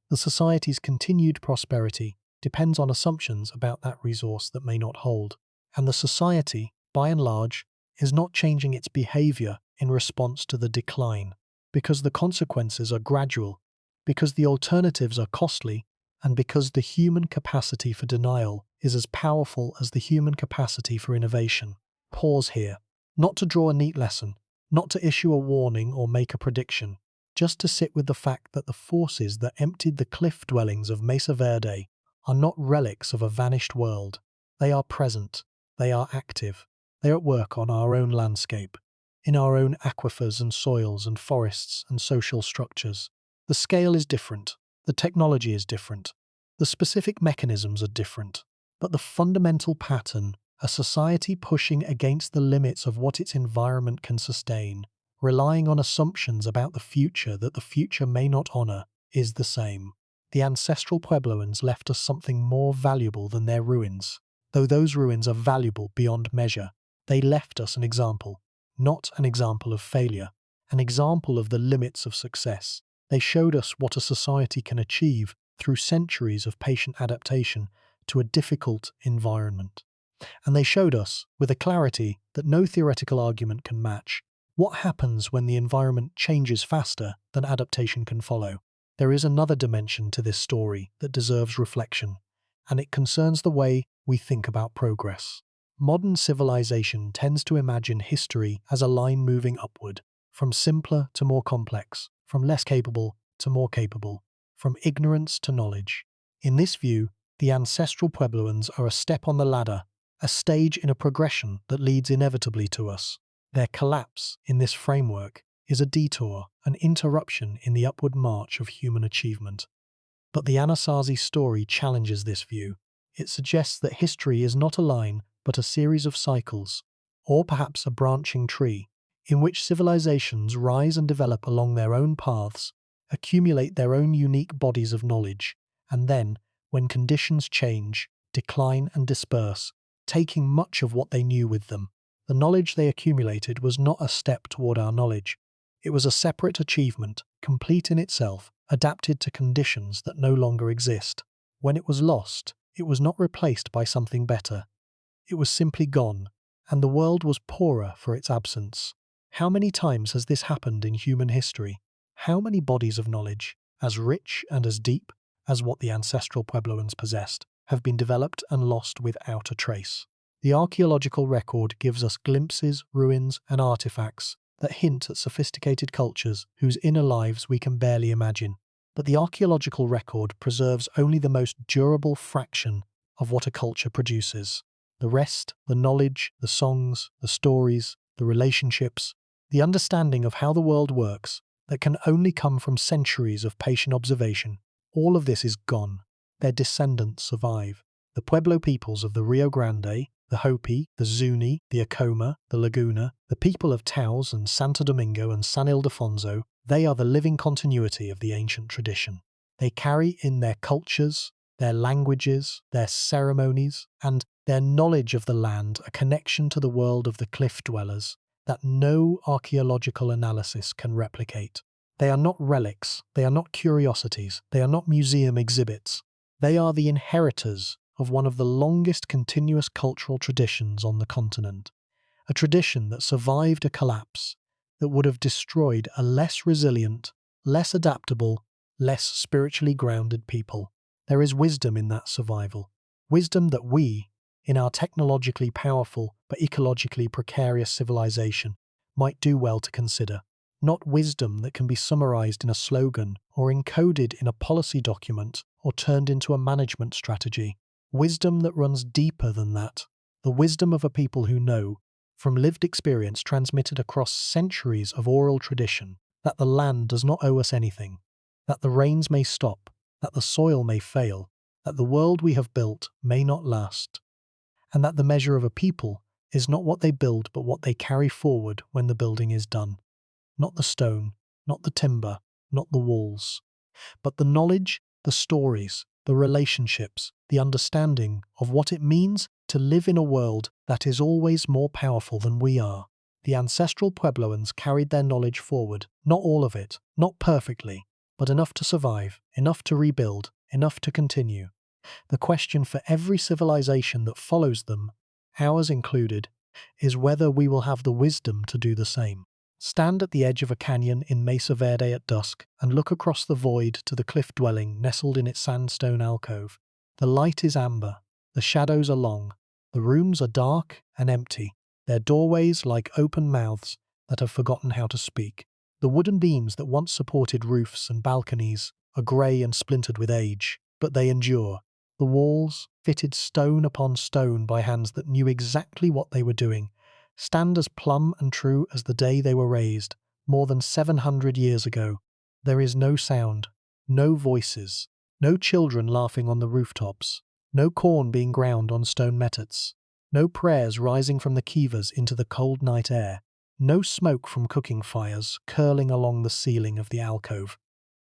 The society's continued prosperity depends on assumptions about that resource that may not hold. And the society, by and large, is not changing its behavior in response to the decline, because the consequences are gradual, because the alternatives are costly, and because the human capacity for denial is as powerful as the human capacity for innovation. Pause here, not to draw a neat lesson, not to issue a warning or make a prediction, just to sit with the fact that the forces that emptied the cliff dwellings of Mesa Verde are not relics of a vanished world. They are present, they are active, they are at work on our own landscape, in our own aquifers and soils and forests and social structures. The scale is different, the technology is different, the specific mechanisms are different, but the fundamental pattern, a society pushing against the limits of what its environment can sustain, relying on assumptions about the future that the future may not honor, is the same. The ancestral Puebloans left us something more valuable than their ruins. Though those ruins are valuable beyond measure, they left us an example, not an example of failure, an example of the limits of success. They showed us what a society can achieve through centuries of patient adaptation to a difficult environment. And they showed us, with a clarity that no theoretical argument can match, what happens when the environment changes faster than adaptation can follow. There is another dimension to this story that deserves reflection, and it concerns the way we think about progress. Modern civilization tends to imagine history as a line moving upward, from simpler to more complex, from less capable to more capable, from ignorance to knowledge. In this view, the ancestral Puebloans are a step on the ladder, a stage in a progression that leads inevitably to us. Their collapse in this framework is a detour, an interruption in the upward march of human achievement. But the Anasazi story challenges this view. It suggests that history is not a line, but a series of cycles, or perhaps a branching tree, in which civilizations rise and develop along their own paths, accumulate their own unique bodies of knowledge, and then, when conditions change, decline and disperse, taking much of what they knew with them. The knowledge they accumulated was not a step toward our knowledge. It was a separate achievement, complete in itself, adapted to conditions that no longer exist. When it was lost, it was not replaced by something better. It was simply gone, and the world was poorer for its absence. How many times has this happened in human history? How many bodies of knowledge, as rich and as deep as what the ancestral Puebloans possessed, have been developed and lost without a trace? The archaeological record gives us glimpses, ruins, and artifacts that hint at sophisticated cultures whose inner lives we can barely imagine. But the archaeological record preserves only the most durable fraction of what a culture produces. The rest, the knowledge, the songs, the stories, the relationships, the understanding of how the world works, that can only come from centuries of patient observation, all of this is gone. Their descendants survive. The Pueblo peoples of the Rio Grande, the Hopi, the Zuni, the Acoma, the Laguna, the people of Taos and Santo Domingo and San Ildefonso, they are the living continuity of the ancient tradition. They carry in their cultures, their languages, their ceremonies, and their knowledge of the land a connection to the world of the cliff dwellers that no archaeological analysis can replicate. They are not relics, they are not curiosities, they are not museum exhibits. They are the inheritors of one of the longest continuous cultural traditions on the continent, a tradition that survived a collapse that would have destroyed a less resilient, less adaptable, less spiritually grounded people. There is wisdom in that survival, wisdom that we, in our technologically powerful but ecologically precarious civilization, might do well to consider. Not wisdom that can be summarized in a slogan or encoded in a policy document or turned into a management strategy. Wisdom that runs deeper than that. The wisdom of a people who know, from lived experience transmitted across centuries of oral tradition, that the land does not owe us anything, that the rains may stop, that the soil may fail, that the world we have built may not last, and that the measure of a people is not what they build but what they carry forward when the building is done. Not the stone, not the timber, not the walls, but the knowledge, the stories, the relationships, the understanding of what it means to live in a world that is always more powerful than we are. The ancestral Puebloans carried their knowledge forward, not all of it, not perfectly, but enough to survive, enough to rebuild, enough to continue. The question for every civilization that follows them, ours included, is whether we will have the wisdom to do the same. Stand at the edge of a canyon in Mesa Verde at dusk and look across the void to the cliff dwelling nestled in its sandstone alcove. The light is amber, the shadows are long, the rooms are dark and empty, their doorways like open mouths that have forgotten how to speak. The wooden beams that once supported roofs and balconies are grey and splintered with age, but they endure. The walls, fitted stone upon stone by hands that knew exactly what they were doing, stand as plumb and true as the day they were raised, more than 700 years ago. There is no sound, no voices, no children laughing on the rooftops, no corn being ground on stone metats, no prayers rising from the kivas into the cold night air, no smoke from cooking fires curling along the ceiling of the alcove.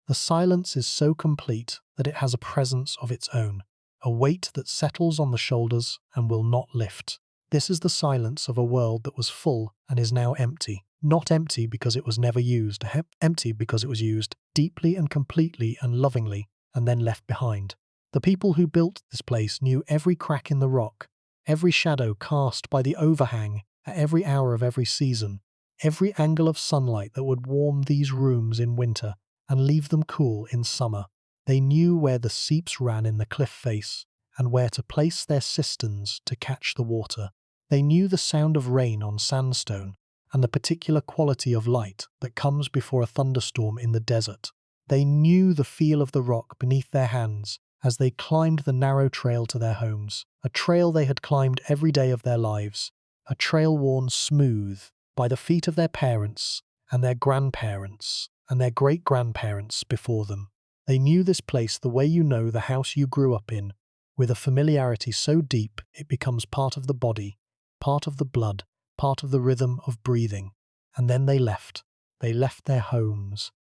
The silence is so complete that it has a presence of its own, a weight that settles on the shoulders and will not lift. This is the silence of a world that was full and is now empty. Not empty because it was never used, empty because it was used deeply and completely and lovingly and then left behind. The people who built this place knew every crack in the rock, every shadow cast by the overhang at every hour of every season, every angle of sunlight that would warm these rooms in winter and leave them cool in summer. They knew where the seeps ran in the cliff face and where to place their cisterns to catch the water. They knew the sound of rain on sandstone and the particular quality of light that comes before a thunderstorm in the desert. They knew the feel of the rock beneath their hands as they climbed the narrow trail to their homes, a trail they had climbed every day of their lives, a trail worn smooth by the feet of their parents and their grandparents and their great-grandparents before them. They knew this place the way you know the house you grew up in, with a familiarity so deep it becomes part of the body, part of the blood, part of the rhythm of breathing. And then they left. They left their homes.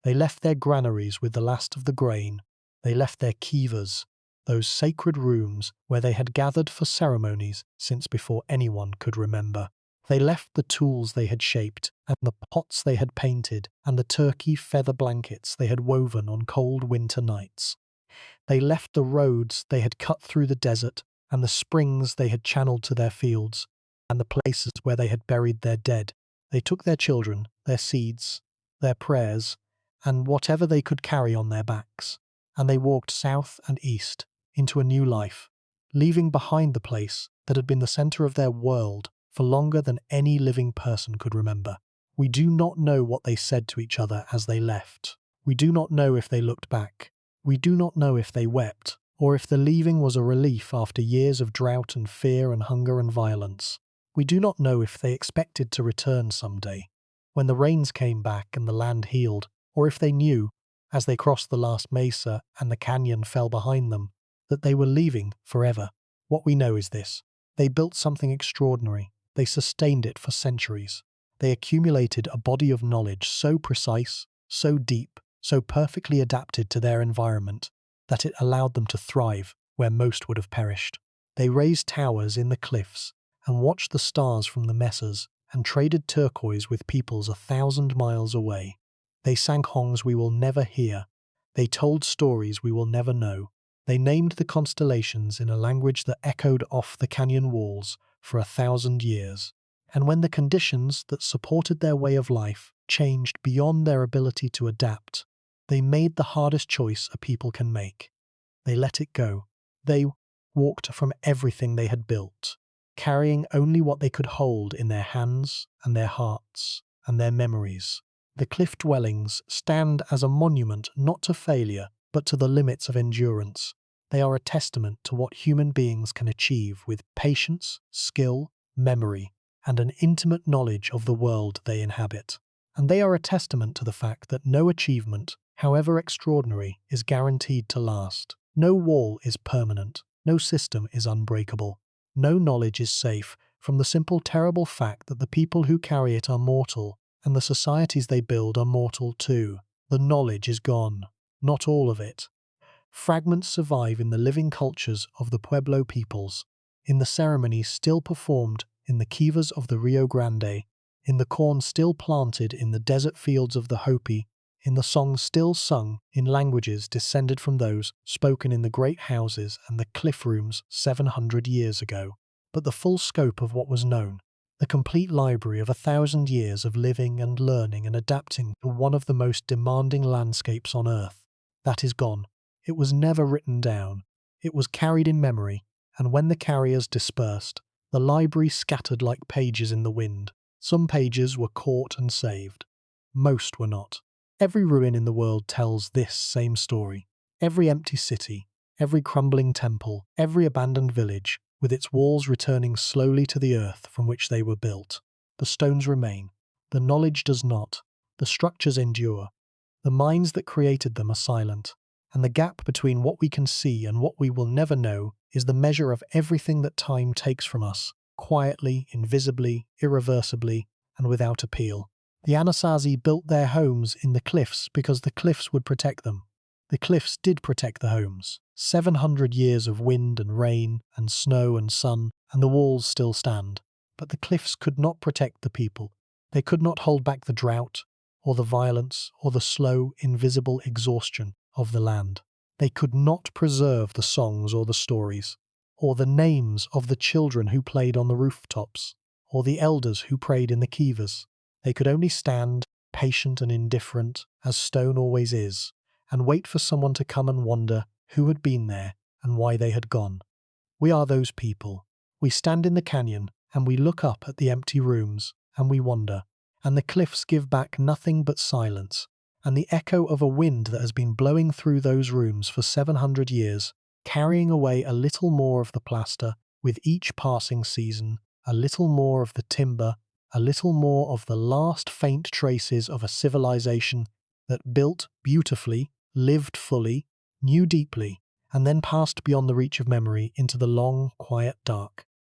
They left their granaries with the last of the grain. They left their kivas, those sacred rooms where they had gathered for ceremonies since before anyone could remember. They left the tools they had shaped, and the pots they had painted, and the turkey feather blankets they had woven on cold winter nights. They left the roads they had cut through the desert, and the springs they had channeled to their fields, and the places where they had buried their dead. They took their children, their seeds, their prayers, and whatever they could carry on their backs, and they walked south and east into a new life, leaving behind the place that had been the center of their world for longer than any living person could remember. We do not know what they said to each other as they left. We do not know if they looked back. We do not know if they wept, or if the leaving was a relief after years of drought and fear and hunger and violence. We do not know if they expected to return someday, when the rains came back and the land healed, or if they knew, as they crossed the last mesa and the canyon fell behind them, that they were leaving forever. What we know is this: they built something extraordinary. They sustained it for centuries. They accumulated a body of knowledge so precise, so deep, so perfectly adapted to their environment that it allowed them to thrive where most would have perished. They raised towers in the cliffs and watched the stars from the mesas and traded turquoise with peoples 1,000 miles away. They sang songs we will never hear. They told stories we will never know. They named the constellations in a language that echoed off the canyon walls for 1,000 years. And when the conditions that supported their way of life changed beyond their ability to adapt, they made the hardest choice a people can make. They let it go. They walked from everything they had built, carrying only what they could hold in their hands and their hearts and their memories. The cliff dwellings stand as a monument not to failure, but to the limits of endurance. They are a testament to what human beings can achieve with patience, skill, memory, and an intimate knowledge of the world they inhabit. And they are a testament to the fact that no achievement, however extraordinary, is guaranteed to last. No wall is permanent. No system is unbreakable. No knowledge is safe, from the simple terrible fact that the people who carry it are mortal, and the societies they build are mortal too. The knowledge is gone. Not all of it. Fragments survive in the living cultures of the Pueblo peoples, in the ceremonies still performed in the kivas of the Rio Grande, in the corn still planted in the desert fields of the Hopi, in the songs still sung in languages descended from those spoken in the great houses and the cliff rooms 700 years ago. But the full scope of what was known, the complete library of 1,000 years of living and learning and adapting to one of the most demanding landscapes on Earth. That is gone. It was never written down. It was carried in memory, and when the carriers dispersed, the library scattered like pages in the wind. Some pages were caught and saved. Most were not. Every ruin in the world tells this same story. Every empty city, every crumbling temple, every abandoned village, with its walls returning slowly to the earth from which they were built. The stones remain. The knowledge does not. The structures endure. The minds that created them are silent. And the gap between what we can see and what we will never know is the measure of everything that time takes from us, quietly, invisibly, irreversibly, and without appeal. The Anasazi built their homes in the cliffs because the cliffs would protect them. The cliffs did protect the homes. 700 years of wind and rain and snow and sun, and the walls still stand. But the cliffs could not protect the people. They could not hold back the drought, or the violence, or the slow, invisible exhaustion of the land. They could not preserve the songs or the stories, or the names of the children who played on the rooftops, or the elders who prayed in the kivas. They could only stand, patient and indifferent, as stone always is, and wait for someone to come and wonder who had been there and why they had gone. We are those people. We stand in the canyon and we look up at the empty rooms and we wonder, and the cliffs give back nothing but silence, and the echo of a wind that has been blowing through those rooms for 700 years, carrying away a little more of the plaster with each passing season, a little more of the timber, a little more of the last faint traces of a civilization that built beautifully, lived fully, knew deeply, and then passed beyond the reach of memory into the long, quiet dark.